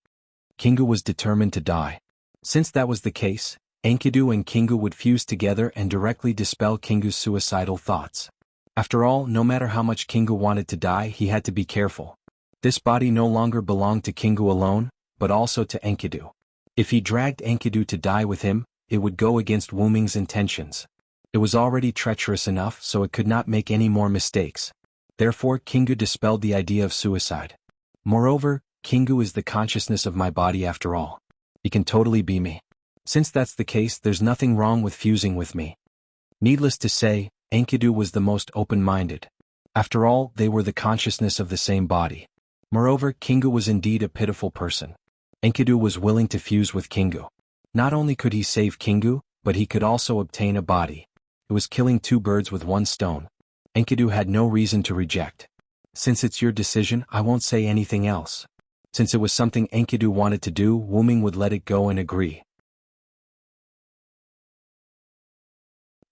Kingu was determined to die. Since that was the case, Enkidu and Kingu would fuse together and directly dispel Kingu's suicidal thoughts. After all, no matter how much Kingu wanted to die, he had to be careful. This body no longer belonged to Kingu alone, but also to Enkidu. If he dragged Enkidu to die with him, it would go against Wuming's intentions. It was already treacherous enough, so it could not make any more mistakes. Therefore, Kingu dispelled the idea of suicide. Moreover, Kingu is the consciousness of my body after all. He can totally be me. Since that's the case, there's nothing wrong with fusing with me. Needless to say, Enkidu was the most open-minded. After all, they were the consciousness of the same body. Moreover, Kingu was indeed a pitiful person. Enkidu was willing to fuse with Kingu. Not only could he save Kingu, but he could also obtain a body. It was killing two birds with one stone. Enkidu had no reason to reject. Since it's your decision, I won't say anything else. Since it was something Enkidu wanted to do, Wuming would let it go and agree.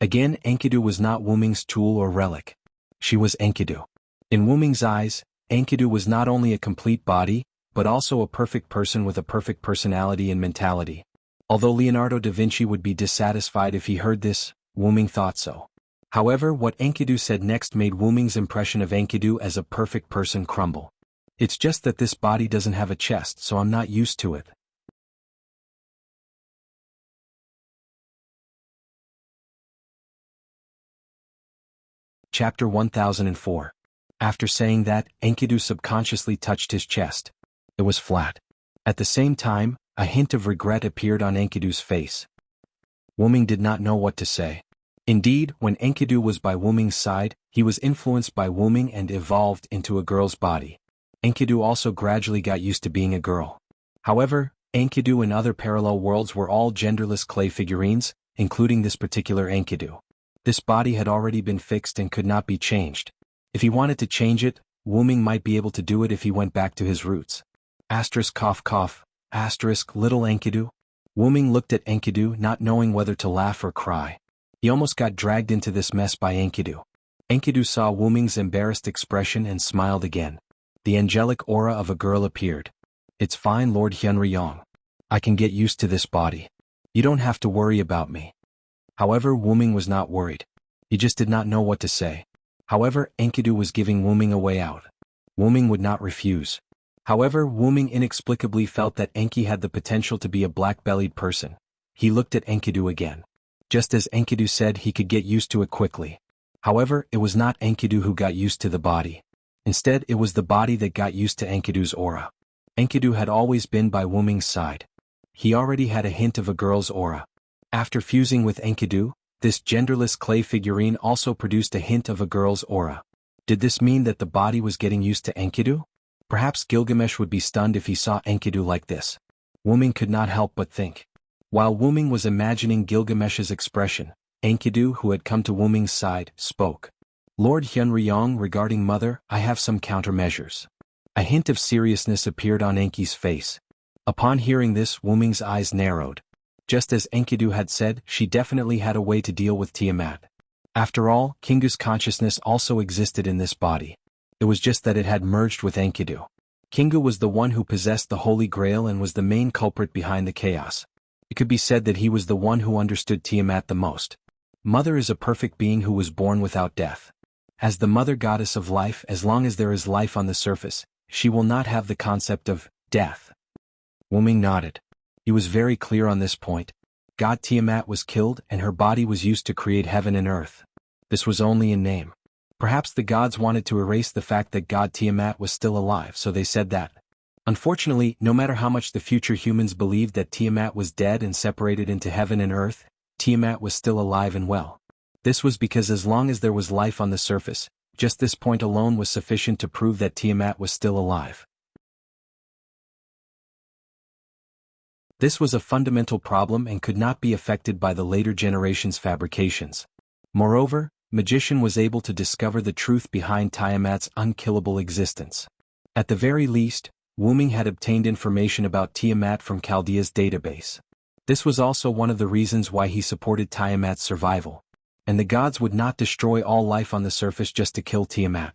Again, Enkidu was not Wuming's tool or relic. She was Enkidu. In Wuming's eyes, Enkidu was not only a complete body, but also a perfect person with a perfect personality and mentality. Although Leonardo da Vinci would be dissatisfied if he heard this, Wuming thought so. However, what Enkidu said next made Wuming's impression of Enkidu as a perfect person crumble. It's just that this body doesn't have a chest, so I'm not used to it. Chapter 1004. After saying that, Enkidu subconsciously touched his chest. It was flat. At the same time, a hint of regret appeared on Enkidu's face. Wuming did not know what to say. Indeed, when Enkidu was by Wuming's side, he was influenced by Wuming and evolved into a girl's body. Enkidu also gradually got used to being a girl. However, Enkidu and other parallel worlds were all genderless clay figurines, including this particular Enkidu. This body had already been fixed and could not be changed. If he wanted to change it, Wuming might be able to do it if he went back to his roots. Asterisk cough cough, asterisk little Enkidu. Wuming looked at Enkidu, not knowing whether to laugh or cry. He almost got dragged into this mess by Enkidu. Enkidu saw Wuming's embarrassed expression and smiled again. The angelic aura of a girl appeared. It's fine, Lord Hyunryong. I can get used to this body. You don't have to worry about me. However, Wuming was not worried. He just did not know what to say. However, Enkidu was giving Wuming a way out. Wuming would not refuse. However, Wuming inexplicably felt that Enki had the potential to be a black-bellied person. He looked at Enkidu again. Just as Enkidu said, he could get used to it quickly. However, it was not Enkidu who got used to the body. Instead, it was the body that got used to Enkidu's aura. Enkidu had always been by Wuming's side. He already had a hint of a girl's aura. After fusing with Enkidu, this genderless clay figurine also produced a hint of a girl's aura. Did this mean that the body was getting used to Enkidu? Perhaps Gilgamesh would be stunned if he saw Enkidu like this. Wuming could not help but think. While Wuming was imagining Gilgamesh's expression, Enkidu, who had come to Wuming's side, spoke. Lord Hyunryong, regarding Mother, I have some countermeasures. A hint of seriousness appeared on Enki's face. Upon hearing this, Wuming's eyes narrowed. Just as Enkidu had said, she definitely had a way to deal with Tiamat. After all, Kingu's consciousness also existed in this body. It was just that it had merged with Enkidu. Kingu was the one who possessed the Holy Grail and was the main culprit behind the chaos. It could be said that he was the one who understood Tiamat the most. Mother is a perfect being who was born without death. As the mother goddess of life, as long as there is life on the surface, she will not have the concept of death. Wuming nodded. He was very clear on this point. God Tiamat was killed and her body was used to create heaven and earth. This was only in name. Perhaps the gods wanted to erase the fact that God Tiamat was still alive, so they said that. Unfortunately, no matter how much the future humans believed that Tiamat was dead and separated into heaven and earth, Tiamat was still alive and well. This was because as long as there was life on the surface, just this point alone was sufficient to prove that Tiamat was still alive. This was a fundamental problem and could not be affected by the later generation's fabrications. Moreover, Magician was able to discover the truth behind Tiamat's unkillable existence. At the very least, Wuming had obtained information about Tiamat from Chaldea's database. This was also one of the reasons why he supported Tiamat's survival. And the gods would not destroy all life on the surface just to kill Tiamat.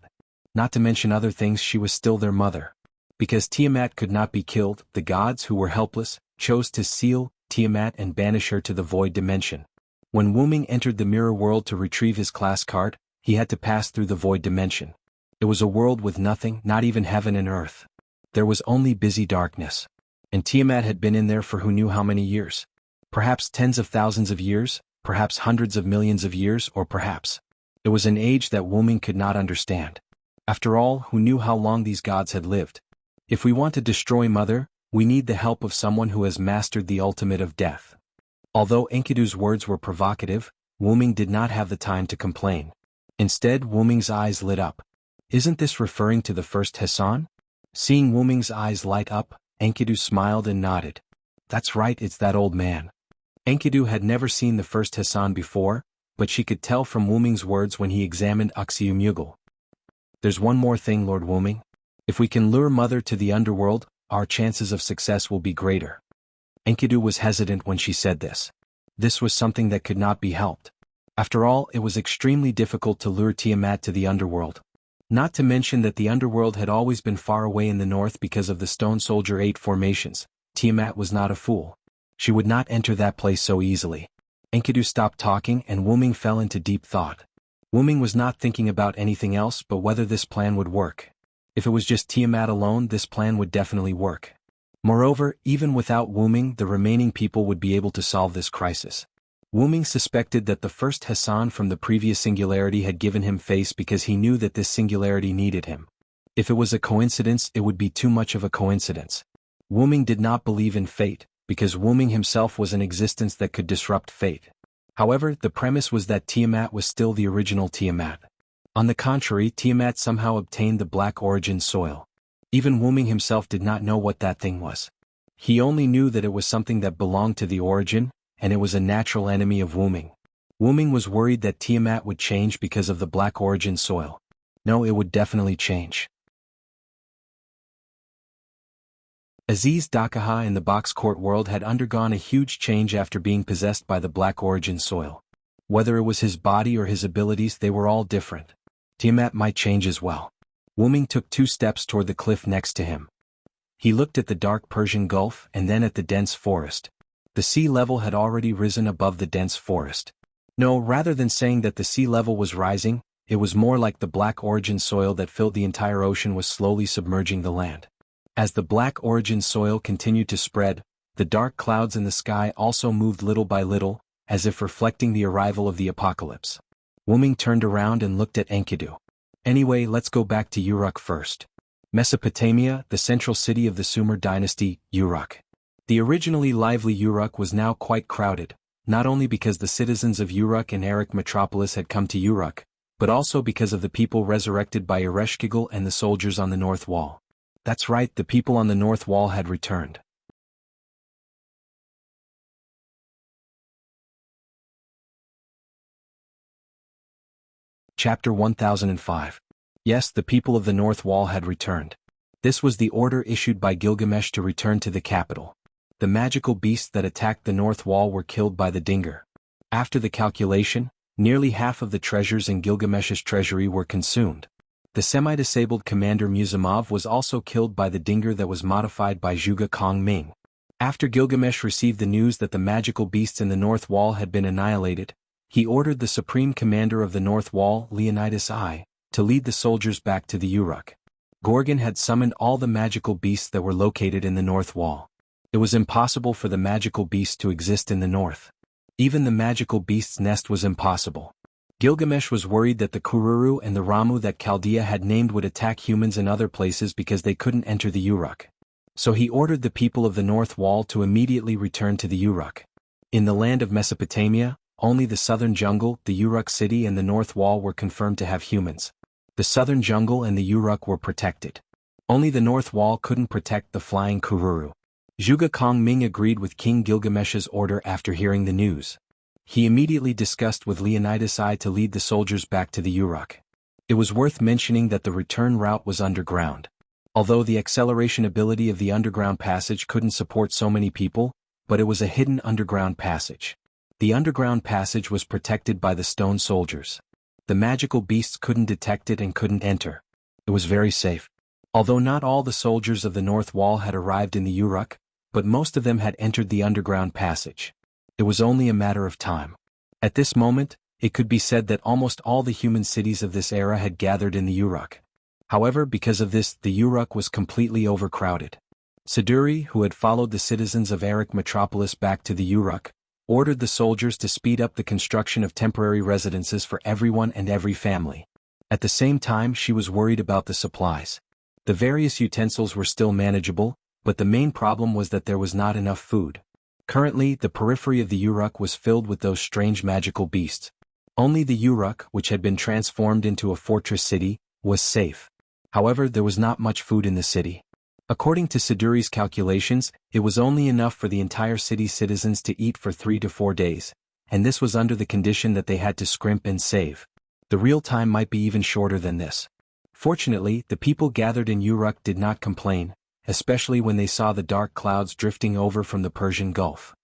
Not to mention other things, she was still their mother. Because Tiamat could not be killed, the gods, who were helpless, chose to seal Tiamat and banish her to the void dimension. When Wuming entered the mirror world to retrieve his class card, he had to pass through the void dimension. It was a world with nothing, not even heaven and earth. There was only busy darkness. And Tiamat had been in there for who knew how many years. Perhaps tens of thousands of years, perhaps hundreds of millions of years, or perhaps it was an age that Wuming could not understand. After all, who knew how long these gods had lived? If we want to destroy Mother, we need the help of someone who has mastered the ultimate of death. Although Enkidu's words were provocative, Wuming did not have the time to complain. Instead, Wuming's eyes lit up. Isn't this referring to the first Hassan? Seeing Wuming's eyes light up, Enkidu smiled and nodded. That's right, it's that old man. Enkidu had never seen the first Hassan before, but she could tell from Wuming's words when he examined Uxiumugul. There's one more thing, Lord Wuming. If we can lure Mother to the underworld, our chances of success will be greater. Enkidu was hesitant when she said this. This was something that could not be helped. After all, it was extremely difficult to lure Tiamat to the underworld. Not to mention that the underworld had always been far away in the north because of the Stone Soldier 8 formations. Tiamat was not a fool. She would not enter that place so easily. Enkidu stopped talking and Wuming fell into deep thought. Wuming was not thinking about anything else but whether this plan would work. If it was just Tiamat alone, this plan would definitely work. Moreover, even without Wuming, the remaining people would be able to solve this crisis. Wuming suspected that the first Hassan from the previous singularity had given him face because he knew that this singularity needed him. If it was a coincidence, it would be too much of a coincidence. Wuming did not believe in fate, because Wuming himself was an existence that could disrupt fate. However, the premise was that Tiamat was still the original Tiamat. On the contrary, Tiamat somehow obtained the Black Origin soil. Even Wuming himself did not know what that thing was. He only knew that it was something that belonged to the Origin, and it was a natural enemy of Wuming. Wuming was worried that Tiamat would change because of the Black Origin soil. No, it would definitely change. Aziz Dakaha in the box court world had undergone a huge change after being possessed by the Black Origin soil. Whether it was his body or his abilities, they were all different. Tiamat might change as well. Wuming took 2 steps toward the cliff next to him. He looked at the dark Persian Gulf and then at the dense forest. The sea level had already risen above the dense forest. No, rather than saying that the sea level was rising, it was more like the Black Origin soil that filled the entire ocean was slowly submerging the land. As the Black Origin soil continued to spread, the dark clouds in the sky also moved little by little, as if reflecting the arrival of the apocalypse. Wuming turned around and looked at Enkidu. Anyway, let's go back to Uruk first. Mesopotamia, the central city of the Sumer dynasty, Uruk. The originally lively Uruk was now quite crowded, not only because the citizens of Uruk and Erech Metropolis had come to Uruk, but also because of the people resurrected by Ereshkigal and the soldiers on the north wall. That's right, the people on the north wall had returned. Chapter 1005. Yes, the people of the North Wall had returned. This was the order issued by Gilgamesh to return to the capital. The magical beasts that attacked the north wall were killed by the Dinger. After the calculation, nearly half of the treasures in Gilgamesh's treasury were consumed. The semi-disabled commander Muzamov was also killed by the Dinger that was modified by Zhuge Kongming. After Gilgamesh received the news that the magical beasts in the north wall had been annihilated, he ordered the supreme commander of the north wall, Leonidas I, to lead the soldiers back to the Uruk. Gorgon had summoned all the magical beasts that were located in the north wall. It was impossible for the magical beasts to exist in the north. Even the magical beast's nest was impossible. Gilgamesh was worried that the Kururu and the Ramu that Chaldea had named would attack humans in other places because they couldn't enter the Uruk. So he ordered the people of the north wall to immediately return to the Uruk. In the land of Mesopotamia, only the southern jungle, the Uruk city and the north wall were confirmed to have humans. The southern jungle and the Uruk were protected. Only the north wall couldn't protect the flying Kururu. Zhuge Kongming agreed with King Gilgamesh's order after hearing the news. He immediately discussed with Leonidas I to lead the soldiers back to the Uruk. It was worth mentioning that the return route was underground. Although the acceleration ability of the underground passage couldn't support so many people, but it was a hidden underground passage. The underground passage was protected by the stone soldiers. The magical beasts couldn't detect it and couldn't enter. It was very safe. Although not all the soldiers of the north wall had arrived in the Uruk, but most of them had entered the underground passage. It was only a matter of time. At this moment, it could be said that almost all the human cities of this era had gathered in the Uruk. However, because of this, the Uruk was completely overcrowded. Siduri, who had followed the citizens of Erech Metropolis back to the Uruk, ordered the soldiers to speed up the construction of temporary residences for everyone and every family. At the same time, she was worried about the supplies. The various utensils were still manageable, but the main problem was that there was not enough food. Currently, the periphery of the Uruk was filled with those strange magical beasts. Only the Uruk, which had been transformed into a fortress city, was safe. However, there was not much food in the city. According to Siduri's calculations, it was only enough for the entire city's citizens to eat for 3 to 4 days, and this was under the condition that they had to scrimp and save. The real time might be even shorter than this. Fortunately, the people gathered in Uruk did not complain, especially when they saw the dark clouds drifting over from the Persian Gulf.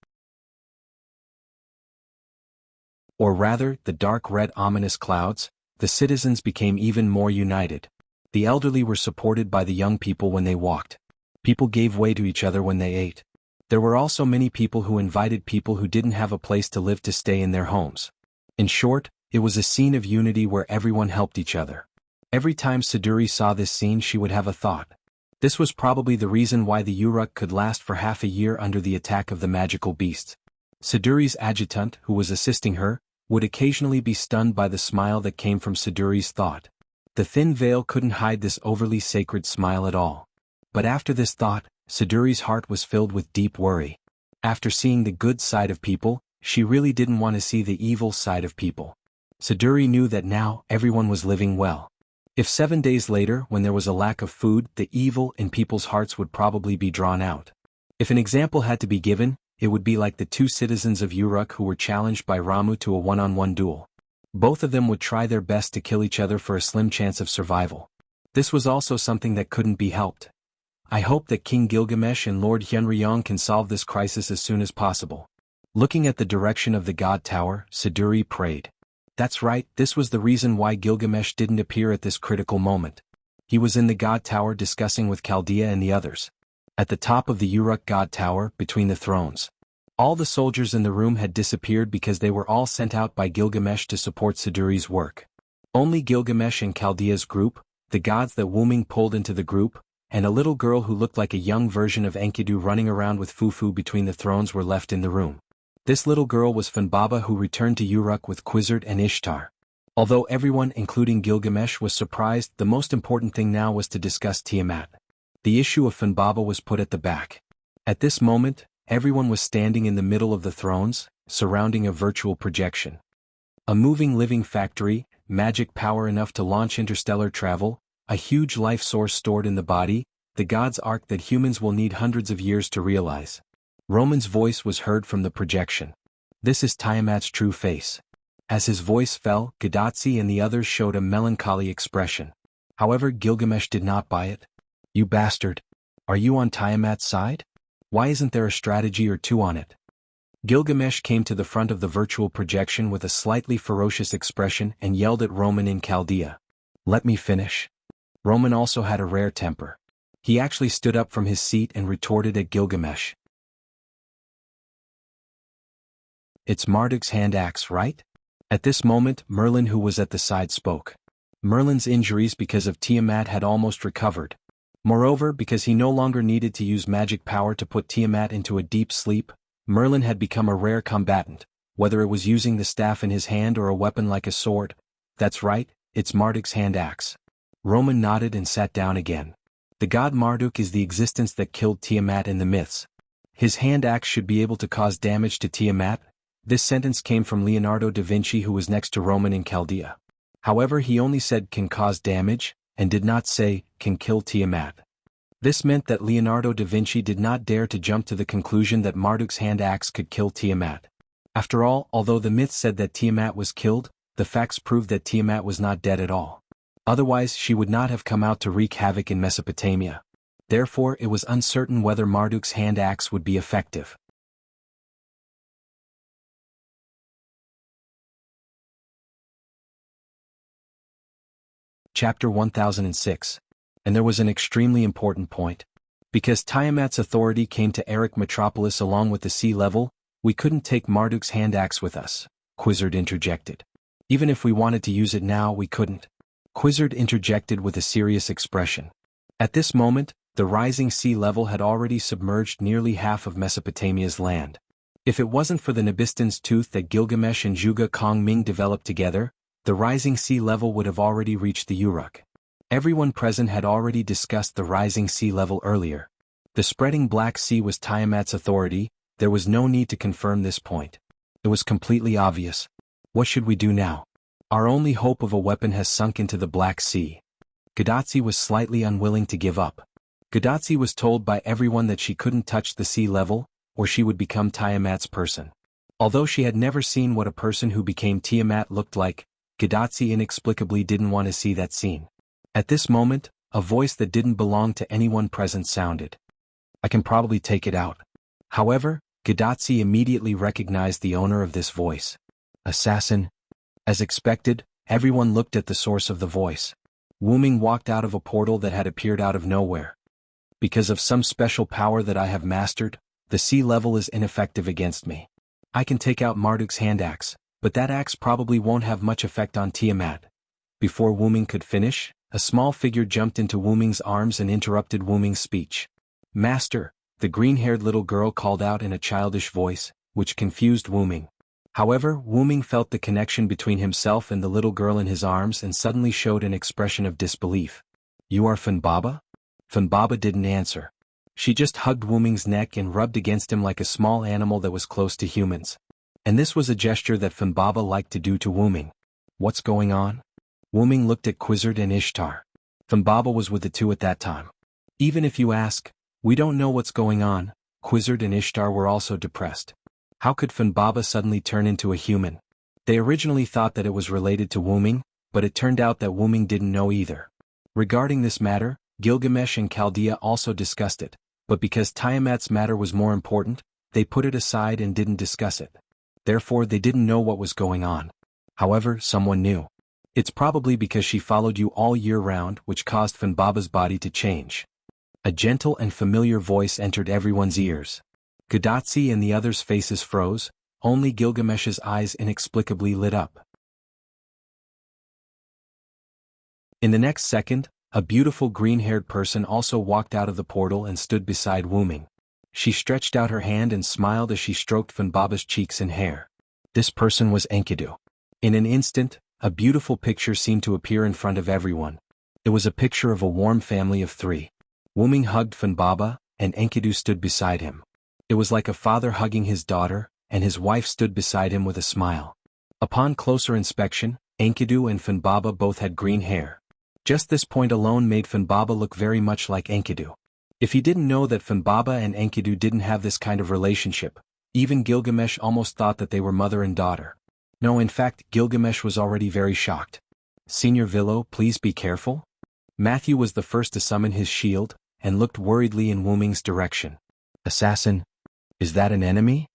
Or rather, the dark red ominous clouds. The citizens became even more united. The elderly were supported by the young people when they walked. People gave way to each other when they ate. There were also many people who invited people who didn't have a place to live to stay in their homes. In short, it was a scene of unity where everyone helped each other. Every time Siduri saw this scene, she would have a thought. This was probably the reason why the Uruk could last for half a year under the attack of the magical beasts. Siduri's adjutant, who was assisting her, would occasionally be stunned by the smile that came from Siduri's thought. The thin veil couldn't hide this overly sacred smile at all. But after this thought, Siduri's heart was filled with deep worry. After seeing the good side of people, she really didn't want to see the evil side of people. Siduri knew that now everyone was living well. If 7 days later, when there was a lack of food, the evil in people's hearts would probably be drawn out. If an example had to be given, it would be like the 2 citizens of Uruk who were challenged by Ramu to a one-on-one duel. Both of them would try their best to kill each other for a slim chance of survival. This was also something that couldn't be helped. I hope that King Gilgamesh and Lord Hyunryong can solve this crisis as soon as possible. Looking at the direction of the God Tower, Siduri prayed. That's right, this was the reason why Gilgamesh didn't appear at this critical moment. He was in the God Tower discussing with Chaldea and the others. At the top of the Uruk God Tower, between the thrones. All the soldiers in the room had disappeared because they were all sent out by Gilgamesh to support Siduri's work. Only Gilgamesh and Chaldea's group, the gods that Wuming pulled into the group, and a little girl who looked like a young version of Enkidu running around with Fufu between the thrones were left in the room. This little girl was Funbaba, who returned to Uruk with Quizzard and Ishtar. Although everyone, including Gilgamesh, was surprised, the most important thing now was to discuss Tiamat. The issue of Funbaba was put at the back. At this moment, everyone was standing in the middle of the thrones, surrounding a virtual projection. A moving living factory, magic power enough to launch interstellar travel, a huge life source stored in the body, the God's Ark that humans will need hundreds of years to realize. Roman's voice was heard from the projection. This is Tiamat's true face. As his voice fell, Gadotsi and the others showed a melancholy expression. However, Gilgamesh did not buy it. You bastard. Are you on Tiamat's side? Why isn't there a strategy or two on it? Gilgamesh came to the front of the virtual projection with a slightly ferocious expression and yelled at Roman in Chaldea. Let me finish. Roman also had a rare temper. He actually stood up from his seat and retorted at Gilgamesh. It's Marduk's hand axe, right? At this moment, Merlin, who was at the side, spoke. Merlin's injuries because of Tiamat had almost recovered. Moreover, because he no longer needed to use magic power to put Tiamat into a deep sleep, Merlin had become a rare combatant, whether it was using the staff in his hand or a weapon like a sword. That's right, it's Marduk's hand axe. Roman nodded and sat down again. The god Marduk is the existence that killed Tiamat in the myths. His hand axe should be able to cause damage to Tiamat. This sentence came from Leonardo da Vinci, who was next to Roman in Chaldea. However, he only said can cause damage, and did not say can kill Tiamat. This meant that Leonardo da Vinci did not dare to jump to the conclusion that Marduk's hand axe could kill Tiamat. After all, although the myth said that Tiamat was killed, the facts proved that Tiamat was not dead at all. Otherwise, she would not have come out to wreak havoc in Mesopotamia. Therefore, it was uncertain whether Marduk's hand axe would be effective. Chapter 1006. And there was an extremely important point. Because Tiamat's authority came to Eric Metropolis along with the sea level, we couldn't take Marduk's hand axe with us, Quizzard interjected. Even if we wanted to use it now, we couldn't. Quizzard interjected with a serious expression. At this moment, the rising sea level had already submerged nearly half of Mesopotamia's land. If it wasn't for the Nabistan's tooth that Gilgamesh and Zhuge Kongming developed together, the rising sea level would have already reached the Uruk. Everyone present had already discussed the rising sea level earlier. The spreading Black Sea was Tiamat's authority. There was no need to confirm this point. It was completely obvious. What should we do now? Our only hope of a weapon has sunk into the Black Sea. Gadotsi was slightly unwilling to give up. Gadotsi was told by everyone that she couldn't touch the sea level, or she would become Tiamat's person. Although she had never seen what a person who became Tiamat looked like, Gadotsi inexplicably didn't want to see that scene. At this moment, a voice that didn't belong to anyone present sounded. I can probably take it out. However, Gadotsi immediately recognized the owner of this voice. Assassin. As expected, everyone looked at the source of the voice. Wuming walked out of a portal that had appeared out of nowhere. Because of some special power that I have mastered, the sea level is ineffective against me. I can take out Marduk's hand axe, but that axe probably won't have much effect on Tiamat. Before Wuming could finish, a small figure jumped into Wuming's arms and interrupted Wuming's speech. Master, the green-haired little girl called out in a childish voice, which confused Wuming. However, Wuming felt the connection between himself and the little girl in his arms and suddenly showed an expression of disbelief. You are Funbaba? Funbaba didn't answer. She just hugged Wuming's neck and rubbed against him like a small animal that was close to humans. And this was a gesture that Funbaba liked to do to Wuming. What's going on? Wuming looked at Quizzard and Ishtar. Funbaba was with the two at that time. Even if you ask, we don't know what's going on. Quizzard and Ishtar were also depressed. How could Funbaba suddenly turn into a human? They originally thought that it was related to Wuming, but it turned out that Wuming didn't know either. Regarding this matter, Gilgamesh and Chaldea also discussed it, but because Tiamat's matter was more important, they put it aside and didn't discuss it. Therefore, they didn't know what was going on. However, someone knew. It's probably because she followed you all year round, which caused Funbaba's body to change. A gentle and familiar voice entered everyone's ears. Gadotsi and the others' faces froze, only Gilgamesh's eyes inexplicably lit up. In the next second, a beautiful green-haired person also walked out of the portal and stood beside Wuming. She stretched out her hand and smiled as she stroked Funbaba's cheeks and hair. This person was Enkidu. In an instant, a beautiful picture seemed to appear in front of everyone. It was a picture of a warm family of three. Wuming hugged Funbaba, and Enkidu stood beside him. It was like a father hugging his daughter, and his wife stood beside him with a smile. Upon closer inspection, Enkidu and Funbaba both had green hair. Just this point alone made Funbaba look very much like Enkidu. If he didn't know that Funbaba and Enkidu didn't have this kind of relationship, even Gilgamesh almost thought that they were mother and daughter. No, in fact, Gilgamesh was already very shocked. Senior Villo, please be careful. Matthew was the first to summon his shield, and looked worriedly in Wuming's direction. Assassin? Is that an enemy?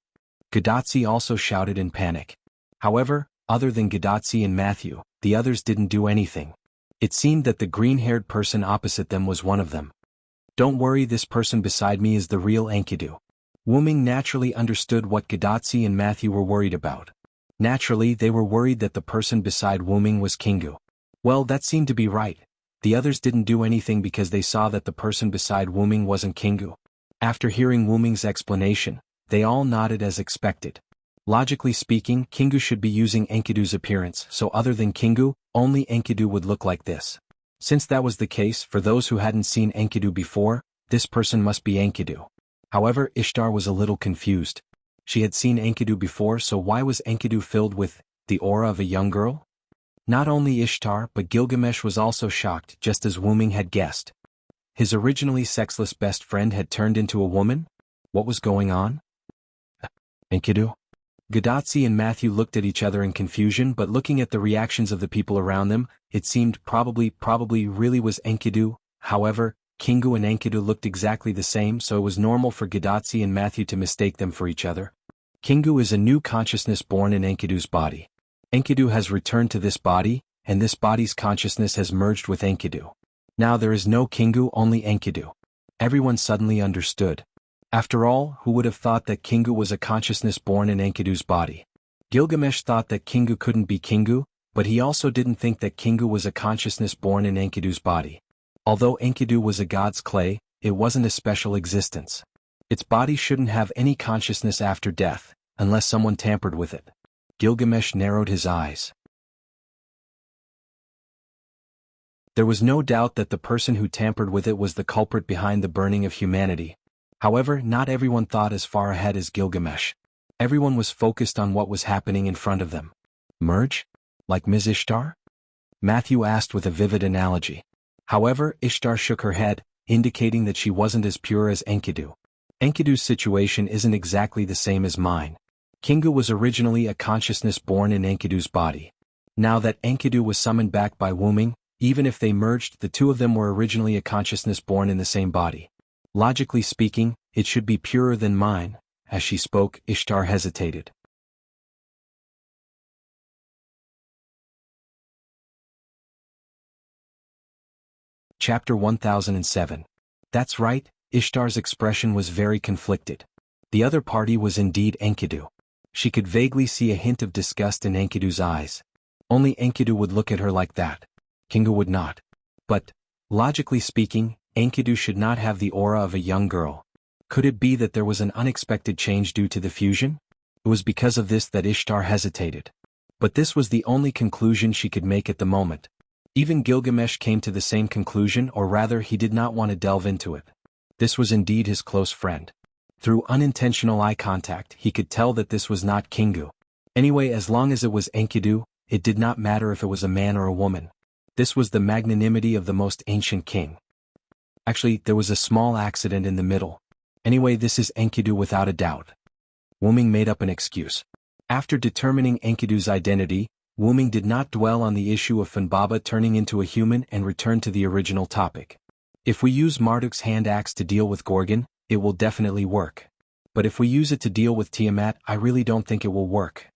Gadotsi also shouted in panic. However, other than Gadotsi and Matthew, the others didn't do anything. It seemed that the green-haired person opposite them was one of them. Don't worry, this person beside me is the real Enkidu. Wuming naturally understood what Gadotsi and Matthew were worried about. Naturally, they were worried that the person beside Wuming was Kingu. Well, that seemed to be right. The others didn't do anything because they saw that the person beside Wuming wasn't Kingu. After hearing Wuming's explanation, they all nodded as expected. Logically speaking, Kingu should be using Enkidu's appearance, so other than Kingu, only Enkidu would look like this. Since that was the case, for those who hadn't seen Enkidu before, this person must be Enkidu. However, Ishtar was a little confused. She had seen Enkidu before, so why was Enkidu filled with the aura of a young girl? Not only Ishtar but Gilgamesh was also shocked, just as Wuming had guessed. His originally sexless best friend had turned into a woman? What was going on? Enkidu? Gadotsi and Matthew looked at each other in confusion, but looking at the reactions of the people around them, it seemed probably really was Enkidu. However, Kingu and Enkidu looked exactly the same, so it was normal for Gadotsi and Matthew to mistake them for each other. Kingu is a new consciousness born in Enkidu's body. Enkidu has returned to this body, and this body's consciousness has merged with Enkidu. Now there is no Kingu, only Enkidu. Everyone suddenly understood. After all, who would have thought that Kingu was a consciousness born in Enkidu's body? Gilgamesh thought that Kingu couldn't be Kingu, but he also didn't think that Kingu was a consciousness born in Enkidu's body. Although Enkidu was a god's clay, it wasn't a special existence. Its body shouldn't have any consciousness after death, unless someone tampered with it. Gilgamesh narrowed his eyes. There was no doubt that the person who tampered with it was the culprit behind the burning of humanity. However, not everyone thought as far ahead as Gilgamesh. Everyone was focused on what was happening in front of them. Merge? Like Ms. Ishtar? Matthew asked with a vivid analogy. However, Ishtar shook her head, indicating that she wasn't as pure as Enkidu. Enkidu's situation isn't exactly the same as mine. Kingu was originally a consciousness born in Enkidu's body. Now that Enkidu was summoned back by Wuming, even if they merged, the two of them were originally a consciousness born in the same body. Logically speaking, it should be purer than mine. As she spoke, Ishtar hesitated. Chapter 1007. That's right, Ishtar's expression was very conflicted. The other party was indeed Enkidu. She could vaguely see a hint of disgust in Enkidu's eyes. Only Enkidu would look at her like that. Kingu would not. But, logically speaking, Enkidu should not have the aura of a young girl. Could it be that there was an unexpected change due to the fusion? It was because of this that Ishtar hesitated. But this was the only conclusion she could make at the moment. Even Gilgamesh came to the same conclusion, or rather he did not want to delve into it. This was indeed his close friend. Through unintentional eye contact, he could tell that this was not Kingu. Anyway, as long as it was Enkidu, it did not matter if it was a man or a woman. This was the magnanimity of the most ancient king. Actually, there was a small accident in the middle. Anyway, this is Enkidu without a doubt. Wuming made up an excuse. After determining Enkidu's identity, Wuming did not dwell on the issue of Funbaba turning into a human and returned to the original topic. If we use Marduk's hand axe to deal with Gorgon, it will definitely work. But if we use it to deal with Tiamat, I really don't think it will work.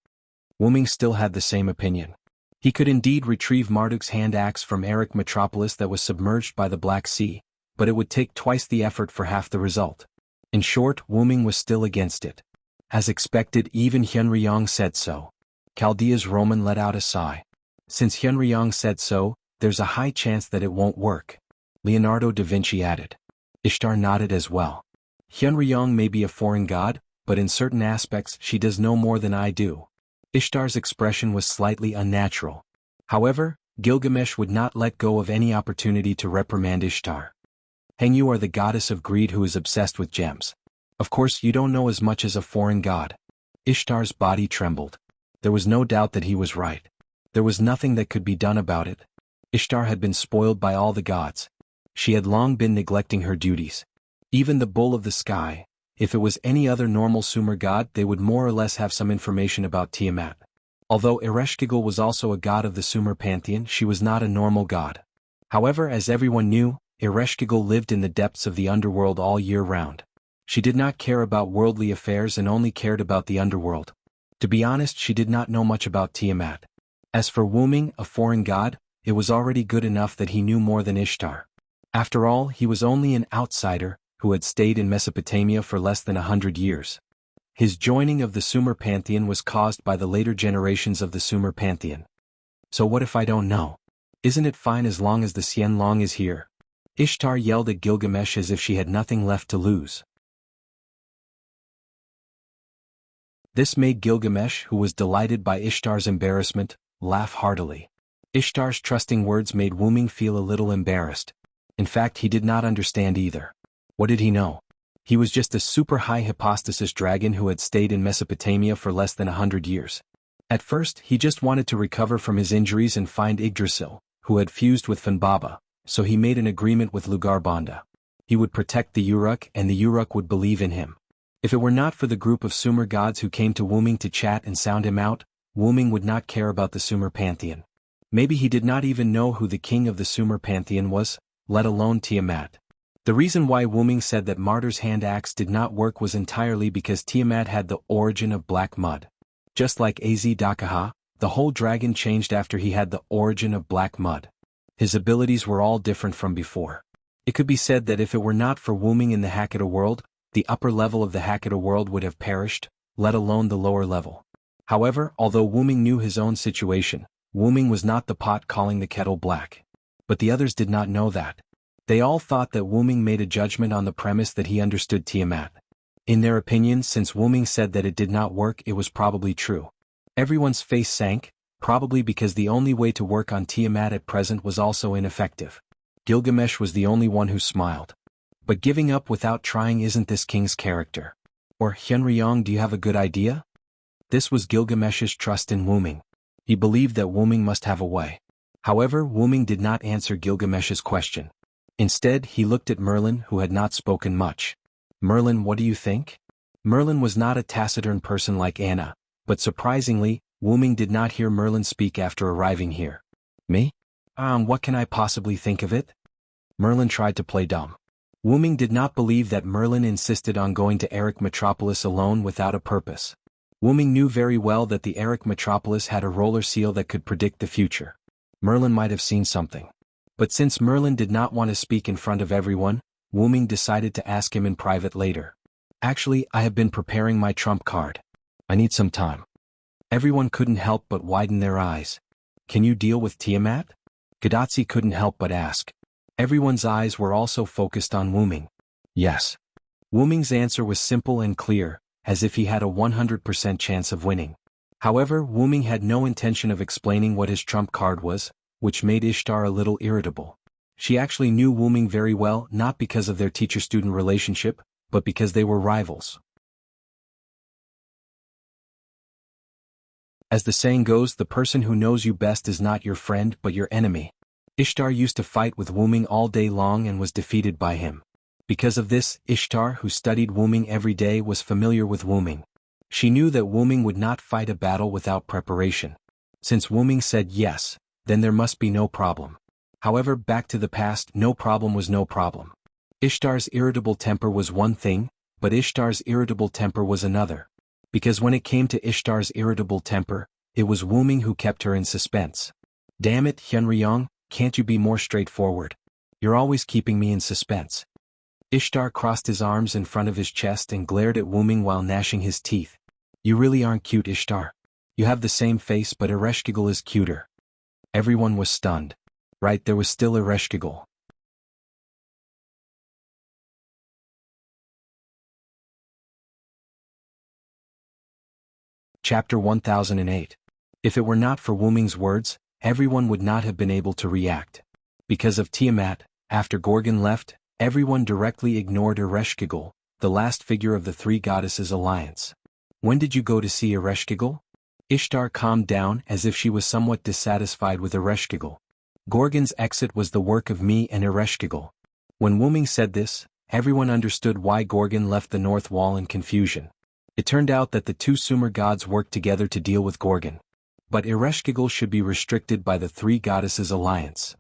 Wuming still had the same opinion. He could indeed retrieve Marduk's hand axe from Erech Metropolis that was submerged by the Black Sea, but it would take twice the effort for half the result. In short, Wuming was still against it. As expected, even Hyunryong said so. Chaldea's Roman let out a sigh. Since Hyunryong said so, there's a high chance that it won't work. Leonardo da Vinci added. Ishtar nodded as well. Hyunryong may be a foreign god, but in certain aspects she does no more than I do. Ishtar's expression was slightly unnatural. However, Gilgamesh would not let go of any opportunity to reprimand Ishtar. Heng, you are the goddess of greed who is obsessed with gems. Of course you don't know as much as a foreign god. Ishtar's body trembled. There was no doubt that he was right. There was nothing that could be done about it. Ishtar had been spoiled by all the gods. She had long been neglecting her duties. Even the bull of the sky, if it was any other normal Sumer god, they would more or less have some information about Tiamat. Although Ereshkigal was also a god of the Sumer pantheon, she was not a normal god. However, as everyone knew, Ereshkigal lived in the depths of the underworld all year round. She did not care about worldly affairs and only cared about the underworld. To be honest, she did not know much about Tiamat. As for Wuming, a foreign god, it was already good enough that he knew more than Ishtar. After all, he was only an outsider, who had stayed in Mesopotamia for less than 100 years. His joining of the Sumer pantheon was caused by the later generations of the Sumer pantheon. So what if I don't know? Isn't it fine as long as the Xianlong is here? Ishtar yelled at Gilgamesh as if she had nothing left to lose. This made Gilgamesh, who was delighted by Ishtar's embarrassment, laugh heartily. Ishtar's trusting words made Wuming feel a little embarrassed. In fact, he did not understand either. What did he know? He was just a super high hypostasis dragon who had stayed in Mesopotamia for less than 100 years. At first, he just wanted to recover from his injuries and find Yggdrasil, who had fused with Funbaba, so he made an agreement with Lugarbanda. He would protect the Uruk and the Uruk would believe in him. If it were not for the group of Sumer gods who came to Wuming to chat and sound him out, Wuming would not care about the Sumer pantheon. Maybe he did not even know who the king of the Sumer pantheon was, let alone Tiamat. The reason why Wuming said that Martyr's hand axe did not work was entirely because Tiamat had the origin of black mud. Just like Az Dakaha, the whole dragon changed after he had the origin of black mud. His abilities were all different from before. It could be said that if it were not for Wuming in the Hakata world, the upper level of the Hakata world would have perished, let alone the lower level. However, although Wuming knew his own situation, Wuming was not the pot calling the kettle black. But the others did not know that. They all thought that Wuming made a judgment on the premise that he understood Tiamat. In their opinion, since Wuming said that it did not work, it was probably true. Everyone's face sank, probably because the only way to work on Tiamat at present was also ineffective. Gilgamesh was the only one who smiled. But giving up without trying isn't this king's character. Or, Hyunryong, do you have a good idea? This was Gilgamesh's trust in Wuming. He believed that Wuming must have a way. However, Wuming did not answer Gilgamesh's question. Instead, he looked at Merlin, who had not spoken much. Merlin, what do you think? Merlin was not a taciturn person like Anna, but surprisingly, Wuming did not hear Merlin speak after arriving here. Me? What can I possibly think of it? Merlin tried to play dumb. Wuming did not believe that Merlin insisted on going to Eric Metropolis alone without a purpose. Wuming knew very well that the Eric Metropolis had a roller seal that could predict the future. Merlin might have seen something. But since Merlin did not want to speak in front of everyone, Wuming decided to ask him in private later. Actually, I have been preparing my trump card. I need some time. Everyone couldn't help but widen their eyes. Can you deal with Tiamat? Gadatsi couldn't help but ask. Everyone's eyes were also focused on Wuming. Yes. Wuming's answer was simple and clear, as if he had a 100% chance of winning. However, Wuming had no intention of explaining what his trump card was, which made Ishtar a little irritable. She actually knew Wuming very well, not because of their teacher-student relationship, but because they were rivals. As the saying goes, the person who knows you best is not your friend but your enemy. Ishtar used to fight with Wuming all day long and was defeated by him. Because of this, Ishtar, who studied Wuming every day, was familiar with Wuming. She knew that Wuming would not fight a battle without preparation. Since Wuming said yes, then there must be no problem. However, back to the past, no problem was no problem. Ishtar's irritable temper was one thing, but Ishtar's irritable temper was another. Because when it came to Ishtar's irritable temper, it was Wuming who kept her in suspense. Damn it, Hyunryong, can't you be more straightforward? You're always keeping me in suspense. Ishtar crossed his arms in front of his chest and glared at Wuming while gnashing his teeth. You really aren't cute, Ishtar. You have the same face, but Ereshkigal is cuter. Everyone was stunned. Right, there was still Ereshkigal. Chapter 1008. If it were not for Wuming's words, everyone would not have been able to react. Because of Tiamat, after Gorgon left, everyone directly ignored Ereshkigal, the last figure of the three goddesses' alliance. When did you go to see Ereshkigal? Ishtar calmed down as if she was somewhat dissatisfied with Ereshkigal. Gorgon's exit was the work of me and Ereshkigal. When Wuming said this, everyone understood why Gorgon left the North Wall in confusion. It turned out that the two Sumer gods worked together to deal with Gorgon. But Ereshkigal should be restricted by the three goddesses' alliance.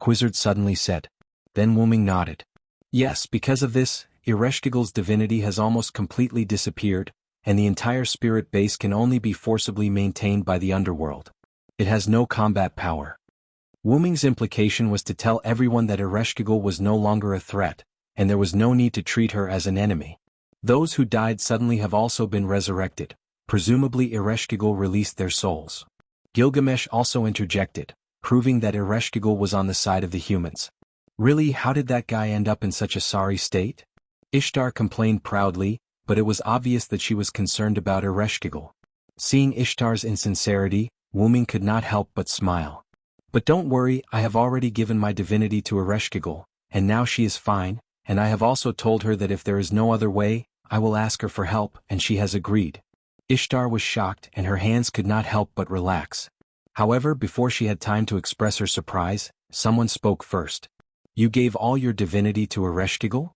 Quizzard suddenly said. Then Wuming nodded. Yes, because of this, Ereshkigal's divinity has almost completely disappeared, and the entire spirit base can only be forcibly maintained by the underworld. It has no combat power. Wuming's implication was to tell everyone that Ereshkigal was no longer a threat, and there was no need to treat her as an enemy. Those who died suddenly have also been resurrected. Presumably Ereshkigal released their souls. Gilgamesh also interjected, proving that Ereshkigal was on the side of the humans. Really, how did that guy end up in such a sorry state? Ishtar complained proudly, but it was obvious that she was concerned about Ereshkigal. Seeing Ishtar's insincerity, Wuming could not help but smile. But don't worry, I have already given my divinity to Ereshkigal, and now she is fine, and I have also told her that if there is no other way, I will ask her for help, and she has agreed. Ishtar was shocked and her hands could not help but relax. However, before she had time to express her surprise, someone spoke first. You gave all your divinity to Ereshkigal?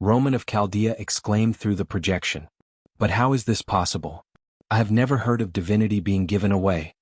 Roman of Chaldea exclaimed through the projection. But how is this possible? I have never heard of divinity being given away.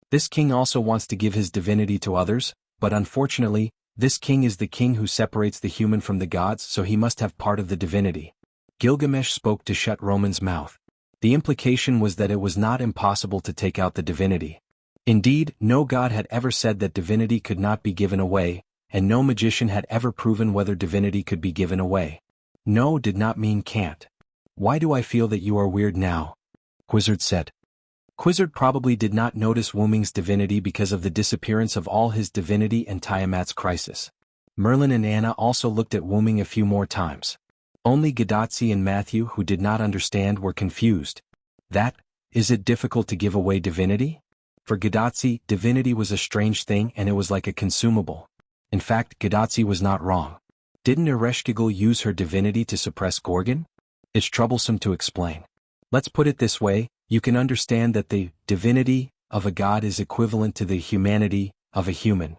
This king also wants to give his divinity to others, but unfortunately, this king is the king who separates the human from the gods, so he must have part of the divinity. Gilgamesh spoke to shut Roman's mouth. The implication was that it was not impossible to take out the divinity. Indeed, no god had ever said that divinity could not be given away, and no magician had ever proven whether divinity could be given away. No did not mean can't. Why do I feel that you are weird now? Quizzard said. Quizzard probably did not notice Wuming's divinity because of the disappearance of all his divinity and Tiamat's crisis. Merlin and Anna also looked at Wuming a few more times. Only Gadatsi and Matthew, who did not understand, were confused. Is it difficult to give away divinity? For Gadatsi, divinity was a strange thing and it was like a consumable. In fact, Gadatsi was not wrong. Didn't Ereshkigal use her divinity to suppress Gorgon? It's troublesome to explain. Let's put it this way, you can understand that the divinity of a god is equivalent to the humanity of a human.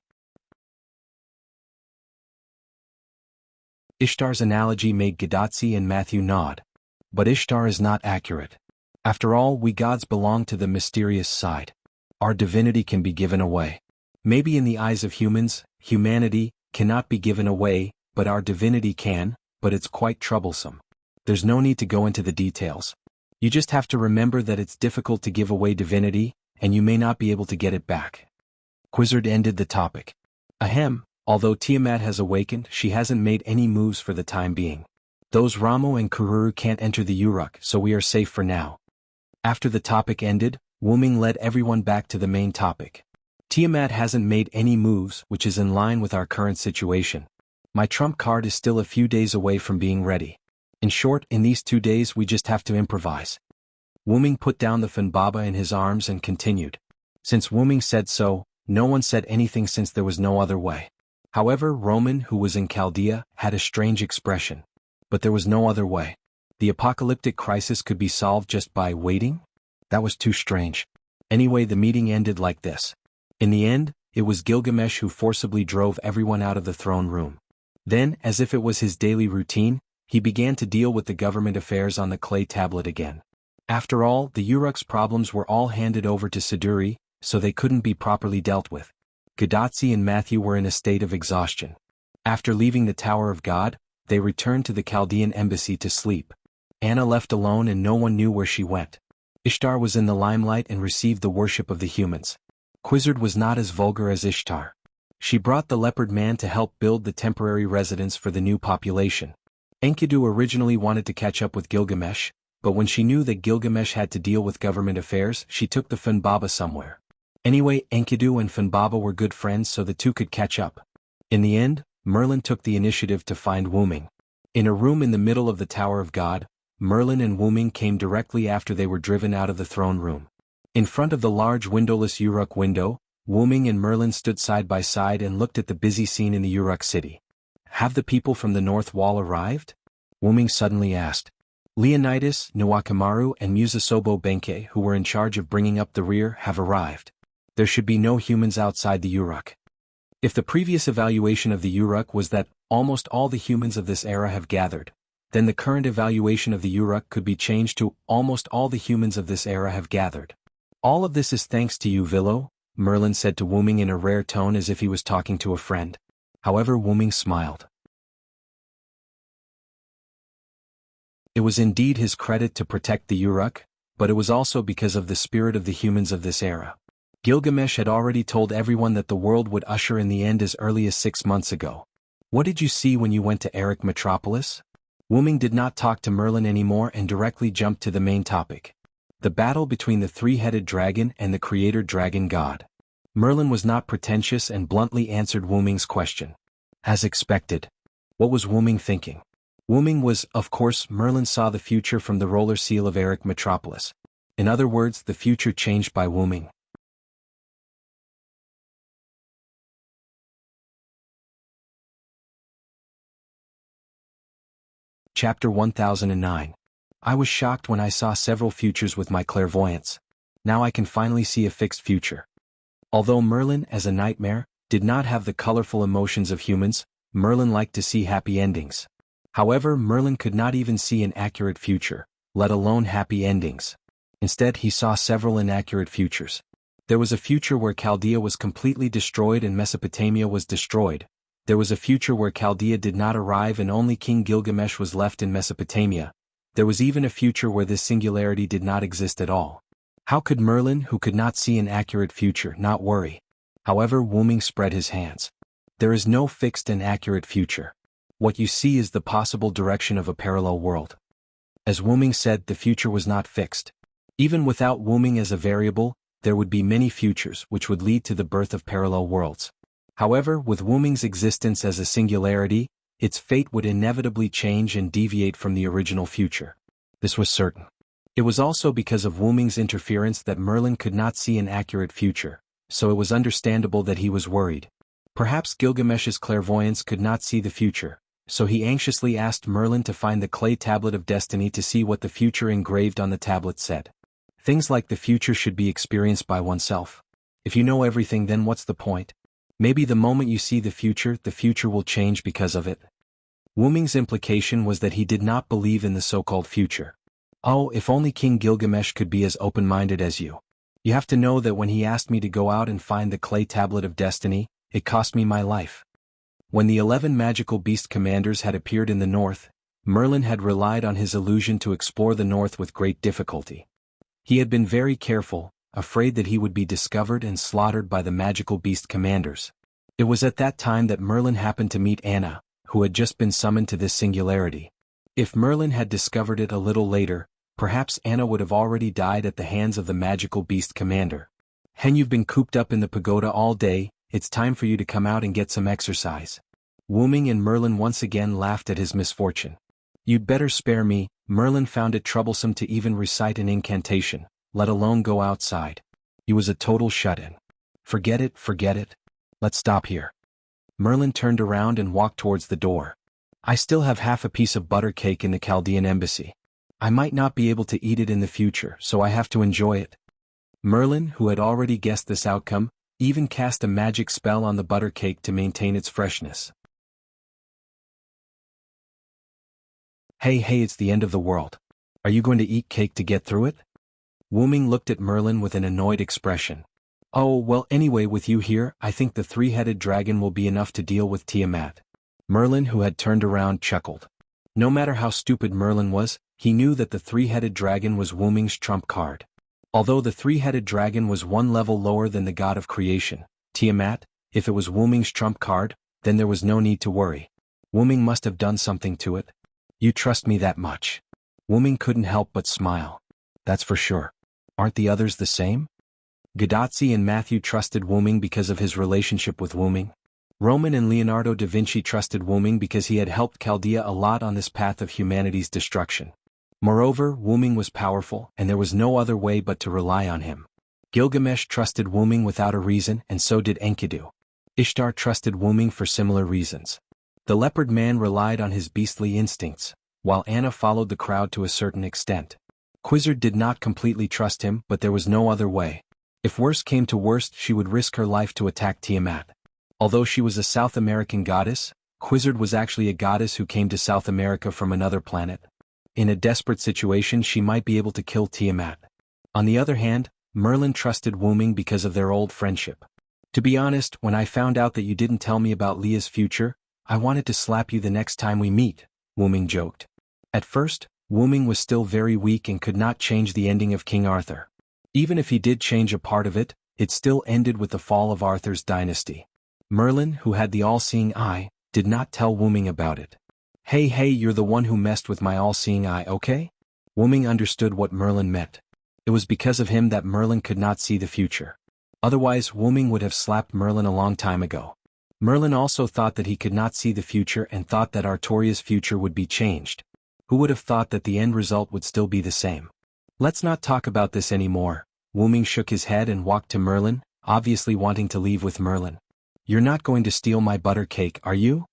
Ishtar's analogy made Gadatsi and Matthew nod. But Ishtar is not accurate. After all, we gods belong to the mysterious side. Our divinity can be given away. Maybe in the eyes of humans, humanity cannot be given away, but our divinity can, but it's quite troublesome. There's no need to go into the details. You just have to remember that it's difficult to give away divinity, and you may not be able to get it back. Quizzard ended the topic. Ahem. Although Tiamat has awakened, she hasn't made any moves for the time being. Those Ramo and Kururu can't enter the Uruk, so we are safe for now. After the topic ended, Wuming led everyone back to the main topic. Tiamat hasn't made any moves, which is in line with our current situation. My trump card is still a few days away from being ready. In short, in these 2 days we just have to improvise. Wuming put down the Funbaba in his arms and continued. Since Wuming said so, no one said anything since there was no other way. However, Roman, who was in Chaldea, had a strange expression. But there was no other way. The apocalyptic crisis could be solved just by waiting? That was too strange. Anyway, the meeting ended like this. In the end, it was Gilgamesh who forcibly drove everyone out of the throne room. Then, as if it was his daily routine, he began to deal with the government affairs on the clay tablet again. After all, the Uruk's problems were all handed over to Siduri, so they couldn't be properly dealt with. Gadatsi and Matthew were in a state of exhaustion. After leaving the Tower of God, they returned to the Chaldean embassy to sleep. Anna left alone and no one knew where she went. Ishtar was in the limelight and received the worship of the humans. Quizzard was not as vulgar as Ishtar. She brought the leopard man to help build the temporary residence for the new population. Enkidu originally wanted to catch up with Gilgamesh, but when she knew that Gilgamesh had to deal with government affairs, she took the Funbaba somewhere. Anyway, Enkidu and Funbaba were good friends so the two could catch up. In the end, Merlin took the initiative to find Wuming. In a room in the middle of the Tower of God, Merlin and Wuming came directly after they were driven out of the throne room. In front of the large windowless Uruk window, Wuming and Merlin stood side by side and looked at the busy scene in the Uruk city. Have the people from the North Wall arrived? Wuming suddenly asked. Leonidas, Nwakamaru and Musasobo Benke, who were in charge of bringing up the rear, have arrived. There should be no humans outside the Uruk. If the previous evaluation of the Uruk was that almost all the humans of this era have gathered, then the current evaluation of the Uruk could be changed to almost all the humans of this era have gathered. All of this is thanks to you, Villo, Merlin said to Wuming in a rare tone as if he was talking to a friend. However, Wu-ming smiled. It was indeed his credit to protect the Uruk, but it was also because of the spirit of the humans of this era. Gilgamesh had already told everyone that the world would usher in the end as early as 6 months ago. What did you see when you went to Erech Metropolis? Wu-ming did not talk to Merlin anymore and directly jumped to the main topic. The battle between the three-headed dragon and the creator dragon god. Merlin was not pretentious and bluntly answered Wu-ming's question. As expected. What was Wu-ming thinking? Wu-ming was, of course, Merlin saw the future from the roller seal of Erech Metropolis. In other words, the future changed by Wu-ming. Chapter 1009. I was shocked when I saw several futures with my clairvoyance. Now I can finally see a fixed future. Although Merlin, as a nightmare, did not have the colorful emotions of humans, Merlin liked to see happy endings. However, Merlin could not even see an accurate future, let alone happy endings. Instead, he saw several inaccurate futures. There was a future where Chaldea was completely destroyed and Mesopotamia was destroyed. There was a future where Chaldea did not arrive and only King Gilgamesh was left in Mesopotamia. There was even a future where this singularity did not exist at all. How could Merlin, who could not see an accurate future, not worry? However, Wu-ming spread his hands. There is no fixed and accurate future. What you see is the possible direction of a parallel world. As Wu-ming said, the future was not fixed. Even without Wu-ming as a variable, there would be many futures which would lead to the birth of parallel worlds. However, with Wu-ming's existence as a singularity, its fate would inevitably change and deviate from the original future. This was certain. It was also because of Wu-ming's interference that Merlin could not see an accurate future, so it was understandable that he was worried. Perhaps Gilgamesh's clairvoyance could not see the future, so he anxiously asked Merlin to find the clay tablet of destiny to see what the future engraved on the tablet said. Things like the future should be experienced by oneself. If you know everything, then what's the point? Maybe the moment you see the future will change because of it. Wu-ming's implication was that he did not believe in the so-called future. Oh, if only King Gilgamesh could be as open-minded as you. You have to know that when he asked me to go out and find the clay tablet of destiny, it cost me my life. When the 11 magical beast commanders had appeared in the north, Merlin had relied on his illusion to explore the north with great difficulty. He had been very careful, afraid that he would be discovered and slaughtered by the magical beast commanders. It was at that time that Merlin happened to meet Anna, who had just been summoned to this singularity. If Merlin had discovered it a little later, perhaps Anna would have already died at the hands of the magical beast commander. Hen, you've been cooped up in the pagoda all day, it's time for you to come out and get some exercise. Wu-ming and Merlin once again laughed at his misfortune. You'd better spare me. Merlin found it troublesome to even recite an incantation, let alone go outside. He was a total shut-in. Forget it. Let's stop here. Merlin turned around and walked towards the door. I still have half a piece of butter cake in the Chaldean embassy. I might not be able to eat it in the future, so I have to enjoy it. Merlin, who had already guessed this outcome, even cast a magic spell on the butter cake to maintain its freshness. Hey, it's the end of the world. Are you going to eat cake to get through it? Wu-ming looked at Merlin with an annoyed expression. Oh, well, anyway, with you here, I think the three-headed dragon will be enough to deal with Tiamat. Merlin, who had turned around, chuckled. No matter how stupid Merlin was, he knew that the three-headed dragon was Wu-ming's trump card. Although the three-headed dragon was one level lower than the god of creation, Tiamat, if it was Wu-ming's trump card, then there was no need to worry. Wu-ming must have done something to it. You trust me that much? Wu-ming couldn't help but smile. That's for sure. Aren't the others the same? Gadotzi and Matthew trusted Wu-ming because of his relationship with Wu-ming. Roman and Leonardo da Vinci trusted Wu-ming because he had helped Chaldea a lot on this path of humanity's destruction. Moreover, Wu-ming was powerful, and there was no other way but to rely on him. Gilgamesh trusted Wu-ming without a reason, and so did Enkidu. Ishtar trusted Wu-ming for similar reasons. The leopard man relied on his beastly instincts, while Anna followed the crowd to a certain extent. Quizzard did not completely trust him, but there was no other way. If worst came to worst, she would risk her life to attack Tiamat. Although she was a South American goddess, Quizzard was actually a goddess who came to South America from another planet. In a desperate situation, she might be able to kill Tiamat. On the other hand, Merlin trusted Wu-ming because of their old friendship. To be honest, when I found out that you didn't tell me about Leah's future, I wanted to slap you the next time we meet, Wu Ming joked. At first, Wu Ming was still very weak and could not change the ending of King Arthur. Even if he did change a part of it, it still ended with the fall of Arthur's dynasty. Merlin, who had the all-seeing eye, did not tell Wu Ming about it. Hey, you're the one who messed with my all-seeing eye, okay? Wu Ming understood what Merlin meant. It was because of him that Merlin could not see the future. Otherwise, Wu Ming would have slapped Merlin a long time ago. Merlin also thought that he could not see the future and thought that Artoria's future would be changed. Who would have thought that the end result would still be the same? Let's not talk about this anymore. Wu Ming shook his head and walked to Merlin, obviously wanting to leave with Merlin. You're not going to steal my butter cake, are you?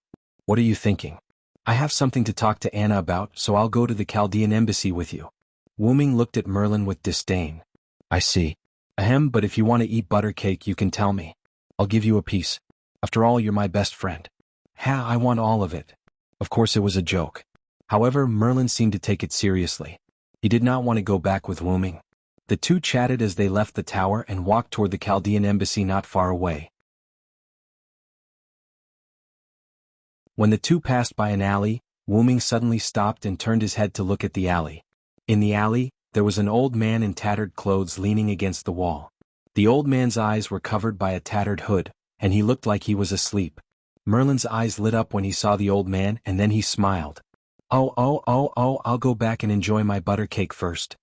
What are you thinking? I have something to talk to Anna about, so I'll go to the Chaldean embassy with you. Wu Ming looked at Merlin with disdain. I see. Ahem, but if you want to eat butter cake you can tell me. I'll give you a piece. After all, you're my best friend. Ha, I want all of it. Of course it was a joke. However, Merlin seemed to take it seriously. He did not want to go back with Wu Ming. The two chatted as they left the tower and walked toward the Chaldean embassy not far away. When the two passed by an alley, Wu Ming suddenly stopped and turned his head to look at the alley. In the alley, there was an old man in tattered clothes leaning against the wall. The old man's eyes were covered by a tattered hood, and he looked like he was asleep. Merlin's eyes lit up when he saw the old man and then he smiled. I'll go back and enjoy my butter cake first.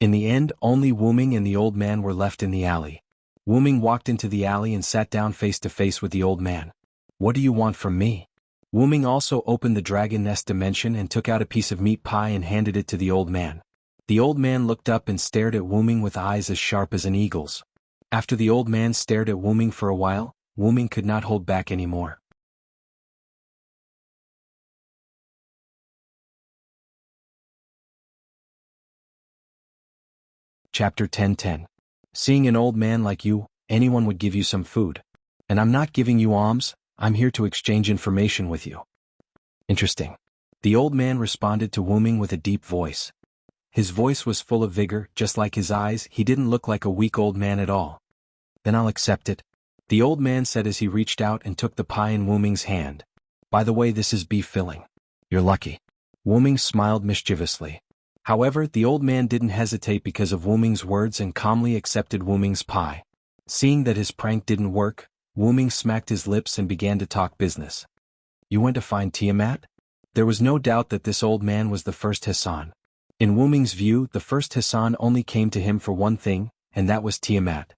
In the end, only Wu Ming and the old man were left in the alley. Wu Ming walked into the alley and sat down face to face with the old man. What do you want from me? Wu Ming also opened the dragon nest dimension and took out a piece of meat pie and handed it to the old man. The old man looked up and stared at Wu Ming with eyes as sharp as an eagle's. After the old man stared at Wu Ming for a while, Wu Ming could not hold back anymore. Chapter 10:10. Seeing an old man like you, anyone would give you some food. And I'm not giving you alms, I'm here to exchange information with you. Interesting. The old man responded to Wu Ming with a deep voice. His voice was full of vigor, just like his eyes. He didn't look like a weak old man at all. Then I'll accept it, the old man said as he reached out and took the pie in Wu Ming's hand. By the way, this is beef filling. You're lucky. Wu Ming smiled mischievously. However, the old man didn't hesitate because of Wu Ming's words and calmly accepted Wu Ming's pie. Seeing that his prank didn't work, Wu Ming smacked his lips and began to talk business. You went to find Tiamat? There was no doubt that this old man was the first Hassan. In Wu Ming's view, the first Hassan only came to him for one thing, and that was Tiamat.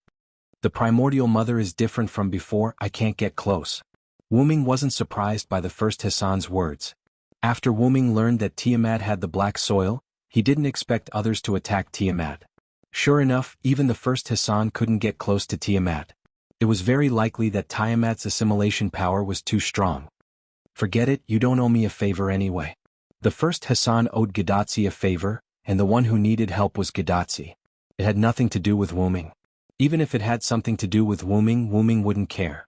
The primordial mother is different from before, I can't get close. Wu Ming wasn't surprised by the first Hassan's words. After Wu Ming learned that Tiamat had the black soil, he didn't expect others to attack Tiamat. Sure enough, even the first Hassan couldn't get close to Tiamat. It was very likely that Tiamat's assimilation power was too strong. Forget it, you don't owe me a favor anyway. The first Hassan owed Gadotsi a favor, and the one who needed help was Gadotsi. It had nothing to do with Wu Ming. Even if it had something to do with Wu Ming wouldn't care.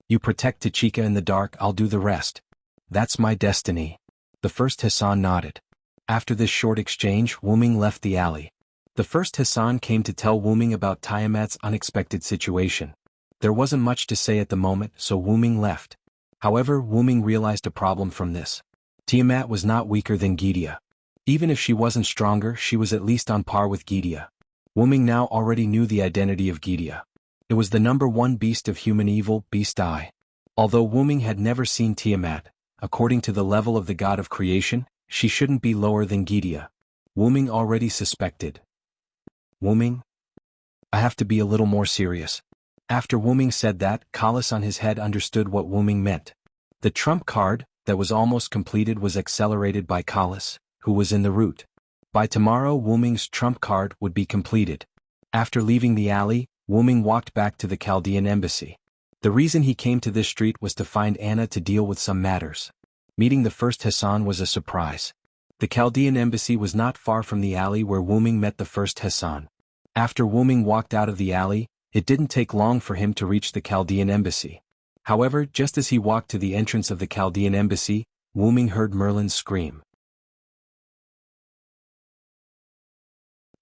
You protect Tachika in the dark, I'll do the rest. That's my destiny. The first Hassan nodded. After this short exchange, Wu Ming left the alley. The first Hassan came to tell Wu Ming about Tiamat's unexpected situation. There wasn't much to say at the moment, so Wu Ming left. However, Wu Ming realized a problem from this. Tiamat was not weaker than Gydia. Even if she wasn't stronger, she was at least on par with Gydia. Wu Ming now already knew the identity of Gydia. It was the #1 beast of human evil, Beast Eye. Although Wu Ming had never seen Tiamat, according to the level of the god of creation, she shouldn't be lower than Gydia. Wu Ming already suspected. Wu Ming? I have to be a little more serious. After Wu Ming said that, Kalas on his head understood what Wu Ming meant. The trump card, that was almost completed, was accelerated by Kalas, who was in the route. By tomorrow, Wu Ming's trump card would be completed. After leaving the alley, Wu Ming walked back to the Chaldean embassy. The reason he came to this street was to find Anna to deal with some matters. Meeting the first Hassan was a surprise. The Chaldean embassy was not far from the alley where Wu Ming met the first Hassan. After Wu Ming walked out of the alley, it didn't take long for him to reach the Chaldean embassy. However, just as he walked to the entrance of the Chaldean embassy, Wu Ming heard Merlin scream.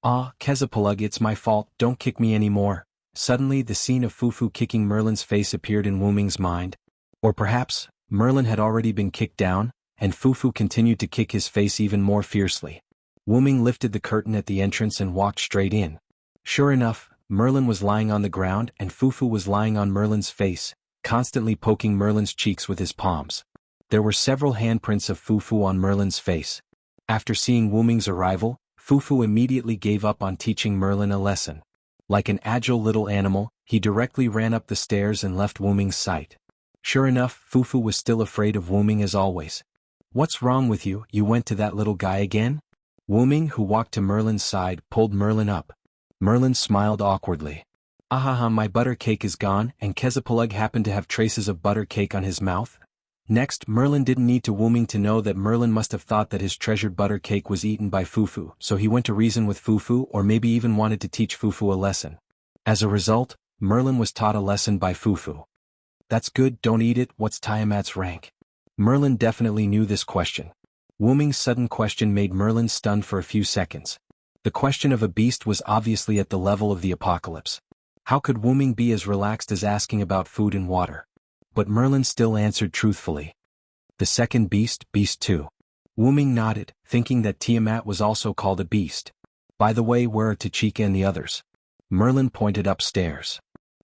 Ah, Kezapalug, it's my fault, don't kick me anymore. Suddenly the scene of Fufu kicking Merlin's face appeared in Wu Ming's mind. Or perhaps, Merlin had already been kicked down, and Fufu continued to kick his face even more fiercely. Wu Ming lifted the curtain at the entrance and walked straight in. Sure enough, Merlin was lying on the ground and Fufu was lying on Merlin's face, constantly poking Merlin's cheeks with his palms. There were several handprints of Fufu on Merlin's face. After seeing Wu Ming's arrival, Fufu immediately gave up on teaching Merlin a lesson. Like an agile little animal, he directly ran up the stairs and left Wu Ming's sight. Sure enough, Fufu was still afraid of Wu Ming as always. "What's wrong with you? You went to that little guy again?" Wu Ming, who walked to Merlin's side, pulled Merlin up. Merlin smiled awkwardly. "Ahaha, my butter cake is gone," and Kezapalug happened to have traces of butter cake on his mouth. Next, Merlin didn't need to Wu Ming to know that Merlin must have thought that his treasured butter cake was eaten by Fufu, so he went to reason with Fufu or maybe even wanted to teach Fufu a lesson. As a result, Merlin was taught a lesson by Fufu. "That's good, don't eat it, what's Tiamat's rank?" Merlin definitely knew this question. Wu Ming's sudden question made Merlin stunned for a few seconds. The question of a beast was obviously at the level of the apocalypse. How could Wu Ming be as relaxed as asking about food and water? But Merlin still answered truthfully. "The second beast, Beast 2. Wu Ming nodded, thinking that Tiamat was also called a beast. "By the way, where are Tachika and the others?" Merlin pointed upstairs.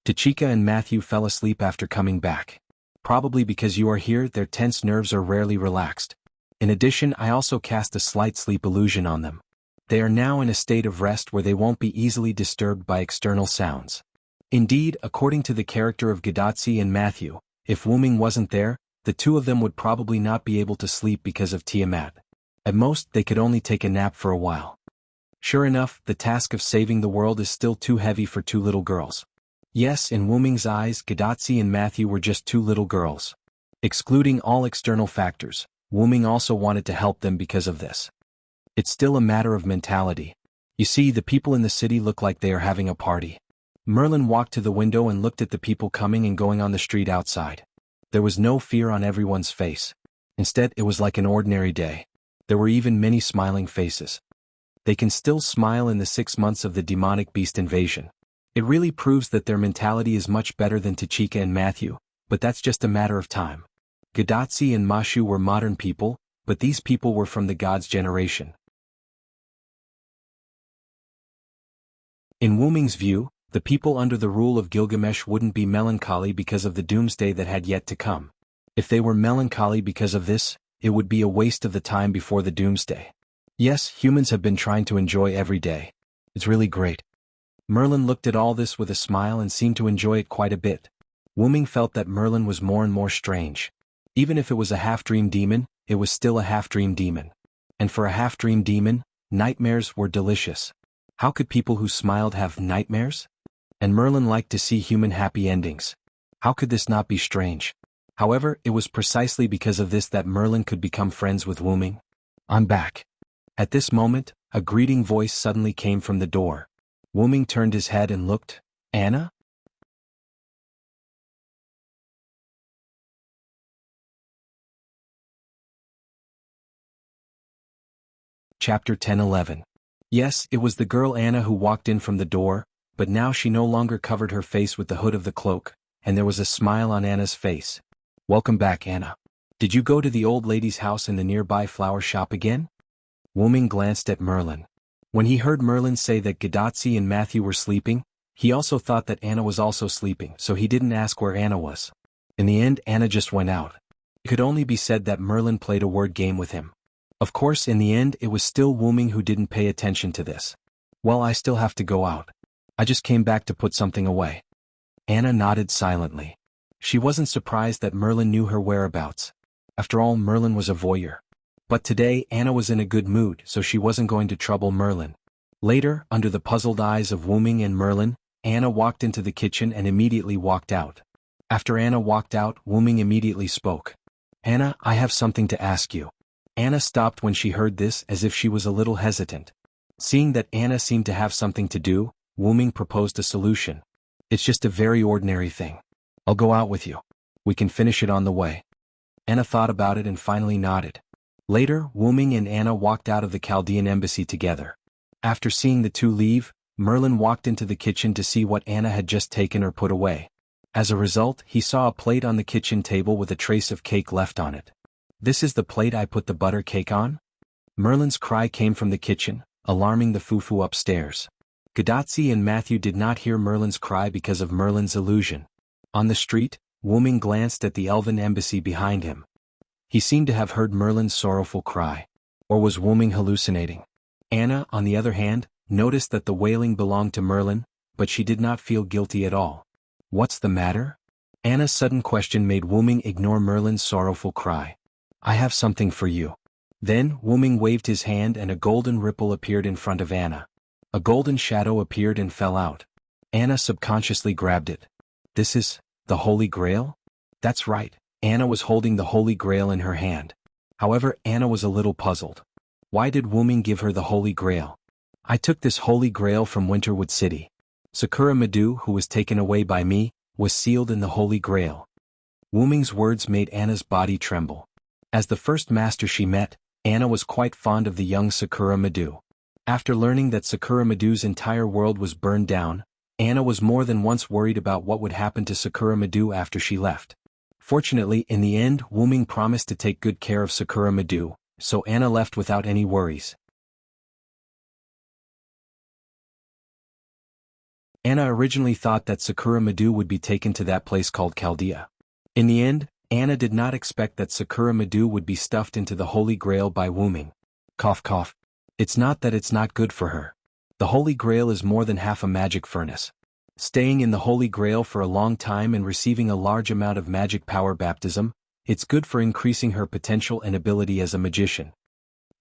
"Tachika and Matthew fell asleep after coming back. Probably because you are here, their tense nerves are rarely relaxed. In addition, I also cast a slight sleep illusion on them. They are now in a state of rest where they won't be easily disturbed by external sounds." Indeed, according to the character of Gadatsi and Matthew, if Wu Ming wasn't there, the two of them would probably not be able to sleep because of Tiamat. At most, they could only take a nap for a while. Sure enough, the task of saving the world is still too heavy for two little girls. Yes, in Wu Ming's eyes, Gadatsi and Matthew were just two little girls. Excluding all external factors, Wu Ming also wanted to help them because of this. It's still a matter of mentality. You see, the people in the city look like they are having a party. Merlin walked to the window and looked at the people coming and going on the street outside. There was no fear on everyone's face. Instead, it was like an ordinary day. There were even many smiling faces. They can still smile in the 6 months of the demonic beast invasion. It really proves that their mentality is much better than Tachika and Matthew, but that's just a matter of time. Gadatsi and Mashu were modern people, but these people were from the gods' generation. In Wu Ming's view, the people under the rule of Gilgamesh wouldn't be melancholy because of the doomsday that had yet to come. If they were melancholy because of this, it would be a waste of the time before the doomsday. Yes, humans have been trying to enjoy every day. It's really great. Merlin looked at all this with a smile and seemed to enjoy it quite a bit. Wu Ming felt that Merlin was more and more strange. Even if it was a half-dream demon, it was still a half-dream demon. And for a half-dream demon, nightmares were delicious. How could people who smiled have nightmares? And Merlin liked to see human happy endings. How could this not be strange? However, it was precisely because of this that Merlin could become friends with Wu Ming. "I'm back." At this moment, a greeting voice suddenly came from the door. Wu Ming turned his head and looked. "Anna?" Chapter 10-11. Yes, it was the girl Anna who walked in from the door, but now she no longer covered her face with the hood of the cloak, and there was a smile on Anna's face. "Welcome back, Anna. Did you go to the old lady's house in the nearby flower shop again?" Wu Ming glanced at Merlin. When he heard Merlin say that Gadatsi and Matthew were sleeping, he also thought that Anna was also sleeping, so he didn't ask where Anna was. In the end, Anna just went out. It could only be said that Merlin played a word game with him. Of course, in the end, it was still Wu Ming who didn't pay attention to this. "Well, I still have to go out. I just came back to put something away." Anna nodded silently. She wasn't surprised that Merlin knew her whereabouts. After all, Merlin was a voyeur. But today, Anna was in a good mood, so she wasn't going to trouble Merlin. Later, under the puzzled eyes of Wu Ming and Merlin, Anna walked into the kitchen and immediately walked out. After Anna walked out, Wu Ming immediately spoke. "Anna, I have something to ask you." Anna stopped when she heard this, as if she was a little hesitant. Seeing that Anna seemed to have something to do, Wu Ming proposed a solution. "It's just a very ordinary thing. I'll go out with you. We can finish it on the way." Anna thought about it and finally nodded. Later, Wu Ming and Anna walked out of the Chaldean embassy together. After seeing the two leave, Merlin walked into the kitchen to see what Anna had just taken or put away. As a result, he saw a plate on the kitchen table with a trace of cake left on it. "This is the plate I put the butter cake on?" Merlin's cry came from the kitchen, alarming the fufu upstairs. Gadotzi and Matthew did not hear Merlin's cry because of Merlin's illusion. On the street, Wuming glanced at the elven embassy behind him. He seemed to have heard Merlin's sorrowful cry. Or was Wuming hallucinating? Anna, on the other hand, noticed that the wailing belonged to Merlin, but she did not feel guilty at all. "What's the matter?" Anna's sudden question made Wuming ignore Merlin's sorrowful cry. "I have something for you." Then, Wuming waved his hand and a golden ripple appeared in front of Anna. A golden shadow appeared and fell out. Anna subconsciously grabbed it. "This is the Holy Grail?" That's right, Anna was holding the Holy Grail in her hand. However, Anna was a little puzzled. Why did Wuming give her the Holy Grail? "I took this Holy Grail from Winterwood City. Sakura Madu, who was taken away by me, was sealed in the Holy Grail." Wuming's words made Anna's body tremble. As the first master she met, Anna was quite fond of the young Sakura Madu. After learning that Sakura Madu's entire world was burned down, Anna was more than once worried about what would happen to Sakura Madu after she left. Fortunately, in the end, Wuming promised to take good care of Sakura Madu, so Anna left without any worries. Anna originally thought that Sakura Madu would be taken to that place called Chaldea. In the end, Anna did not expect that Sakura Madu would be stuffed into the Holy Grail by Wuming. Cough cough. It's not that it's not good for her. The Holy Grail is more than half a magic furnace. Staying in the Holy Grail for a long time and receiving a large amount of magic power baptism, it's good for increasing her potential and ability as a magician.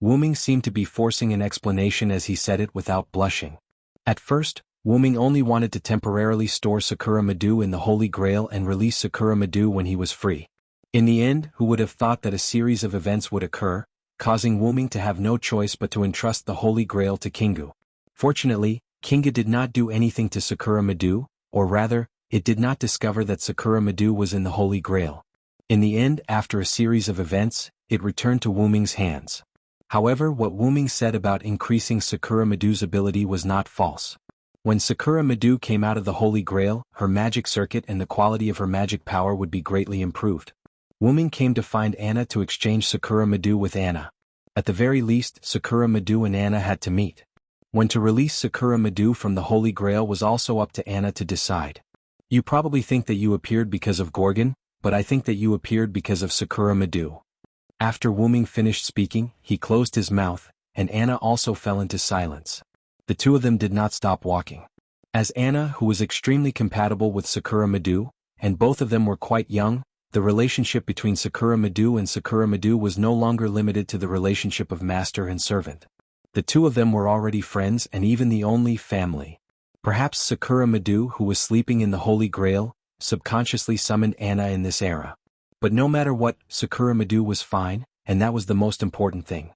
Wuming seemed to be forcing an explanation as he said it without blushing. At first, Wuming only wanted to temporarily store Sakura Madu in the Holy Grail and release Sakura Madu when he was free. In the end, who would have thought that a series of events would occur, causing Wuming to have no choice but to entrust the Holy Grail to Kingu. Fortunately, Kingu did not do anything to Sakura Madu, or rather, it did not discover that Sakura Madu was in the Holy Grail. In the end, after a series of events, it returned to Wuming's hands. However, what Wuming said about increasing Sakura Madu's ability was not false. When Sakura Madu came out of the Holy Grail, her magic circuit and the quality of her magic power would be greatly improved. Wuming came to find Anna to exchange Sakura Madu with Anna. At the very least, Sakura Madu and Anna had to meet. When to release Sakura Madu from the Holy Grail was also up to Anna to decide. "You probably think that you appeared because of Gorgon, but I think that you appeared because of Sakura Madu." After Wuming finished speaking, he closed his mouth, and Anna also fell into silence. The two of them did not stop walking. As Anna, who was extremely compatible with Sakura Madu, and both of them were quite young, the relationship between Sakura Madu and Sakura Madu was no longer limited to the relationship of master and servant. The two of them were already friends and even the only family. Perhaps Sakura Madu, who was sleeping in the Holy Grail, subconsciously summoned Anna in this era. But no matter what, Sakura Madu was fine, and that was the most important thing.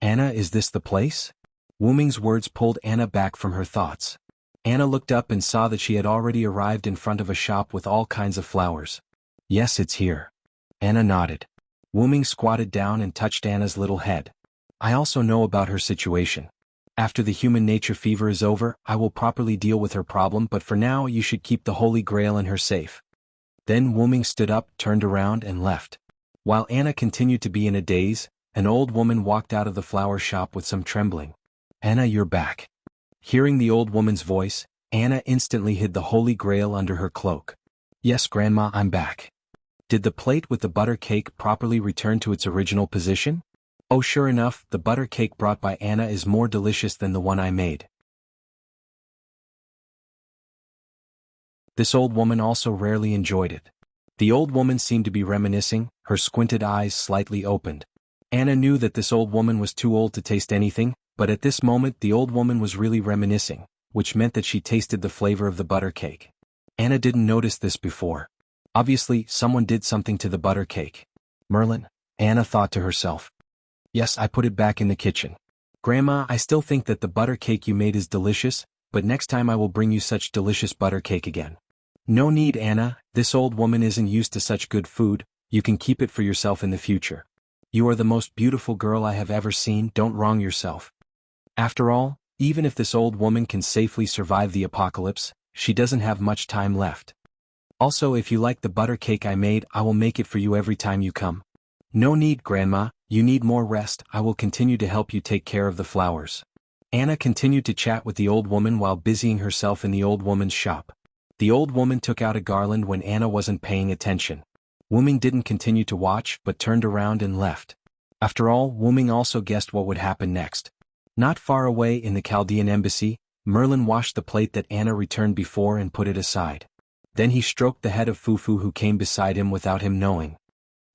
"Anna, is this the place?" Wuming's words pulled Anna back from her thoughts. Anna looked up and saw that she had already arrived in front of a shop with all kinds of flowers. "Yes, it's here." Anna nodded. Wuming squatted down and touched Anna's little head. "I also know about her situation. After the human nature fever is over, I will properly deal with her problem, but for now you should keep the Holy Grail in her safe." Then Wuming stood up, turned around and left. While Anna continued to be in a daze, an old woman walked out of the flower shop with some trembling. "Anna, you're back." Hearing the old woman's voice, Anna instantly hid the Holy Grail under her cloak. "Yes, Grandma, I'm back." "Did the plate with the butter cake properly return to its original position?" "Oh, sure enough, the butter cake brought by Anna is more delicious than the one I made." This old woman also rarely enjoyed it. The old woman seemed to be reminiscing, her squinted eyes slightly opened. Anna knew that this old woman was too old to taste anything, but at this moment the old woman was really reminiscing, which meant that she tasted the flavor of the butter cake. Anna didn't notice this before. Obviously, someone did something to the butter cake. "Merlin," Anna thought to herself. "Yes, I put it back in the kitchen. Grandma, I still think that the butter cake you made is delicious, but next time I will bring you such delicious butter cake again." "No need, Anna, this old woman isn't used to such good food, you can keep it for yourself in the future. You are the most beautiful girl I have ever seen, don't wrong yourself. After all, Even if this old woman can safely survive the apocalypse, she doesn't have much time left. Also, if you like the butter cake I made, I will make it for you every time you come. No need, Grandma, you need more rest. I will continue to help you take care of the flowers. Anna continued to chat with the old woman while busying herself in the old woman's shop. The old woman took out a garland when Anna wasn't paying attention. Wuming didn't continue to watch but turned around and left. After all, Wuming also guessed what would happen next. Not far away in the Chaldean embassy, Merlin washed the plate that Anna returned before and put it aside. Then he stroked the head of Fufu who came beside him without him knowing.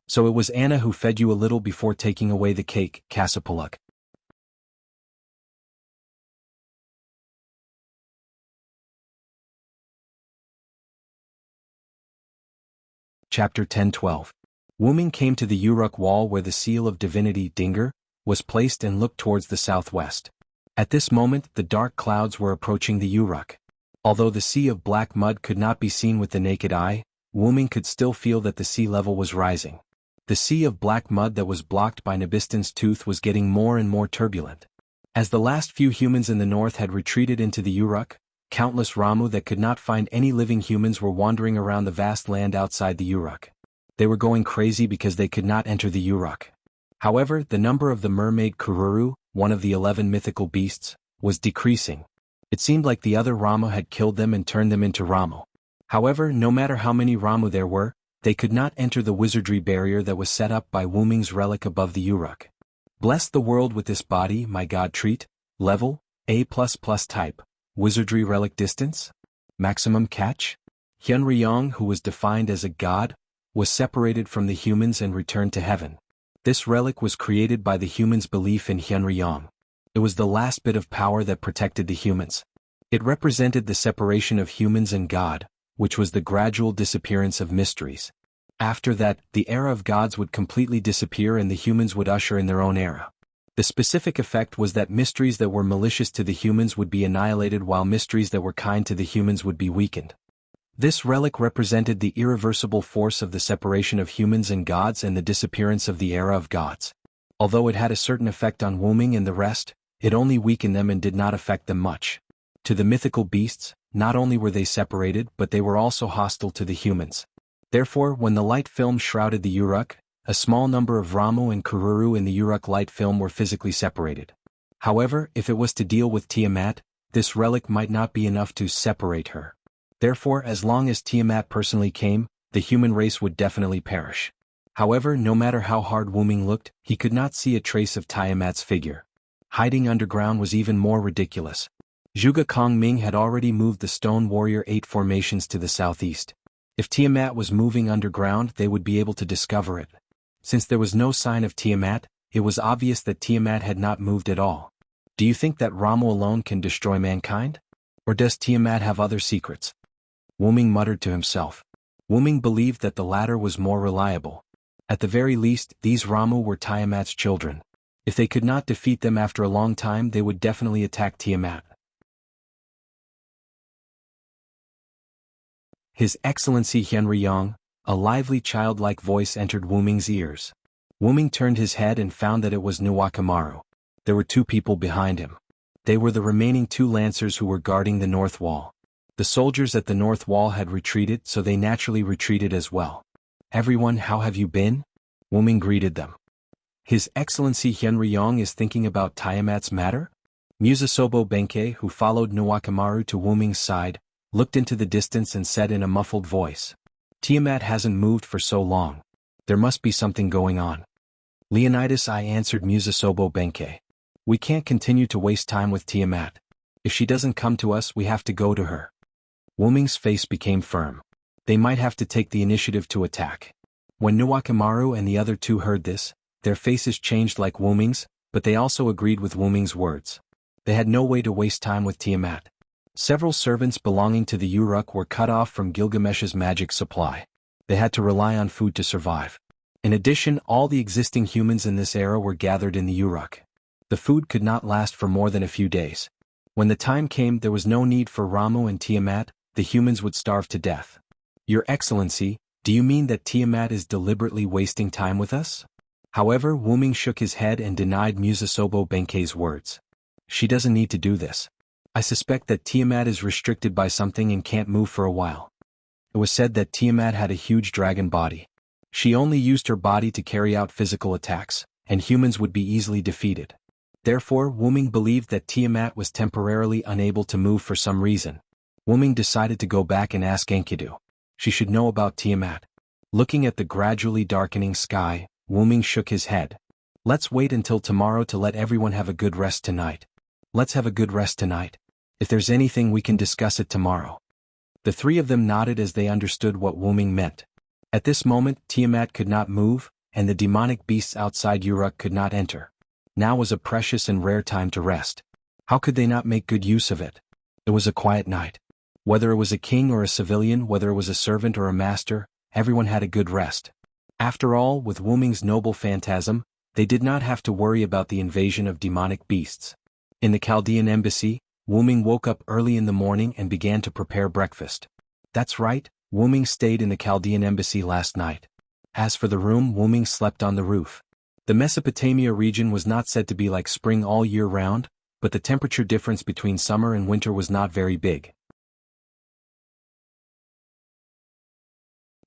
So it was Anna who fed you a little before taking away the cake, Kasapaluk. Chapter 10-12. Wuming came to the Uruk wall where the seal of divinity Dinger was placed and looked towards the southwest. At this moment the dark clouds were approaching the Uruk. Although the sea of black mud could not be seen with the naked eye, Wuming could still feel that the sea level was rising. The sea of black mud that was blocked by Nabistan's tooth was getting more and more turbulent. As the last few humans in the north had retreated into the Uruk, countless Ramu that could not find any living humans were wandering around the vast land outside the Uruk. They were going crazy because they could not enter the Uruk. However, the number of the mermaid Kururu, one of the 11 mythical beasts, was decreasing. It seemed like the other Ramu had killed them and turned them into Ramu. However, no matter how many Ramu there were, they could not enter the wizardry barrier that was set up by Wuming's relic above the Uruk. Bless the world with this body, my god. Treat, level, A++ type, wizardry relic distance, maximum catch. Hyunryong, who was defined as a god, was separated from the humans and returned to heaven. This relic was created by the humans' belief in Hyunryong. It was the last bit of power that protected the humans. It represented the separation of humans and God, which was the gradual disappearance of mysteries. After that, the era of gods would completely disappear and the humans would usher in their own era. The specific effect was that mysteries that were malicious to the humans would be annihilated while mysteries that were kind to the humans would be weakened. This relic represented the irreversible force of the separation of humans and gods and the disappearance of the era of gods. Although it had a certain effect on Wuming and the rest, it only weakened them and did not affect them much. To the mythical beasts, not only were they separated but they were also hostile to the humans. Therefore, when the light film shrouded the Uruk, a small number of Ramu and Kururu in the Uruk light film were physically separated. However, if it was to deal with Tiamat, this relic might not be enough to separate her. Therefore, as long as Tiamat personally came, the human race would definitely perish. However, no matter how hard Wuming looked, he could not see a trace of Tiamat's figure. Hiding underground was even more ridiculous. Zhuge Kongming had already moved the Stone Warrior 8 formations to the southeast. If Tiamat was moving underground, they would be able to discover it. Since there was no sign of Tiamat, it was obvious that Tiamat had not moved at all. Do you think that Ramu alone can destroy mankind? Or does Tiamat have other secrets? Wuming muttered to himself. Wuming believed that the latter was more reliable. At the very least, these Ramu were Tiamat's children. If they could not defeat them after a long time, they would definitely attack Tiamat. His Excellency Hyunryong, a lively childlike voice entered Wuming's ears. Wuming turned his head and found that it was Nuwakamaru. There were two people behind him. They were the remaining two lancers who were guarding the north wall. The soldiers at the north wall had retreated, so they naturally retreated as well. Everyone, how have you been? Wuming greeted them. His Excellency Hyunryong is thinking about Tiamat's matter? Musasobo Benkei, who followed Nuwakamaru to Wuming's side, looked into the distance and said in a muffled voice. Tiamat hasn't moved for so long. There must be something going on. Leonidas, I answered Musasobo Benkei. We can't continue to waste time with Tiamat. If she doesn't come to us, we have to go to her. Wuming's face became firm. They might have to take the initiative to attack. When Nuwakamaru and the other two heard this, their faces changed like Wuming's, but they also agreed with Wuming's words. They had no way to waste time with Tiamat. Several servants belonging to the Uruk were cut off from Gilgamesh's magic supply. They had to rely on food to survive. In addition, all the existing humans in this era were gathered in the Uruk. The food could not last for more than a few days. When the time came, there was no need for Ramu and Tiamat, the humans would starve to death. Your Excellency, do you mean that Tiamat is deliberately wasting time with us? However, Wuming shook his head and denied Musasobo Benkei's words. She doesn't need to do this. I suspect that Tiamat is restricted by something and can't move for a while. It was said that Tiamat had a huge dragon body. She only used her body to carry out physical attacks, and humans would be easily defeated. Therefore, Wuming believed that Tiamat was temporarily unable to move for some reason. Wuming decided to go back and ask Enkidu. She should know about Tiamat. Looking at the gradually darkening sky, Wuming shook his head. Let's wait until tomorrow to let everyone have a good rest tonight. Let's have a good rest tonight. If there's anything we can discuss it tomorrow. The three of them nodded as they understood what Wuming meant. At this moment, Tiamat could not move, and the demonic beasts outside Uruk could not enter. Now was a precious and rare time to rest. How could they not make good use of it? It was a quiet night. Whether it was a king or a civilian, whether it was a servant or a master, everyone had a good rest. After all, with Wuming's noble phantasm, they did not have to worry about the invasion of demonic beasts. In the Chaldean embassy, Wuming woke up early in the morning and began to prepare breakfast. That's right, Wuming stayed in the Chaldean embassy last night. As for the room, Wuming slept on the roof. The Mesopotamia region was not said to be like spring all year round, but the temperature difference between summer and winter was not very big.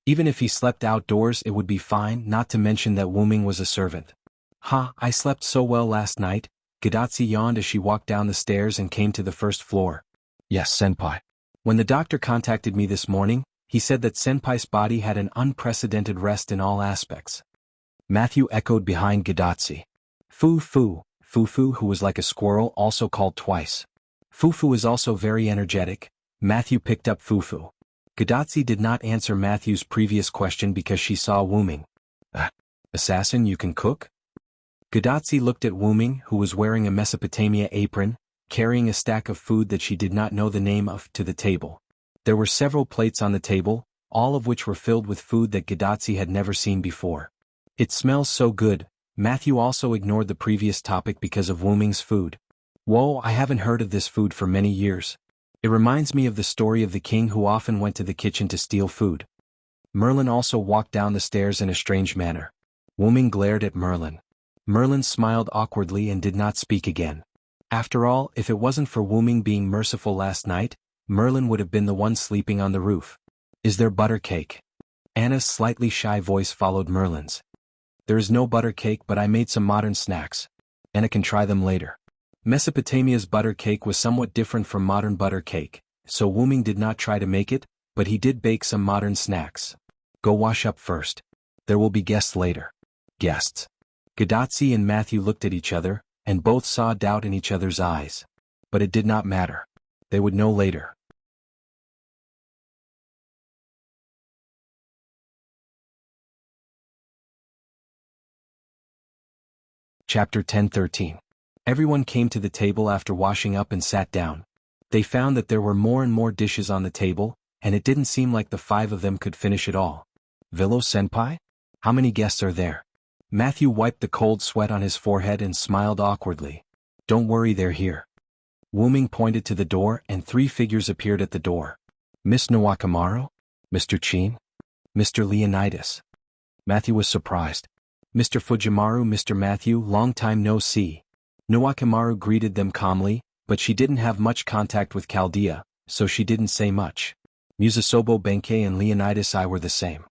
Even if he slept outdoors, it would be fine, not to mention that Wuming was a servant. I slept so well last night, Gadatsi yawned as she walked down the stairs and came to the first floor. Yes, senpai. When the doctor contacted me this morning, he said that senpai's body had an unprecedented rest in all aspects. Matthew echoed behind Gadatsi. Fufu, who was like a squirrel, also called twice. Fufu is also very energetic. Matthew picked up Fufu. Gadatsi did not answer Matthew's previous question because she saw Wuming. Assassin, you can cook? Gadatsi looked at Wuming, who was wearing a Mesopotamia apron, carrying a stack of food that she did not know the name of, to the table. There were several plates on the table, all of which were filled with food that Gadatsi had never seen before. It smells so good. Matthew also ignored the previous topic because of Wuming's food. Whoa, I haven't heard of this food for many years. It reminds me of the story of the king who often went to the kitchen to steal food. Merlin also walked down the stairs in a strange manner. Wuming glared at Merlin. Merlin smiled awkwardly and did not speak again. After all, if it wasn't for Wuming being merciful last night, Merlin would have been the one sleeping on the roof. Is there butter cake? Anna's slightly shy voice followed Merlin's. There is no butter cake, but I made some modern snacks. Anna can try them later. Mesopotamia's butter cake was somewhat different from modern butter cake, so Wuming did not try to make it, but he did bake some modern snacks. Go wash up first. There will be guests later. Guests. Gadatsi and Matthew looked at each other, and both saw doubt in each other's eyes. But it did not matter. They would know later. Chapter 10:13. Everyone came to the table after washing up and sat down. They found that there were more and more dishes on the table, and it didn't seem like the five of them could finish it all. Villo-senpai? How many guests are there? Matthew wiped the cold sweat on his forehead and smiled awkwardly. Don't worry, they're here. Wuming pointed to the door and three figures appeared at the door. Miss Nawakamaru? Mr. Chin? Mr. Leonidas? Matthew was surprised. Mr. Fujimaru, Mr. Matthew, long time no see. Nawakamaru greeted them calmly, but she didn't have much contact with Chaldea, so she didn't say much. Musasobo Benkei and Leonidas I were the same.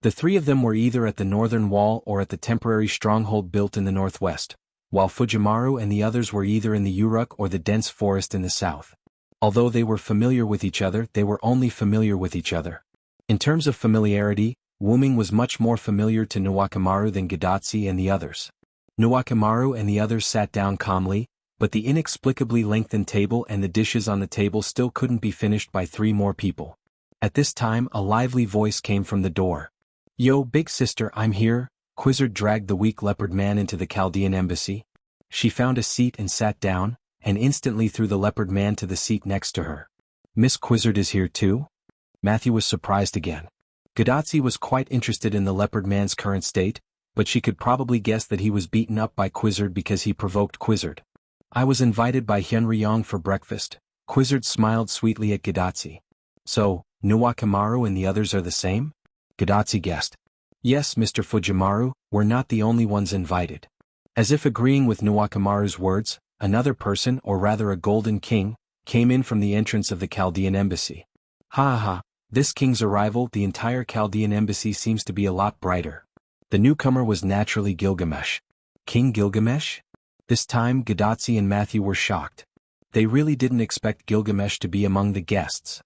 The three of them were either at the northern wall or at the temporary stronghold built in the northwest, while Fujimaru and the others were either in the Uruk or the dense forest in the south. Although they were familiar with each other, they were only familiar with each other. In terms of familiarity, Wuming was much more familiar to Nawakamaru than Gadatsi and the others. Nawakamaru and the others sat down calmly, but the inexplicably lengthened table and the dishes on the table still couldn't be finished by three more people. At this time, a lively voice came from the door. Yo, big sister, I'm here. Quizzard dragged the weak leopard man into the Chaldean embassy. She found a seat and sat down, and instantly threw the leopard man to the seat next to her. Miss Quizzard is here too? Matthew was surprised again. Gadatsi was quite interested in the leopard man's current state, but she could probably guess that he was beaten up by Quizzard because he provoked Quizzard. I was invited by Hyunryong for breakfast. Quizzard smiled sweetly at Gadatsi. So, Nawakamaru and the others are the same? Gadatsi guessed. Yes, Mr. Fujimaru, we're not the only ones invited. As if agreeing with Nawakamaru's words, another person, or rather a golden king, came in from the entrance of the Chaldean embassy. Ha ha, this king's arrival, the entire Chaldean embassy seems to be a lot brighter. The newcomer was naturally Gilgamesh. King Gilgamesh? This time Gadotsi and Matthew were shocked. They really didn't expect Gilgamesh to be among the guests.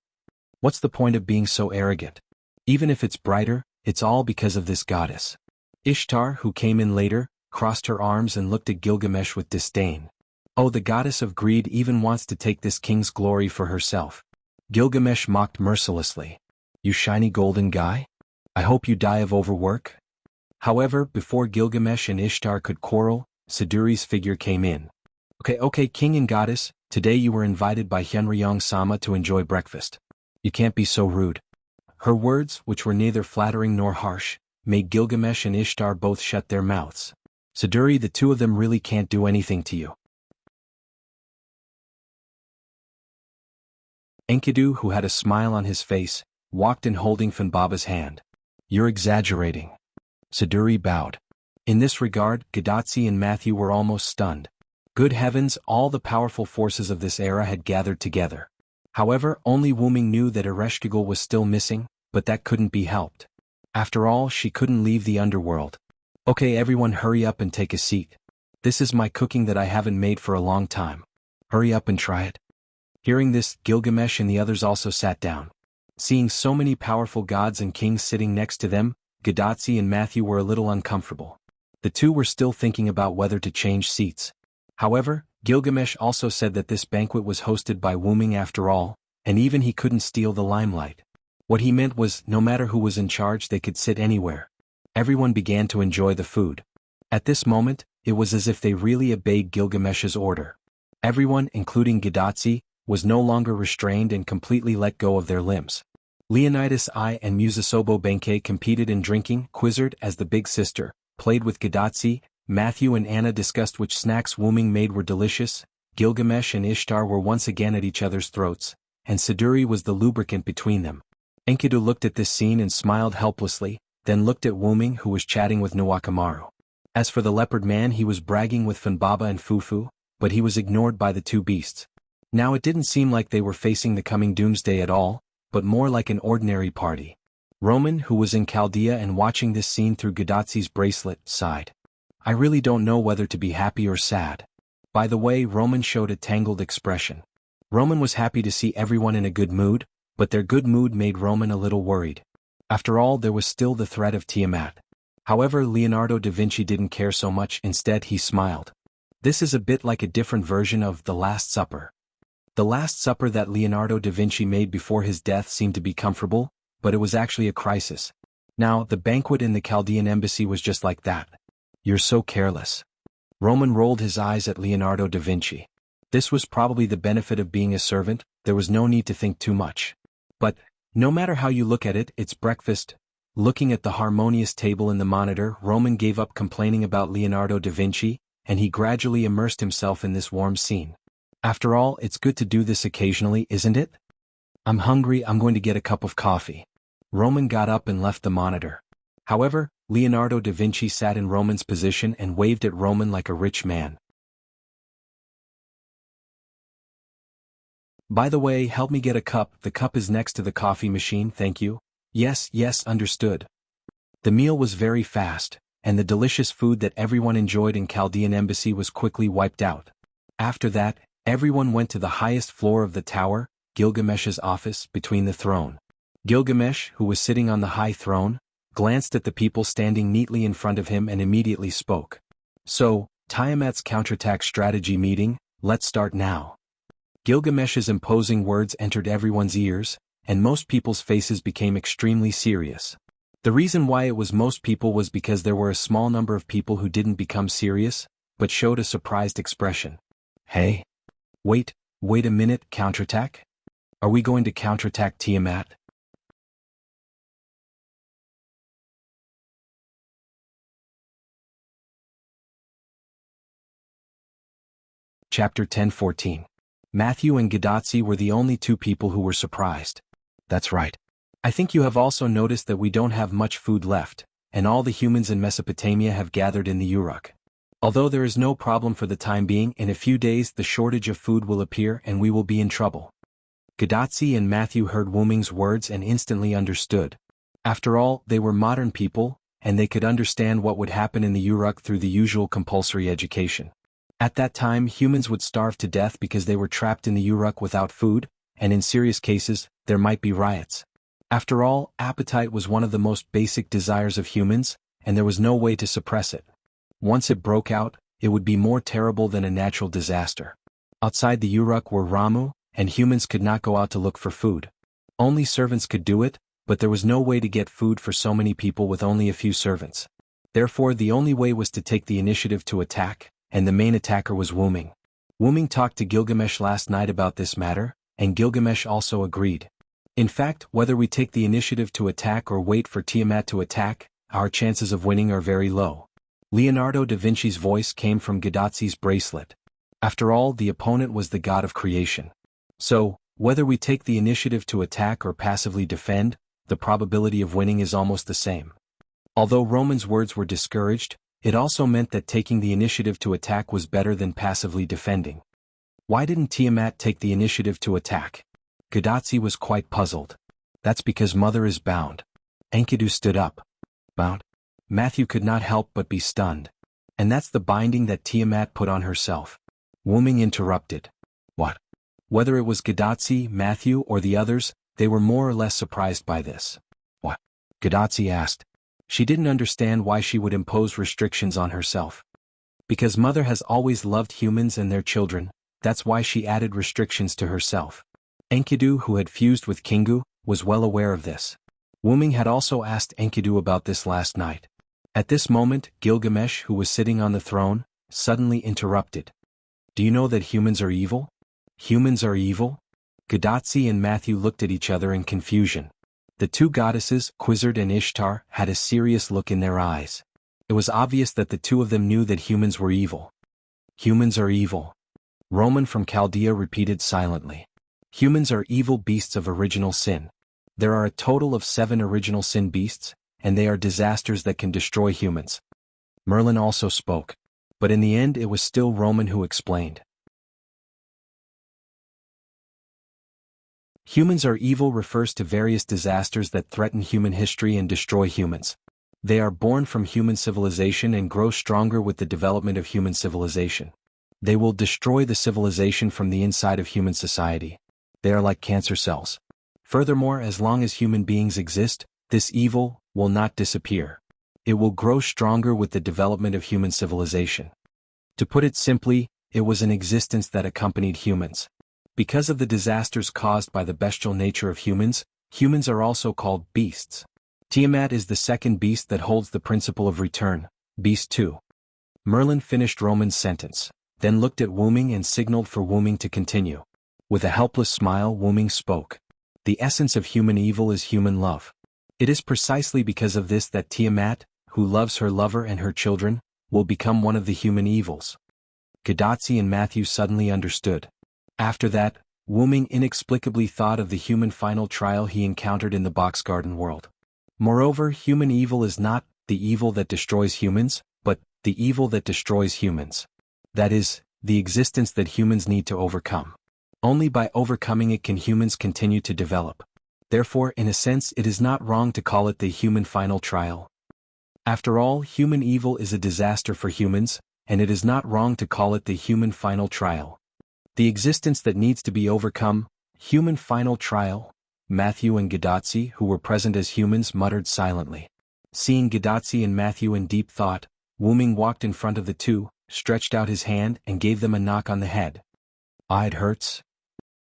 What's the point of being so arrogant? Even if it's brighter, it's all because of this goddess. Ishtar, who came in later, crossed her arms and looked at Gilgamesh with disdain. Oh, the goddess of greed even wants to take this king's glory for herself. Gilgamesh mocked mercilessly. You shiny golden guy? I hope you die of overwork? However, before Gilgamesh and Ishtar could quarrel, Siduri's figure came in. Okay, king and goddess, today you were invited by Hyunryong-sama to enjoy breakfast. You can't be so rude. Her words, which were neither flattering nor harsh, made Gilgamesh and Ishtar both shut their mouths. Siduri, the two of them really can't do anything to you. Enkidu, who had a smile on his face, walked in holding Funbaba's hand. You're exaggerating. Siduri bowed. In this regard, Gadotsi and Matthew were almost stunned. Good heavens, all the powerful forces of this era had gathered together. However, only Wuming knew that Ereshkigal was still missing, but that couldn't be helped. After all, she couldn't leave the underworld. Okay, everyone hurry up and take a seat. This is my cooking that I haven't made for a long time. Hurry up and try it. Hearing this, Gilgamesh and the others also sat down. Seeing so many powerful gods and kings sitting next to them, Gadotsi and Matthew were a little uncomfortable. The two were still thinking about whether to change seats. However, Gilgamesh also said that this banquet was hosted by Wuming after all, and even he couldn't steal the limelight. What he meant was, no matter who was in charge, they could sit anywhere. Everyone began to enjoy the food. At this moment, it was as if they really obeyed Gilgamesh's order. Everyone, including Gadotsi, was no longer restrained and completely let go of their limbs. Leonidas I and Musasobo Benkei competed in drinking. Quizzard, as the big sister, played with Gadotsi. Matthew and Anna discussed which snacks Wuming made were delicious. Gilgamesh and Ishtar were once again at each other's throats, and Siduri was the lubricant between them. Enkidu looked at this scene and smiled helplessly, then looked at Wuming, who was chatting with Nawakamaru. As for the leopard man, he was bragging with Funbaba and Fufu, but he was ignored by the two beasts. Now it didn't seem like they were facing the coming doomsday at all, but more like an ordinary party. Roman, who was in Chaldea and watching this scene through Gadotsi's bracelet, sighed. I really don't know whether to be happy or sad. By the way, Roman showed a tangled expression. Roman was happy to see everyone in a good mood, but their good mood made Roman a little worried. After all, there was still the threat of Tiamat. However, Leonardo da Vinci didn't care so much. Instead, he smiled. This is a bit like a different version of The Last Supper. The Last Supper that Leonardo da Vinci made before his death seemed to be comfortable, but it was actually a crisis. Now, the banquet in the Chaldean embassy was just like that. You're so careless. Roman rolled his eyes at Leonardo da Vinci. This was probably the benefit of being a servant. There was no need to think too much. But, no matter how you look at it, it's breakfast. Looking at the harmonious table in the monitor, Roman gave up complaining about Leonardo da Vinci, and he gradually immersed himself in this warm scene. After all, it's good to do this occasionally, isn't it? I'm hungry, I'm going to get a cup of coffee. Roman got up and left the monitor. However, Leonardo da Vinci sat in Roman's position and waved at Roman like a rich man. By the way, help me get a cup. The cup is next to the coffee machine, thank you. Yes, understood. The meal was very fast, and the delicious food that everyone enjoyed in Chaldean embassy was quickly wiped out. After that, everyone went to the highest floor of the tower, Gilgamesh's office, between the throne. Gilgamesh, who was sitting on the high throne, glanced at the people standing neatly in front of him and immediately spoke. So, Tiamat's counterattack strategy meeting, let's start now. Gilgamesh's imposing words entered everyone's ears, and most people's faces became extremely serious. The reason why it was most people was because there were a small number of people who didn't become serious, but showed a surprised expression. Hey! Wait a minute, counterattack? Are we going to counterattack Tiamat? Chapter 10:14. Matthew and Gadotsi were the only two people who were surprised. That's right. I think you have also noticed that we don't have much food left, and all the humans in Mesopotamia have gathered in the Uruk. Although there is no problem for the time being, in a few days the shortage of food will appear and we will be in trouble. Gadotsi and Matthew heard Wu Ming's words and instantly understood. After all, they were modern people, and they could understand what would happen in the Uruk through the usual compulsory education. At that time, humans would starve to death because they were trapped in the Uruk without food, and in serious cases, there might be riots. After all, appetite was one of the most basic desires of humans, and there was no way to suppress it. Once it broke out, it would be more terrible than a natural disaster. Outside the Uruk were Ramu, and humans could not go out to look for food. Only servants could do it, but there was no way to get food for so many people with only a few servants. Therefore, the only way was to take the initiative to attack, and the main attacker was Wu Ming. Wu Ming talked to Gilgamesh last night about this matter, and Gilgamesh also agreed. In fact, whether we take the initiative to attack or wait for Tiamat to attack, our chances of winning are very low. Leonardo da Vinci's voice came from Gadotsi's bracelet. After all, the opponent was the god of creation. So, whether we take the initiative to attack or passively defend, the probability of winning is almost the same. Although Roman's words were discouraged, it also meant that taking the initiative to attack was better than passively defending. Why didn't Tiamat take the initiative to attack? Gadotsi was quite puzzled. That's because Mother is bound. Enkidu stood up. Bound? Matthew could not help but be stunned. And that's the binding that Tiamat put on herself. Wu Ming interrupted. What? Whether it was Gadotsi, Matthew, or the others, they were more or less surprised by this. What? Gadotsi asked. She didn't understand why she would impose restrictions on herself. Because Mother has always loved humans and their children, that's why she added restrictions to herself. Enkidu, who had fused with Kingu, was well aware of this. Wu Ming had also asked Enkidu about this last night. At this moment, Gilgamesh, who was sitting on the throne, suddenly interrupted. Do you know that humans are evil? Humans are evil? Gadotsi and Matthew looked at each other in confusion. The two goddesses, Quizzard and Ishtar, had a serious look in their eyes. It was obvious that the two of them knew that humans were evil. Humans are evil. Roman from Chaldea repeated silently. Humans are evil beasts of original sin. There are a total of 7 original sin beasts, and they are disasters that can destroy humans. Merlin also spoke. But in the end it was still Roman who explained. Humans are evil refers to various disasters that threaten human history and destroy humans. They are born from human civilization and grow stronger with the development of human civilization. They will destroy the civilization from the inside of human society. They are like cancer cells. Furthermore, as long as human beings exist, this evil will not disappear. It will grow stronger with the development of human civilization. To put it simply, it was an existence that accompanied humans. Because of the disasters caused by the bestial nature of humans, humans are also called beasts. Tiamat is the second beast that holds the principle of return, Beast 2. Merlin finished Roman's sentence, then looked at Wu Ming and signaled for Wu Ming to continue. With a helpless smile, Wu Ming spoke. The essence of human evil is human love. It is precisely because of this that Tiamat, who loves her lover and her children, will become one of the human evils. Gadotsi and Matthew suddenly understood. After that, Wu Ming inexplicably thought of the human final trial he encountered in the box garden world. Moreover, human evil is not the evil that destroys humans, but the evil that destroys humans. That is, the existence that humans need to overcome. Only by overcoming it can humans continue to develop. Therefore, in a sense, it is not wrong to call it the human final trial. After all, human evil is a disaster for humans, and it is not wrong to call it the human final trial. The existence that needs to be overcome, human final trial. Matthew and Gadotsi, who were present as humans, muttered silently. Seeing Gadotsi and Matthew in deep thought, Wu Ming walked in front of the two, stretched out his hand and gave them a knock on the head. It hurts?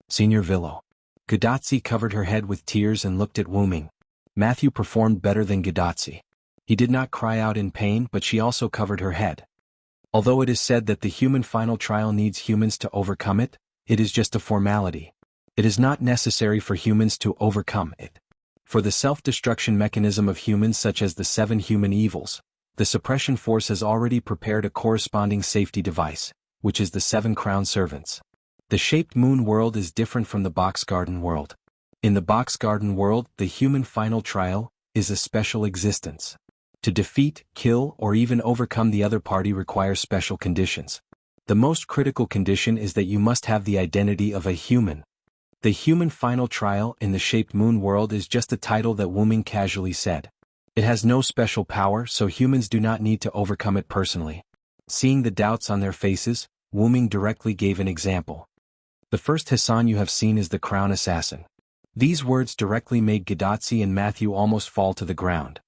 Senior Villo. Gadotsi covered her head with tears and looked at Wu Ming. Matthew performed better than Gadotsi. He did not cry out in pain, but she also covered her head. Although it is said that the human final trial needs humans to overcome it, it is just a formality. It is not necessary for humans to overcome it. For the self-destruction mechanism of humans such as the 7 human evils, the suppression force has already prepared a corresponding safety device, which is the 7 crown servants. The shaped moon world is different from the box garden world. In the box garden world, the human final trial is a special existence. To defeat, kill, or even overcome the other party requires special conditions. The most critical condition is that you must have the identity of a human. The human final trial in the shaped moon world is just a title that Wuming casually said. It has no special power, so humans do not need to overcome it personally. Seeing the doubts on their faces, Wuming directly gave an example. The first Hassan you have seen is the crown assassin. These words directly made Gadotsi and Matthew almost fall to the ground.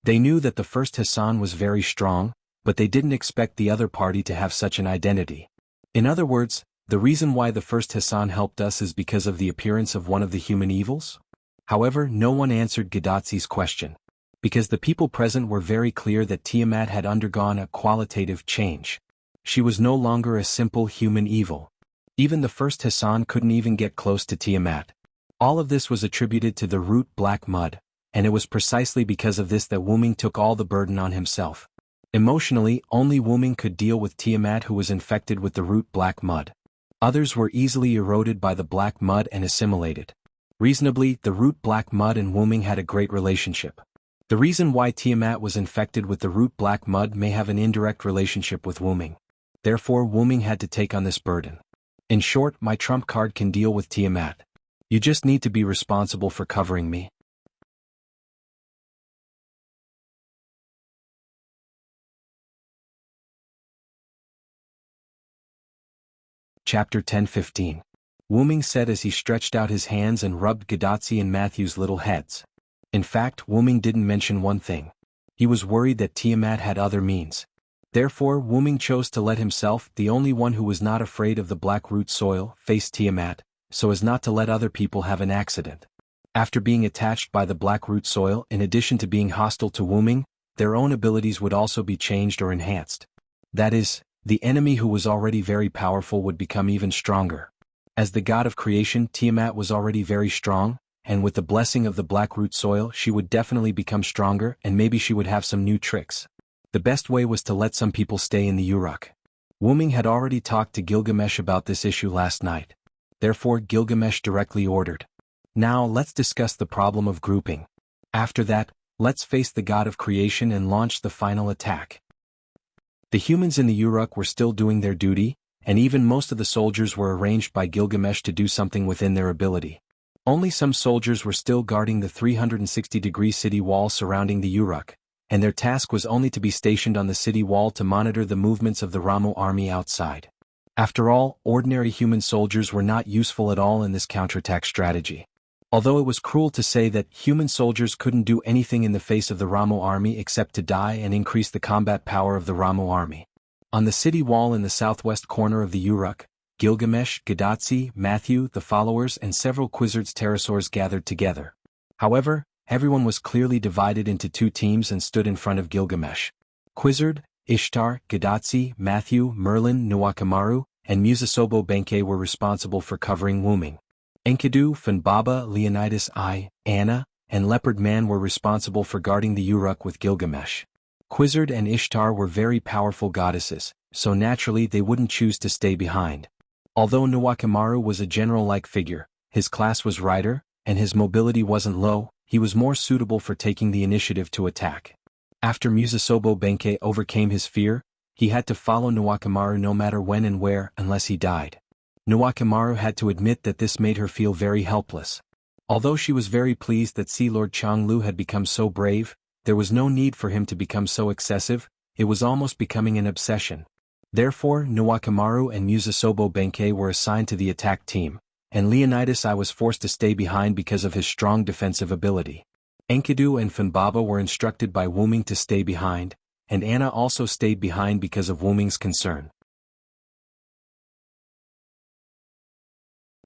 They knew that the first Hassan was very strong, but they didn't expect the other party to have such an identity. In other words, the reason why the first Hassan helped us is because of the appearance of one of the human evils? However, no one answered Gadotsi's question. Because the people present were very clear that Tiamat had undergone a qualitative change. She was no longer a simple human evil. Even the first Hassan couldn't even get close to Tiamat. All of this was attributed to the root black mud, and it was precisely because of this that Wuming took all the burden on himself. Emotionally, only Wuming could deal with Tiamat, who was infected with the root black mud. Others were easily eroded by the black mud and assimilated. Reasonably, the root black mud and Wuming had a great relationship. The reason why Tiamat was infected with the root black mud may have an indirect relationship with Wuming. Therefore, Wuming had to take on this burden. In short, my trump card can deal with Tiamat. You just need to be responsible for covering me. Chapter 10:15. Wuming said as he stretched out his hands and rubbed Gadotsi and Matthew's little heads. In fact, Wuming didn't mention one thing. He was worried that Tiamat had other means. Therefore, Wuming chose to let himself, the only one who was not afraid of the black root soil, face Tiamat, so as not to let other people have an accident. After being attached by the black root soil, in addition to being hostile to Wuming, their own abilities would also be changed or enhanced. That is, the enemy who was already very powerful would become even stronger. As the god of creation, Tiamat was already very strong, and with the blessing of the black root soil she would definitely become stronger, and maybe she would have some new tricks. The best way was to let some people stay in the Uruk. Wuming had already talked to Gilgamesh about this issue last night. Therefore Gilgamesh directly ordered. Now let's discuss the problem of grouping. After that, let's face the god of creation and launch the final attack. The humans in the Uruk were still doing their duty, and even most of the soldiers were arranged by Gilgamesh to do something within their ability. Only some soldiers were still guarding the 360-degree city wall surrounding the Uruk, and their task was only to be stationed on the city wall to monitor the movements of the Ramu army outside. After all, ordinary human soldiers were not useful at all in this counterattack strategy. Although it was cruel to say that human soldiers couldn't do anything in the face of the Ramu army except to die and increase the combat power of the Ramu army. On the city wall in the southwest corner of the Uruk, Gilgamesh, Gadotsi, Matthew, the followers, and several Quizzards pterosaurs gathered together. However, everyone was clearly divided into two teams and stood in front of Gilgamesh. Quizzard, Ishtar, Gadotsi, Matthew, Merlin, Nuwakamaru, and Musasobo Benkei were responsible for covering Wuming. Enkidu, Funbaba, Leonidas I, Anna, and Leopard Man were responsible for guarding the Uruk with Gilgamesh. Quizzard and Ishtar were very powerful goddesses, so naturally they wouldn't choose to stay behind. Although Nuwakamaru was a general-like figure, his class was rider, and his mobility wasn't low, he was more suitable for taking the initiative to attack. After Musasobo Benkei overcame his fear, he had to follow Nuwakamaru no matter when and where, unless he died. Nuwakamaru had to admit that this made her feel very helpless. Although she was very pleased that Sea Lord Changlu had become so brave, there was no need for him to become so excessive, it was almost becoming an obsession. Therefore, Nuwakamaru and Musasobo Benkei were assigned to the attack team, and Leonidas I was forced to stay behind because of his strong defensive ability. Enkidu and Funbaba were instructed by Wuming to stay behind, and Anna also stayed behind because of Wuming's concern.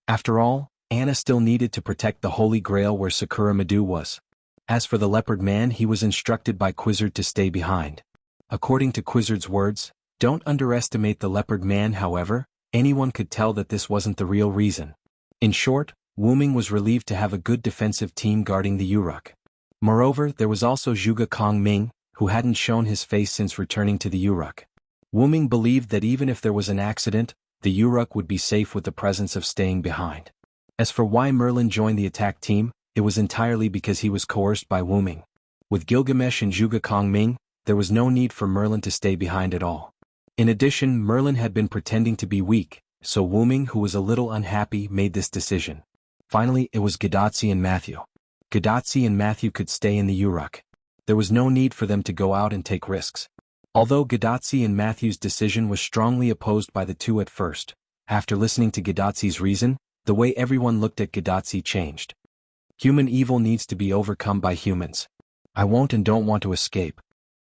After all, Anna still needed to protect the Holy Grail where Sakura Madu was. As for the Leopard Man, he was instructed by Quizzard to stay behind. According to Quizzard's words, don't underestimate the Leopard Man. However, anyone could tell that this wasn't the real reason. In short, Wuming was relieved to have a good defensive team guarding the Uruk. Moreover, there was also Zhuge Kong Ming, who hadn't shown his face since returning to the Uruk. Wuming believed that even if there was an accident, the Uruk would be safe with the presence of staying behind. As for why Merlin joined the attack team, it was entirely because he was coerced by Wu Ming. With Gilgamesh and Zhuge Kongming, there was no need for Merlin to stay behind at all. In addition, Merlin had been pretending to be weak, so Wu Ming, who was a little unhappy, made this decision. Finally, it was Gadotzi and Matthew. Gadotzi and Matthew could stay in the Uruk. There was no need for them to go out and take risks. Although Gadotzi and Matthew's decision was strongly opposed by the two at first, after listening to Gadotzi's reason, the way everyone looked at Gadotzi changed. Human evil needs to be overcome by humans. I won't and don't want to escape.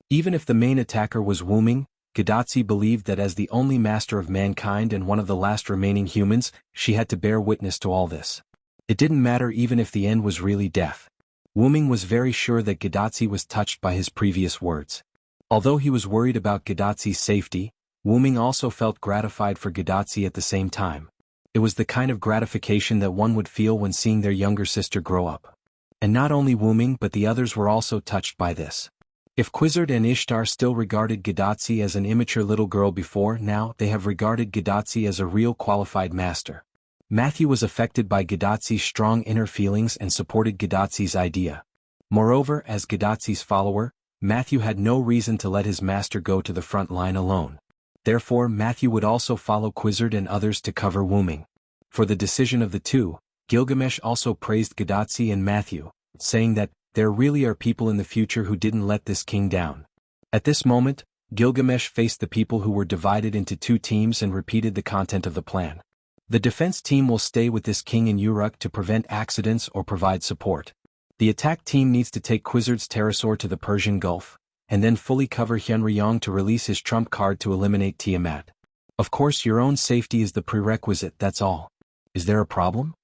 Even if the main attacker was Wu Ming, Gadotzi believed that as the only master of mankind and one of the last remaining humans, she had to bear witness to all this. It didn't matter even if the end was really death. Wu Ming was very sure that Gadotzi was touched by his previous words. Although he was worried about Gadotzi's safety, Wu Ming also felt gratified for Gadotzi at the same time. It was the kind of gratification that one would feel when seeing their younger sister grow up. And not only Wu Ming but the others were also touched by this. If Quizzard and Ishtar still regarded Gadotzi as an immature little girl before, now they have regarded Gadotzi as a real qualified master. Matthew was affected by Gadotzi's strong inner feelings and supported Gadotzi's idea. Moreover, as Gadotzi's follower, Matthew had no reason to let his master go to the front line alone. Therefore, Matthew would also follow Quizzard and others to cover Wu Ming. For the decision of the two, Gilgamesh also praised Gadotzi and Matthew, saying that there really are people in the future who didn't let this king down. At this moment, Gilgamesh faced the people who were divided into two teams and repeated the content of the plan. The defense team will stay with this king in Uruk to prevent accidents or provide support. The attack team needs to take Quizzard's pterosaur to the Persian Gulf, and then fully cover Hyunryong to release his trump card to eliminate Tiamat. Of course, your own safety is the prerequisite, that's all. Is there a problem?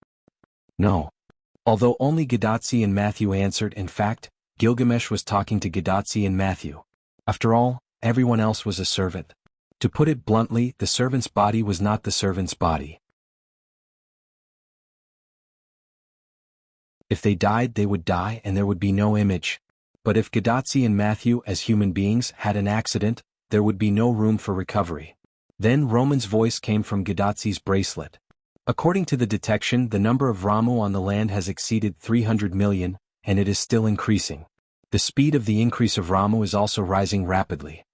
No. Although only Gadotzi and Matthew answered, in fact, Gilgamesh was talking to Gadotzi and Matthew. After all, everyone else was a servant. To put it bluntly, the servant's body was not the servant's body. If they died, they would die and there would be no image. But if Gadotzi and Matthew, as human beings, had an accident, there would be no room for recovery. Then Roman's voice came from Gadotzi's bracelet. According to the detection, the number of Ramu on the land has exceeded 300 million, and it is still increasing. The speed of the increase of Ramu is also rising rapidly.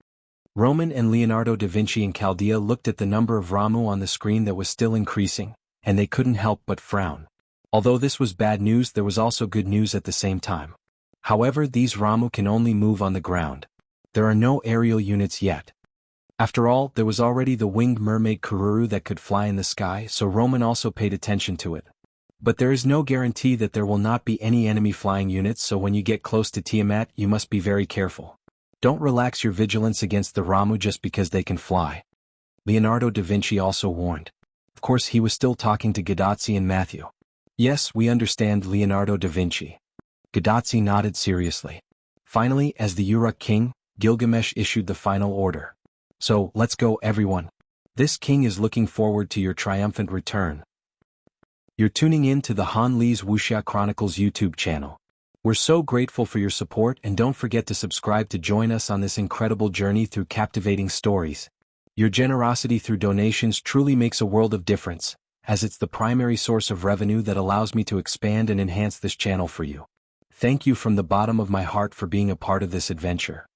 Roman and Leonardo da Vinci in Chaldea looked at the number of Ramu on the screen that was still increasing, and they couldn't help but frown. Although this was bad news, there was also good news at the same time. However, these Ramu can only move on the ground. There are no aerial units yet. After all, there was already the winged mermaid Kururu that could fly in the sky, so Roman also paid attention to it. But there is no guarantee that there will not be any enemy flying units, so when you get close to Tiamat, you must be very careful. Don't relax your vigilance against the Ramu just because they can fly. Leonardo da Vinci also warned. Of course, he was still talking to Gadotzi and Matthew. Yes, we understand, Leonardo da Vinci. Gadotzi nodded seriously. Finally, as the Uruk king, Gilgamesh issued the final order. So, let's go, everyone. This king is looking forward to your triumphant return. You're tuning in to the Han Lee's Wuxia Chronicles YouTube channel. We're so grateful for your support, and don't forget to subscribe to join us on this incredible journey through captivating stories. Your generosity through donations truly makes a world of difference, as it's the primary source of revenue that allows me to expand and enhance this channel for you. Thank you from the bottom of my heart for being a part of this adventure.